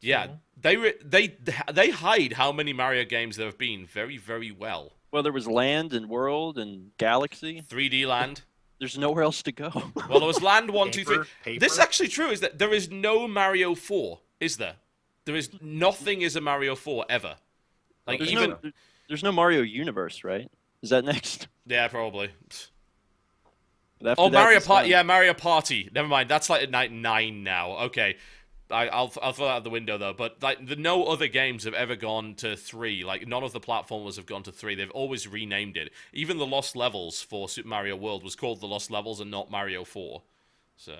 Yeah, they hide how many Mario games there have been very, very well. Well, there was Land and World and Galaxy. 3D Land. There's nowhere else to go. Well, there was Land 1, 2, 3. Paper. This is actually true, is that there is no Mario 4, is there? There is nothing is a Mario 4 ever. Like There's no Mario Universe, right? Is that next? Yeah, probably. After that, Mario it's Party. done. Yeah, Mario Party. Never mind. That's like at 9 now. Okay. I'll throw that out the window though. But like, no other games have ever gone to 3. Like, none of the platformers have gone to 3. They've always renamed it. Even the Lost Levels for Super Mario World was called the Lost Levels and not Mario 4. So.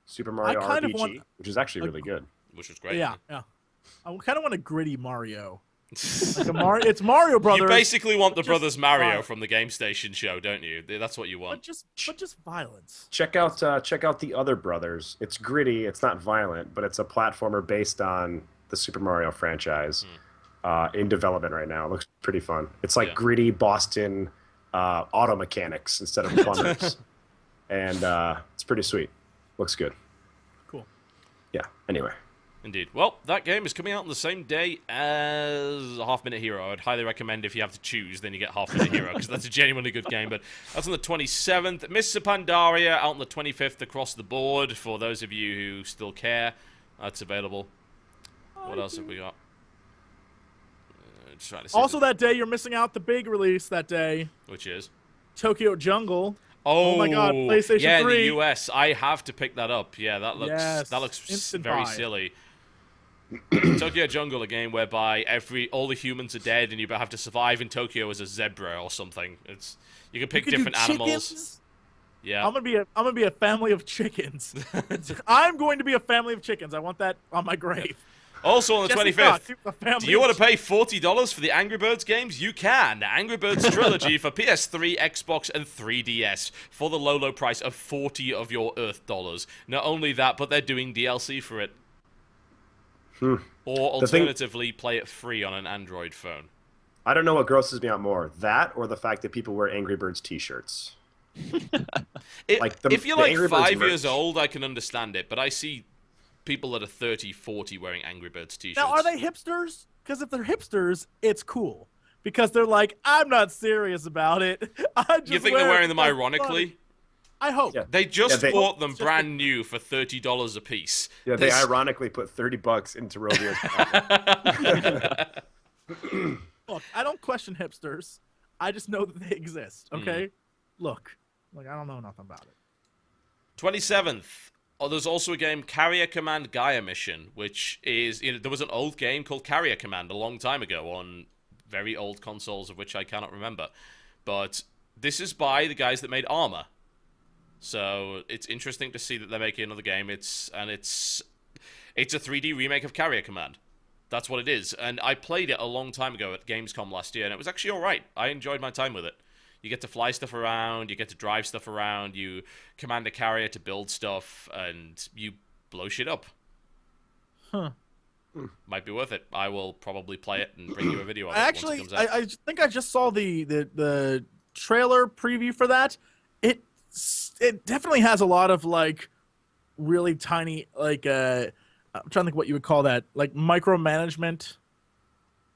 Super Mario I kind of RPG, want- which is actually really good. Which was great. Yeah. I kind of want a gritty Mario. Like it's Mario Brothers. You basically want the just Brothers Mario violence. from the Game Station show, don't you? That's what you want. But just violence. Check out the other brothers. It's gritty. It's not violent, but it's a platformer based on the Super Mario franchise. In development right now. It looks pretty fun. It's like gritty Boston auto mechanics instead of plumbers, and it's pretty sweet. Looks good. Cool. Yeah. Anyway. Indeed. Well, that game is coming out on the same day as Half Minute Hero. I'd highly recommend if you have to choose, then you get Half Minute Hero, because that's a genuinely good game. But that's on the 27th. Mr. Pandaria out on the 25th across the board, for those of you who still care. That's available. What else have we got? Trying to see Also, that day you're missing out the big release that day. which is? Tokyo Jungle. Oh my God, PlayStation yeah, 3. in the US. I have to pick that up. Yeah, that looks Instant very buy. silly. Tokyo Jungle, a game whereby all the humans are dead and you have to survive in Tokyo as a zebra or something. You can pick You can do different animals. chickens? Yeah. I'm gonna be a family of chickens. I'm going to be a family of chickens. I want that on my grave. Also on the Jesse 25th, Fox, a family do you of want to pay $40 for the Angry Birds games? You can. Angry Birds Trilogy for PS3, Xbox, and 3DS for the low price of 40 of your Earth dollars. Not only that, but they're doing DLC for it. Or alternatively, play it free on an Android phone. I don't know what grosses me out more, that or the fact that people wear Angry Birds T-shirts. If you're the like Angry Birds 5 years merch. old, I can understand it, but I see people that are 30, 40 wearing Angry Birds t-shirts. Now, are they hipsters? Because if they're hipsters, it's cool. Because they're like, I'm not serious about it. I just You think they're wearing them ironically? I hope. Yeah. They just they- bought them brand new for $30 a piece. Yeah, they ironically put $30 into Rovio's pocket. Look, I don't question hipsters. I just know that they exist, Hmm. okay? Look, I don't know nothing about it. 27th. Oh, there's also a game, Carrier Command Gaia Mission, which is... there was an old game called Carrier Command a long time ago on very old consoles of which I cannot remember. But this is by the guys that made Armor. So it's interesting to see that they're making another game. It's a 3D remake of Carrier Command. That's what it is. And I played it a long time ago at Gamescom last year, and it was actually alright. I enjoyed my time with it. You get to fly stuff around, you get to drive stuff around, you command a carrier to build stuff, and you blow shit up. Huh. Might be worth it. I will probably play it and bring you a video of it Actually, once it comes out. I think I just saw the trailer preview for that. It definitely has a lot of like really tiny I'm trying to think what you would call that, like micromanagement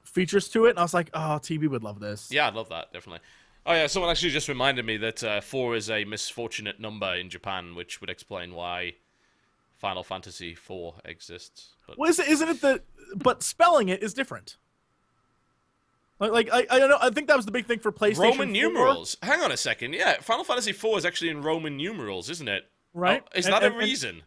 features to it. And I was like, oh, TV would love this. Yeah, I'd love that, definitely. Oh yeah, someone actually just reminded me that 4 is a misfortunate number in Japan, which would explain why Final Fantasy 4 exists. But Well, isn't it but spelling it is different. I don't know. I think that was the big thing for PlayStation 4. Roman numerals. Hang on a second. Yeah, Final Fantasy IV is actually in Roman numerals, isn't it? Right. Oh, is that a reason?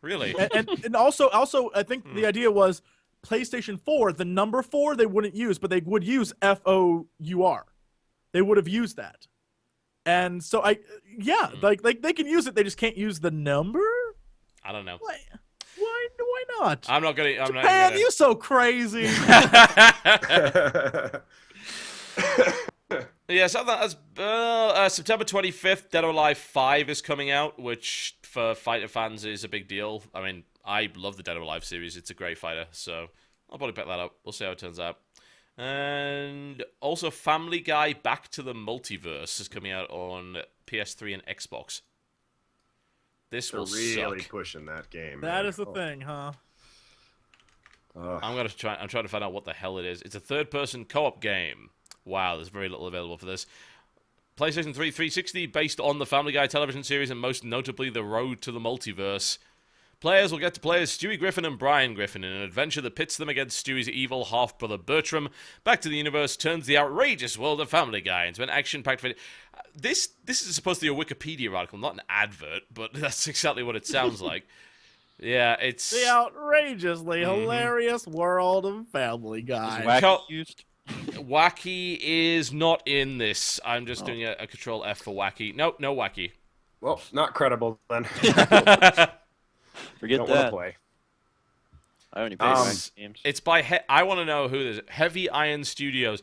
Really? And also, I think the idea was PlayStation 4, the number 4 they wouldn't use, but they would use FOUR. They would have used that. And so like they can use it, they just can't use the number? I don't know. Why not? I'm not gonna. Japan, you so crazy. Yeah, so that's September 25th, Dead or Alive 5 is coming out, which for fighter fans is a big deal. I mean, I love the Dead or Alive series. It's a great fighter, so I'll probably pick that up. We'll see how it turns out. And also Family Guy Back to the Multiverse is coming out on PS3 and Xbox. This will really suck. pushing that game. That is the thing, huh? I'm trying to find out what the hell it is. It's a third-person co-op game. Wow, there's very little available for this. PlayStation 3 360, based on the Family Guy television series and most notably The Road to the Multiverse. Players will get to play as Stewie Griffin and Brian Griffin in an adventure that pits them against Stewie's evil half-brother Bertram. Back to the Universe turns the outrageous world of Family Guy into an action-packed video. This is supposed to be a Wikipedia article, not an advert, but that's exactly what it sounds like. Yeah, it's... The outrageously hilarious world of Family Guy. Wacky used? Wacky is not in this. I'm just doing a Control F for Wacky. Nope, no Wacky. Well, not credible then. Forget Don't want that. to play. I only play wacky games. It's by... I want to know who this is. Heavy Iron Studios.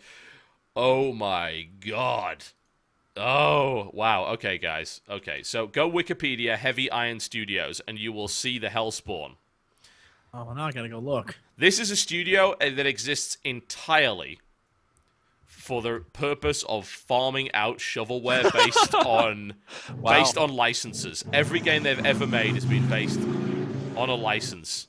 Oh my god. Oh, wow. Okay, guys. Okay, so go Wikipedia, Heavy Iron Studios, and you will see the Hellspawn. Oh, now I gotta go look. This is a studio that exists entirely for the purpose of farming out shovelware based on licenses. Every game they've ever made has been based on a license.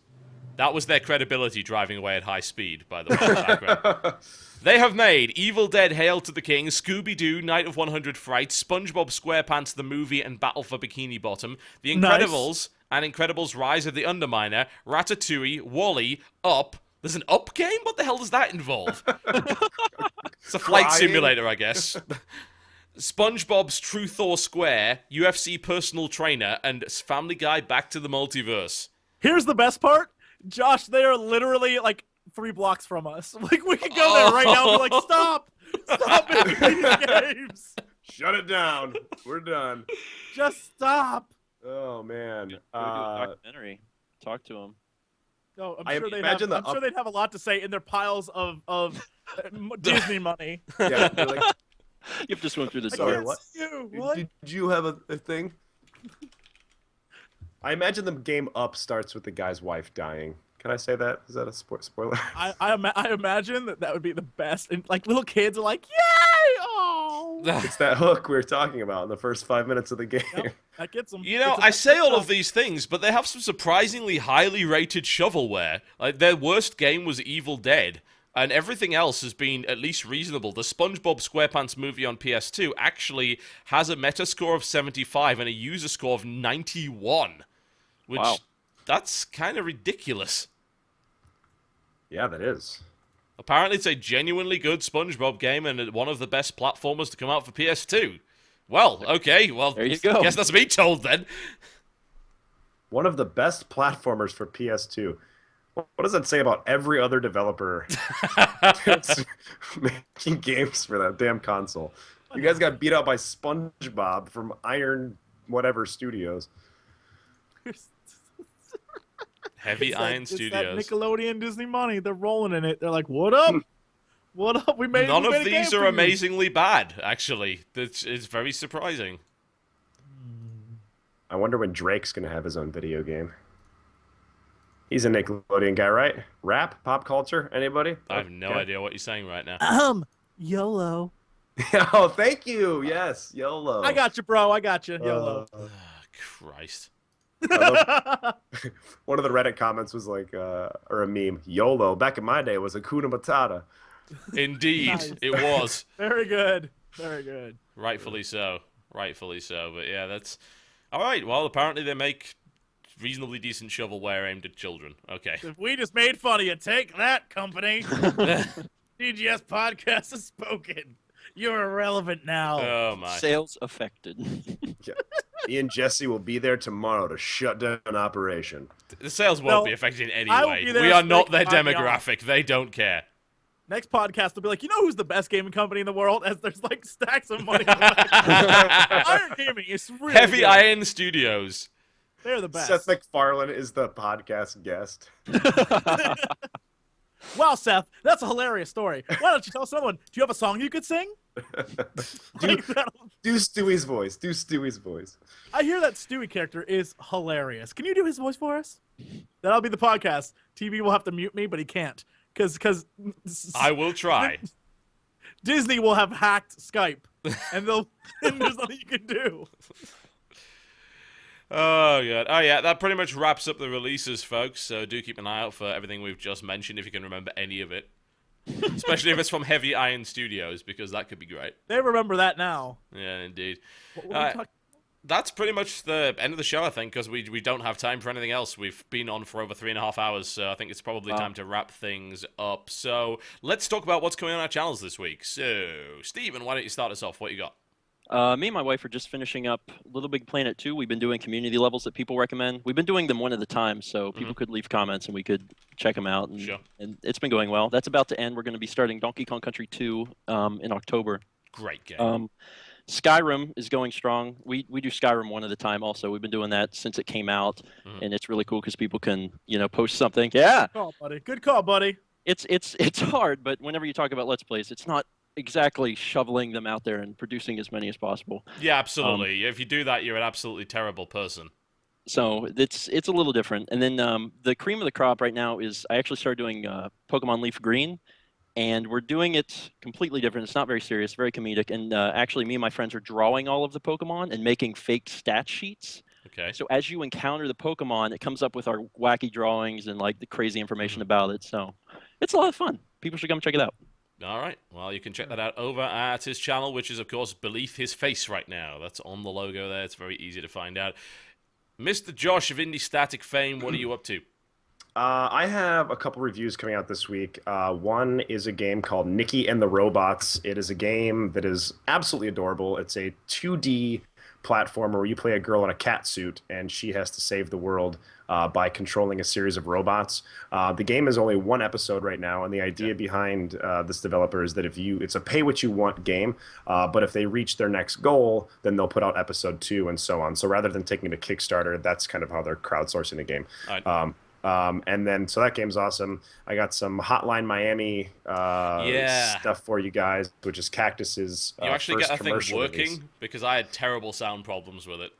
That was their credibility driving away at high speed, by the way, in the background. They have made Evil Dead Hail to the King, Scooby-Doo, Night of 100 Frights, SpongeBob SquarePants the Movie and Battle for Bikini Bottom, The Incredibles, and Incredibles Rise of the Underminer, Ratatouille, WALL-E, Up. There's an Up game? What the hell does that involve? It's a flight simulator, I guess. SpongeBob's Truth or Square, UFC Personal Trainer, and Family Guy Back to the Multiverse. Here's the best part. Josh, they are literally like 3 blocks from us. Like, we could go there right now and be like, stop making these games. Shut it down. We're done. Just stop. Oh man. Go do a documentary. Talk to them. No, I'm I sure they'd imagine have a lot to say in their piles of Disney money. Yeah. They're like, You have to swim through the Sorry, sword. what? What? Did you have a thing? I imagine the game Up starts with the guy's wife dying. Can I say that? Is that a spoiler? I imagine that would be the best. And like little kids are like, yay! Oh, It's that hook we were talking about in the first 5 minutes of the game. yep, that gets them. You know, I say all of these things, but they have some surprisingly highly rated shovelware. Like, their worst game was Evil Dead, and everything else has been at least reasonable. The SpongeBob SquarePants movie on PS2 actually has a Metascore of 75 and a user score of 91, which, Wow. That's kind of ridiculous. Yeah, that is. Apparently, it's a genuinely good SpongeBob game and one of the best platformers to come out for PS2. Well, okay, well, There you go. guess that's me told then. One of the best platformers for PS2. What does that say about every other developer that's making games for that damn console? You guys got beat out by SpongeBob from Iron whatever Studios. Heavy Iron It's Studios. that Nickelodeon Disney money. They're rolling in it. They're like, what up? What up? We made None we made of a game these for are you. amazingly bad, actually. It's very surprising. I wonder when Drake's gonna have his own video game. He's a Nickelodeon guy, right? Rap, pop culture, anybody? I have no Okay. idea what you're saying right now. YOLO. Oh, thank you. Yes, YOLO. I got you, bro. I got you. YOLO. Christ. One of the Reddit comments was like, or a meme, YOLO, back in my day, was Hakuna Matata. Indeed, Nice. it was. Very good. Very good. Rightfully so. Rightfully so. But yeah, that's... Alright, well, apparently they make reasonably decent shovelware aimed at children. Okay. If we just made fun of you, take that, company. TGS podcast has spoken. You're irrelevant now. Oh my. Sales affected. Yeah. Me and Jesse will be there tomorrow to shut down operation. The sales won't be affected in any I will way. be there We are to not make their money off. demographic. They don't care. Next podcast will be like, you know who's the best gaming company in the world? As there's like stacks of money. In the back. Iron Gaming is really Heavy good. Iron Studios. They're the best. Seth MacFarlane is the podcast guest. Wow, Seth, that's a hilarious story. Why don't you tell someone? Do you have a song you could sing? Like, Do Stewie's voice. Do Stewie's voice. I hear that Stewie character is hilarious. Can you do his voice for us? That'll be the podcast. TV will have to mute me, but he can't. Because I will try. Disney will have hacked Skype, and there's nothing you can do. Oh, God. Oh, yeah, that pretty much wraps up the releases, folks. So do keep an eye out for everything we've just mentioned, if you can remember any of it. Especially if it's from Heavy Iron Studios, because that could be great. They remember that now. Yeah, indeed. What were we talking- That's pretty much the end of the show, I think, because we don't have time for anything else. We've been on for over 3.5 hours, so I think it's probably time to wrap things up. So let's talk about what's coming on our channels this week. So, Stephen, why don't you start us off? What you got? Me and my wife are just finishing up Little Big Planet 2. We've been doing community levels that people recommend. We've been doing them one at a time, so people could leave comments and we could check them out. And, Sure. and it's been going well. That's about to end. We're going to be starting Donkey Kong Country 2 in October. Great game. Skyrim is going strong. We do Skyrim one at a time also. We've been doing that since it came out, and it's really cool because people can, post something. Yeah, Good call, buddy. Good call, buddy. it's hard, but whenever you talk about Let's Plays, it's not exactly shoveling them out there and producing as many as possible. Yeah, absolutely. If you do that, you're an absolutely terrible person. So it's a little different. And then the cream of the crop right now is I actually started doing Pokemon Leaf Green, and we're doing it completely different. It's not very serious, very comedic. And actually, me and my friends are drawing all of the Pokemon and making fake stat sheets. Okay. So as you encounter the Pokemon, it comes up with our wacky drawings and like the crazy information about it. So it's a lot of fun. People should come check it out. All right. Well, you can check that out over at his channel, which is, of course, Beneath His Face right now. That's on the logo there. It's very easy to find out. Mr. Josh of IndieStatik fame, what are you up to? I have a couple reviews coming out this week. One is a game called Nikki and the Robots. It is a game that is absolutely adorable. It's a 2D platformer where you play a girl in a cat suit, and she has to save the world by controlling a series of robots. The game is only one episode right now, and the idea behind this developer is that it's a pay-what-you-want game, but if they reach their next goal, then they'll put out episode 2 and so on. So rather than taking it to Kickstarter, that's kind of how they're crowdsourcing the game. And then, so that game's awesome. I got some Hotline Miami stuff for you guys, which is Cactus's You actually first get that thing commercial working? release. Because I had terrible sound problems with it.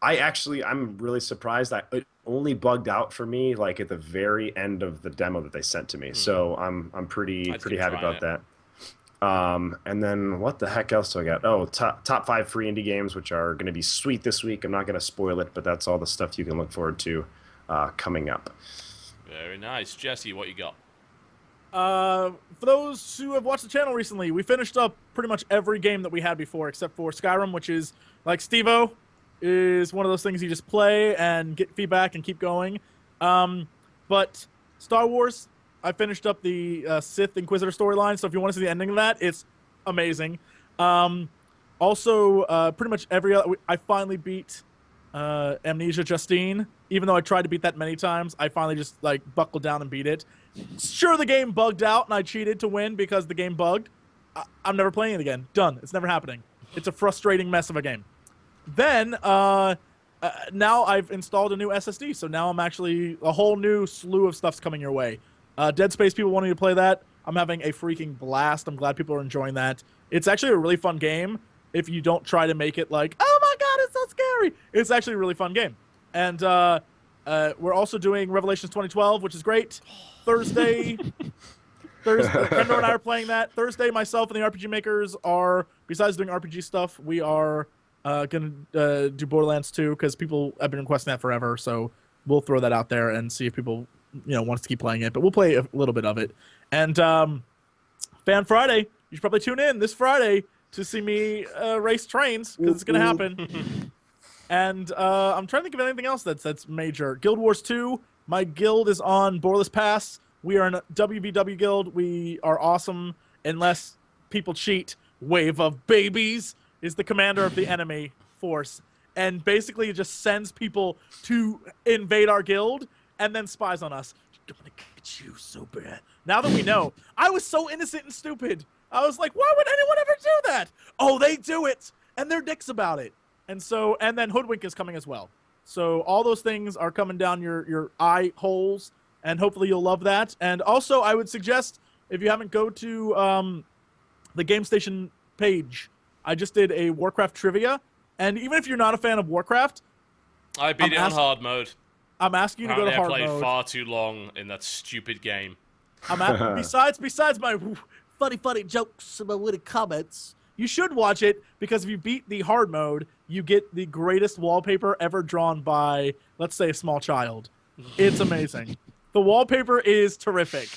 I'm really surprised that it only bugged out for me like at the very end of the demo that they sent to me. So I'm pretty happy about that. And then what the heck else do I got? Oh, top 5 free indie games, which are going to be sweet this week. I'm not going to spoil it, but that's all the stuff you can look forward to coming up. Very nice. Jesse, what you got? For those who have watched the channel recently, we finished up pretty much every game that we had before, except for Skyrim, which is like Steve-O, is one of those things you just play and get feedback and keep going. But Star Wars, I finished up the Sith Inquisitor storyline, so if you want to see the ending of that, it's amazing. Also, pretty much every other... I finally beat Amnesia Justine. Even though I tried to beat that many times, I finally just buckled down and beat it. Sure, the game bugged out, and I cheated to win because the game bugged. I'm never playing it again. Done. It's never happening. It's a frustrating mess of a game. Then, now I've installed a new SSD, so now I'm actually... a whole new slew of stuff's coming your way. Dead Space, people wanting to play that. I'm having a freaking blast. I'm glad people are enjoying that. It's actually a really fun game if you don't try to make it like, oh my god, it's so scary. It's actually a really fun game. And we're also doing Revelations 2012, which is great. Thursday, Kendra and I are playing that. Thursday, myself and the RPG makers are, besides doing RPG stuff, we are going to do Borderlands 2 because people have been requesting that forever. So we'll throw that out there and see if people want us to keep playing it. But we'll play a little bit of it. And Fan Friday, you should probably tune in this Friday to see me race trains because it's going to happen. And I'm trying to think of anything else that's major. Guild Wars 2. My guild is on Borderless Pass. We are in a WVW guild. We are awesome unless people cheat. Wave of Babies is the commander of the enemy force. And basically it just sends people to invade our guild and then spies on us. I'm gonna get you so bad. Now that we know, I was so innocent and stupid. I was like, why would anyone ever do that? Oh, they do it, and they're dicks about it. And then Hoodwink is coming as well. So all those things are coming down your eye holes, and hopefully you'll love that. And also, I would suggest, if you haven't, go to the Game Station page. I just did a Warcraft trivia, and even if you're not a fan of Warcraft, I beat it on hard mode. I'm asking you to go to hard mode. I played far too long in that stupid game. Besides my funny jokes and my witty comments, you should watch it, because if you beat the hard mode, you get the greatest wallpaper ever drawn by, let's say, a small child. It's amazing. The wallpaper is terrific.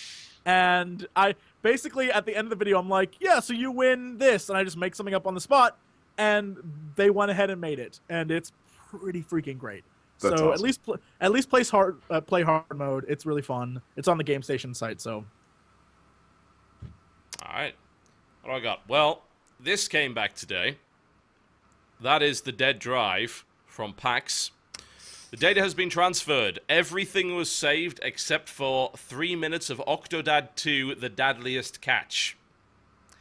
And I basically, at the end of the video, I'm like, yeah, so you win this. And I just make something up on the spot. And they went ahead and made it. And it's pretty freaking great. That's so awesome. at least play hard mode. It's really fun. It's on the Game Station site, so. All right. What do I got? Well, this came back today. That is the dead drive from PAX. The data has been transferred. Everything was saved except for 3 minutes of Octodad 2, The Dadliest Catch.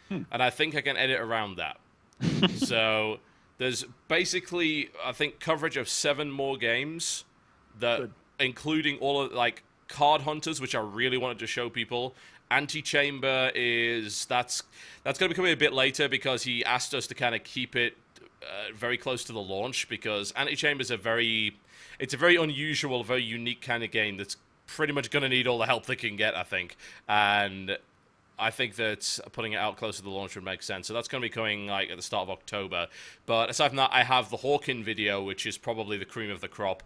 And I think I can edit around that. So there's basically, I think, coverage of 7 more games, that including all of, like, Card Hunters, which I really wanted to show people. Antechamber is, that's going to be coming a bit later, because he asked us to kind of keep it very close to the launch, because Antechamber is a very unusual, very unique kind of game that's pretty much going to need all the help they can get, I think. And I think that putting it out close to the launch would make sense. So that's going to be coming like at the start of October. But aside from that, I have the Hawken video, which is probably the cream of the crop.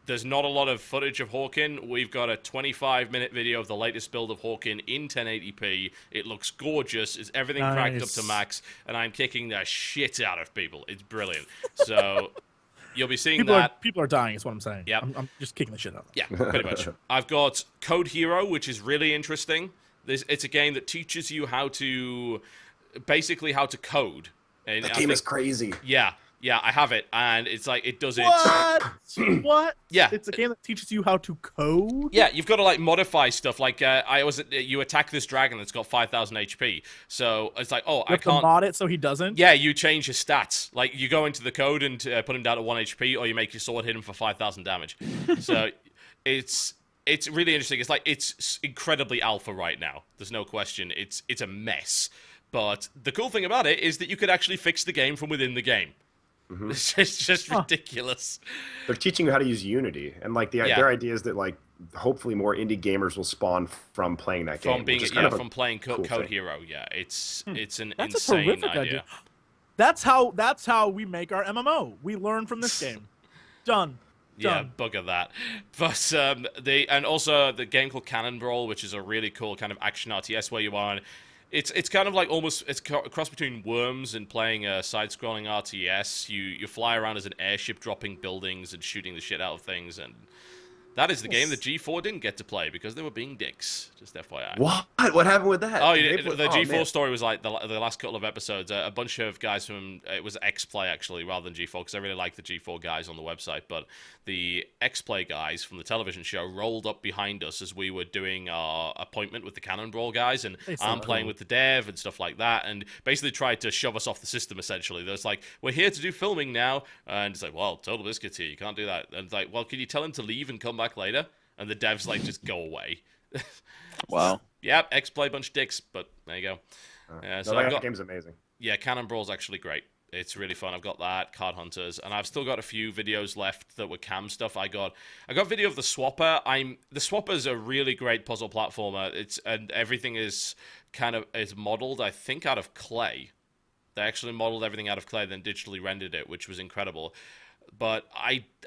There's not a lot of footage of Hawken. We've got a 25-minute video of the latest build of Hawken in 1080p. It looks gorgeous. It's everything cranked up to max, and I'm kicking the shit out of people. It's brilliant. So you'll be seeing people are dying, is what I'm saying. Yeah. I'm just kicking the shit out of them. Yeah, pretty much. I've got Code Hero, which is really interesting. It's a game that teaches you how to code. And That game is crazy. Yeah, I have it, and it's like it does it. What? Yeah, it's a game that teaches you how to code. Yeah, you've got to like modify stuff. Like you attack this dragon that's got 5,000 HP. So it's like, I can't mod it so he doesn't. Yeah, you change his stats. Like you go into the code and put him down to 1 HP, or you make your sword hit him for 5,000 damage. So it's really interesting. It's like it's incredibly alpha right now. There's no question. It's a mess. But the cool thing about it is that you could actually fix the game from within the game. Mm-hmm. It's just ridiculous. They're teaching you how to use Unity, and like their idea is that like hopefully more indie gamers will spawn from playing that game. From playing Code Hero. Yeah, it's an insane idea. That's how we make our MMO. We learn from this game. Done. Yeah, bugger that. But and also the game called Cannon Brawl, which is a really cool kind of action RTS where you are. It's kind of like it's a cross between Worms and playing a side-scrolling RTS. You fly around as an airship, dropping buildings and shooting the shit out of things, and that is the game that G4 didn't get to play because they were being dicks. Just FYI. What? What happened with that? Oh, the G4 story was like the last couple of episodes. A bunch of guys from it was X-Play actually, rather than G4, because I really like the G4 guys on the website. But the X-Play guys from the television show rolled up behind us as we were doing our appointment with the Cannon Brawl guys, and I'm playing with the dev and stuff like that, and basically tried to shove us off the system. Essentially, there's like, we're here to do filming now, and it's like, well, TotalBiscuit's here, you can't do that. And it's like, well, can you tell him to leave and come back later? And the devs like, just go away. Wow. Yep, X-Play bunch of dicks, but there you go. So that game's amazing. Yeah, Cannon Brawl's actually great. It's really fun. I've got that, Card Hunters, and I've still got a few videos left that were cam stuff. I got video of the Swapper. The Swapper's a really great puzzle platformer. And everything is modeled, I think, out of clay. They actually modeled everything out of clay, then digitally rendered it, which was incredible. But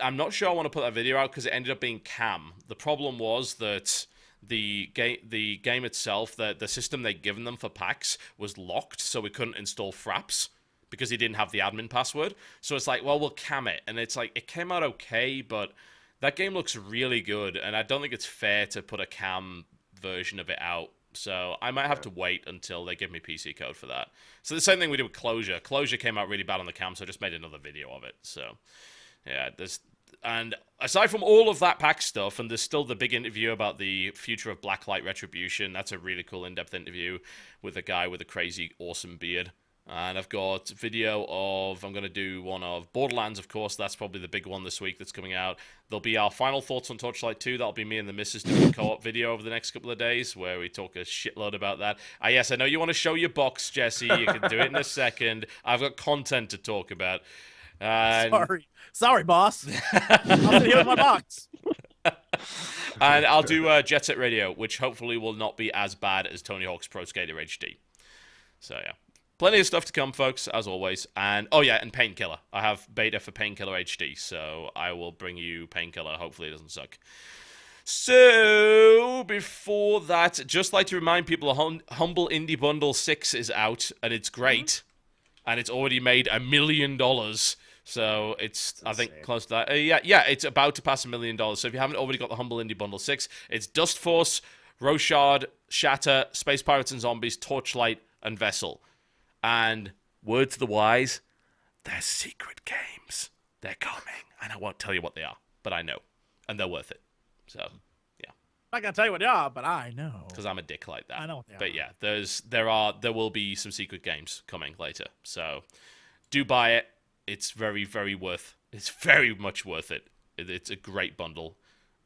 I'm not sure I want to put that video out because it ended up being cam. The problem was that the game itself, the system they'd given them for PAX was locked, so we couldn't install fraps because he didn't have the admin password. So it's like, well, we'll cam it. And it's like, it came out okay, but that game looks really good. And I don't think it's fair to put a cam version of it out. So I might have to wait until they give me PC code for that. So the same thing we did with Closure. Closure came out really bad on the cam, so I just made another video of it. So, yeah, and aside from all of that pack stuff, and there's still the big interview about the future of Blacklight Retribution. That's a really cool in-depth interview with a guy with a crazy, awesome beard. And I've got video of, I'm going to do one of Borderlands, of course. That's probably the big one this week that's coming out. There'll be our final thoughts on Torchlight 2. That'll be me and the missus doing a co-op video over the next couple of days where we talk a shitload about that. Yes, I know you want to show your box, Jesse. You can do it in a second. I've got content to talk about. Sorry, boss. I'll sit here with my box. And I'll do Jet Set Radio, which hopefully will not be as bad as Tony Hawk's Pro Skater HD. So, yeah. Plenty of stuff to come, folks, as always. And, oh yeah, and Painkiller. I have beta for Painkiller HD, so I will bring you Painkiller. Hopefully it doesn't suck. So, before that, just like to remind people, Humble Indie Bundle 6 is out, and it's great. And it's already made $1 million. So, it's I think, close to that. Yeah, it's about to pass $1 million. So, if you haven't already got the Humble Indie Bundle 6, it's Dust Force, Roshard, Shatter, Space Pirates and Zombies, Torchlight, and Vessel. And word to the wise, they're secret games. They're coming. And I won't tell you what they are, but I know. And they're worth it. So, yeah. I'm not going to tell you what they are, but I know. Because I'm a dick like that. I know what they are. But yeah, there will be some secret games coming later. So, do buy it. It's very, very it's very much worth it. It's a great bundle.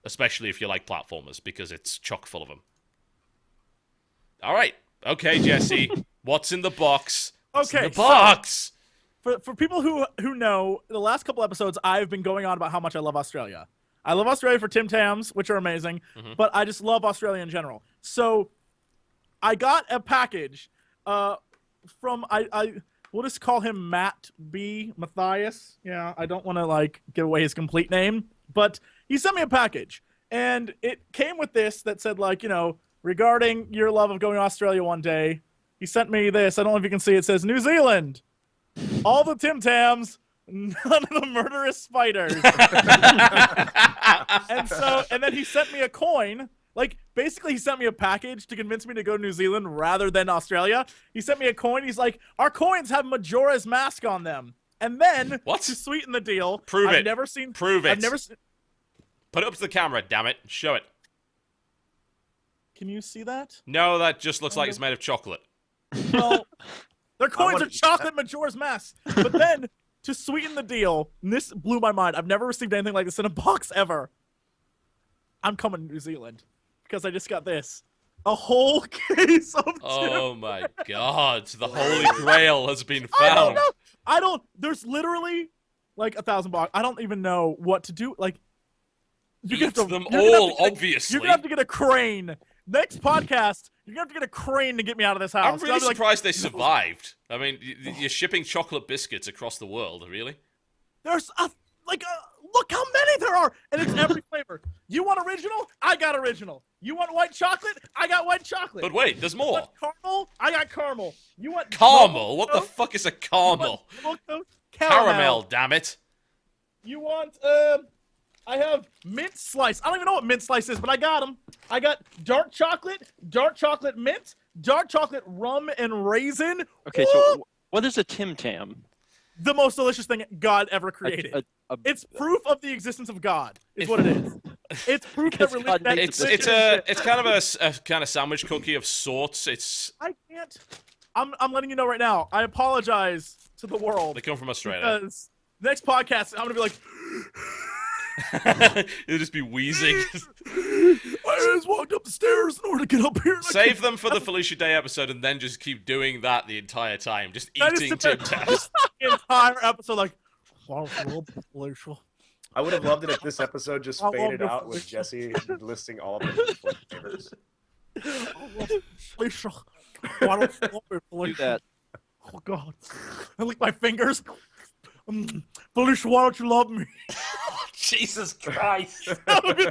Especially if you like platformers, because it's chock full of them. All right. Okay, Jesse. What's in the box? What's in the box? So, for people who know, the last couple episodes, I've been going on about how much I love Australia. I love Australia for Tim Tams, which are amazing, but I just love Australia in general. So I got a package from, we'll just call him Matt B. Matthias. Yeah, I don't want to, give away his complete name, but he sent me a package, and it came with this that said, regarding your love of going to Australia one day, he sent me this. I don't know if you can see it. It says, New Zealand, all the Tim Tams, none of the murderous spiders. and then he sent me a coin. Basically, he sent me a package to convince me to go to New Zealand rather than Australia. He sent me a coin. He's like, our coins have Majora's Mask on them. And then, to sweeten the deal, Prove it. Prove it. Put it up to the camera, damn it. Show it. Can you see that? No, that just looks like it's made of chocolate. Well, their coins are chocolate Majora's Mask. But then, to sweeten the deal, and this blew my mind. I've never received anything like this in a box ever. I'm coming to New Zealand because I just got this. A whole case of Oh my god, the Holy Grail has been found. I don't there's literally 1,000 boxes. I don't even know what to do. Eat them all, obviously. You're going to have to get a crane. Next podcast, you're going to have to get a crane to get me out of this house. I'm really surprised they survived. I mean, you're shipping chocolate biscuits across the world, really? There's look how many there are, and it's every flavor. You want original? I got original. You want white chocolate? I got white chocolate. But wait, there's more. You want caramel? I got caramel. You want caramel? What the fuck is a caramel? Caramel, damn it. You want I have mint slice. I don't even know what mint slice is, but I got them. I got dark chocolate mint, dark chocolate rum and raisin. Okay, so what is a Tim Tam? The most delicious thing God ever created. It's proof of the existence of God, is what it is. It's proof that religion. It's kind of a kind of sandwich cookie of sorts. I can't. I'm letting you know right now. I apologize to the world. They come from Australia. Because next podcast, I'm gonna be like. You'll just be wheezing. I just walked up the stairs in order to get up here. Save them for the Felicia Day episode, and then just keep doing that the entire time, just eating Tim Tams. The entire episode, Felicia. I would have loved it if this episode just faded out with Jesse listing all of the flavors. Felicia, why don't you love me, Felicia? Do that. Oh God, I lick my fingers. Felicia, why don't you love me? Jesus Christ. That would be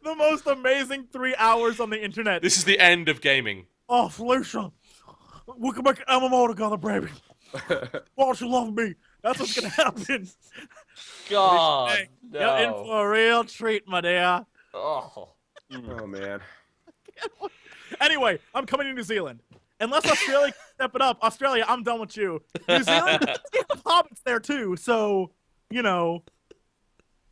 the most amazing 3 hours on the internet. This is the end of gaming. Oh, Felicia, We can make an MMO together, baby. Why don't you love me? That's what's gonna happen. God, Hey, you're in for a real treat, my dear. Oh. Oh man. Anyway, I'm coming to New Zealand. Unless Australia can step it up, Australia, I'm done with you. New Zealand, they have hobbits there too, so, you know.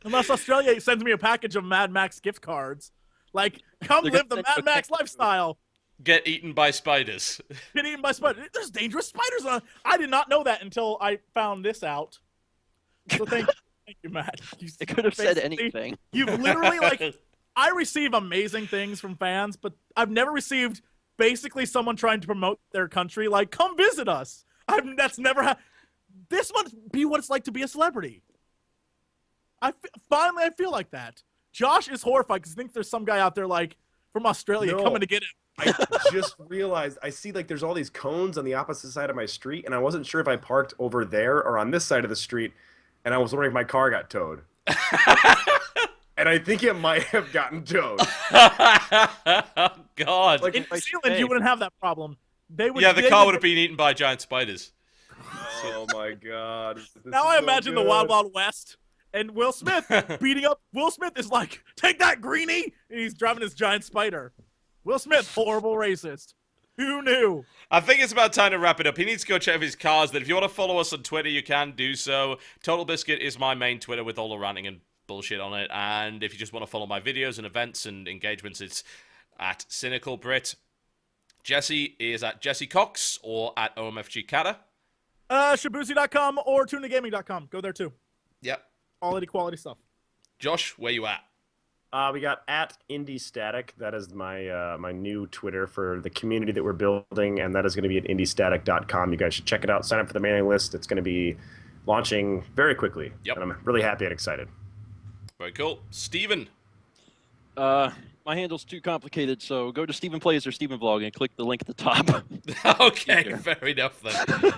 Unless Australia sends me a package of Mad Max gift cards. Like, come live the Mad Max lifestyle. Get eaten by spiders. Get eaten by spiders. There's dangerous spiders on. I did not know that until I found this out. So thank you, Matt. It could have said anything. You've literally, like, I receive amazing things from fans, but I've never received basically someone trying to promote their country. Like, come visit us. That's never happened. This must be what it's like to be a celebrity. Finally, I feel like that. Josh is horrified because he thinks there's some guy out there, like, from Australia coming to get him. I just realized I see like there's all these cones on the opposite side of my street, and I wasn't sure if I parked over there or on this side of the street, and I was wondering if my car got towed. And I think it might have gotten towed. God. Like, In New Zealand, you wouldn't have that problem. They would. Yeah, the car would have been eaten by giant spiders. oh my god. Now I imagine the Wild Wild West and Will Smith beating up. Will Smith is like, "Take that, Greenie!" And he's driving his giant spider. Will Smith, horrible racist. Who knew? I think it's about time to wrap it up. He needs to go check his cars. That if you want to follow us on Twitter, you can do so. TotalBiscuit is my main Twitter with all the ranting and bullshit on it. And if you just want to follow my videos and events and engagements, it's at CynicalBrit. Jesse is at Jesse Cox or at OMFG Kata. Shabuzi.com or tunagaming.com. Go there too. Yep. Quality stuff. Josh, where you at? We got at IndieStatik. That is my my new Twitter for the community that we're building, and that is going to be at IndieStatik.com. You guys should check it out. Sign up for the mailing list. It's going to be launching very quickly. Yep. And I'm really happy and excited. Very cool. Steven. My handle's too complicated, so go to StephenPlays or StephenVlog and click the link at the top. Okay, fair enough then.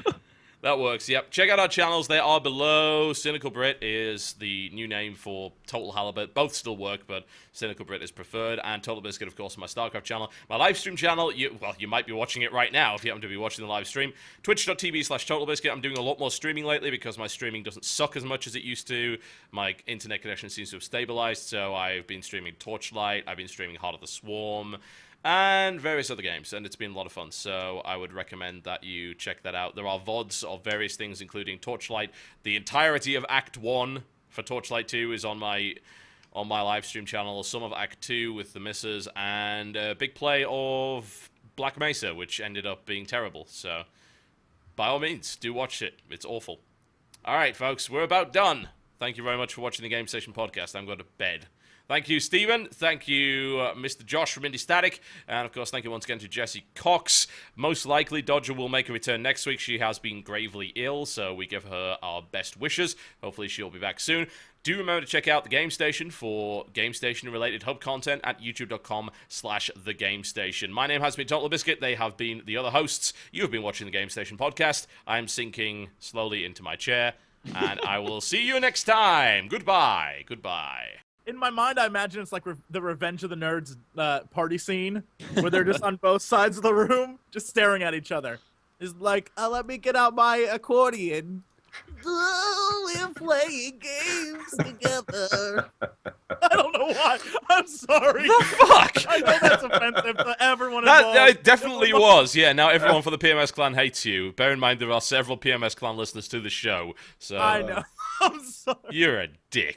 That works, yep. Check out our channels. They are below. Cynical Brit is the new name for Total Halibut. Both still work, but Cynical Brit is preferred. And TotalBiscuit, of course, my StarCraft channel. My live stream channel, you might be watching it right now if you happen to be watching the live stream. Twitch.tv/TotalBiscuit. I'm doing a lot more streaming lately because my streaming doesn't suck as much as it used to. My internet connection seems to have stabilized, so I've been streaming Torchlight. I've been streaming Heart of the Swarm. And various other games, and it's been a lot of fun, so I would recommend that you check that out. There are VODs of various things, including Torchlight. The entirety of Act 1 for Torchlight 2 is on my live stream channel, some of Act 2 with the misses, and a big play of Black Mesa, which ended up being terrible, so by all means, do watch it. It's awful. Alright, folks, we're about done. Thank you very much for watching the Game Station podcast. I'm going to bed. Thank you, Stephen. Thank you, Mr. Josh from IndieStatik. And, of course, thank you once again to Jessie Cox. Most likely, Dodger will make a return next week. She has been gravely ill, so we give her our best wishes. Hopefully, she'll be back soon. Do remember to check out the Game Station for Game Station-related hub content at youtube.com/thegamestation. My name has been TotalBiscuit. They have been the other hosts. You have been watching the Game Station podcast. I'm sinking slowly into my chair, and I will see you next time. Goodbye. Goodbye. In my mind, I imagine it's like the Revenge of the Nerds party scene where they're just on both sides of the room, just staring at each other. It's like, let me get out my accordion. We're playing games together. I don't know why. I'm sorry. The fuck? I know that's offensive to everyone involved. That definitely was. Yeah, now everyone for the PMS clan hates you. Bear in mind there are several PMS clan listeners to the show. So I know. I'm sorry. You're a dick.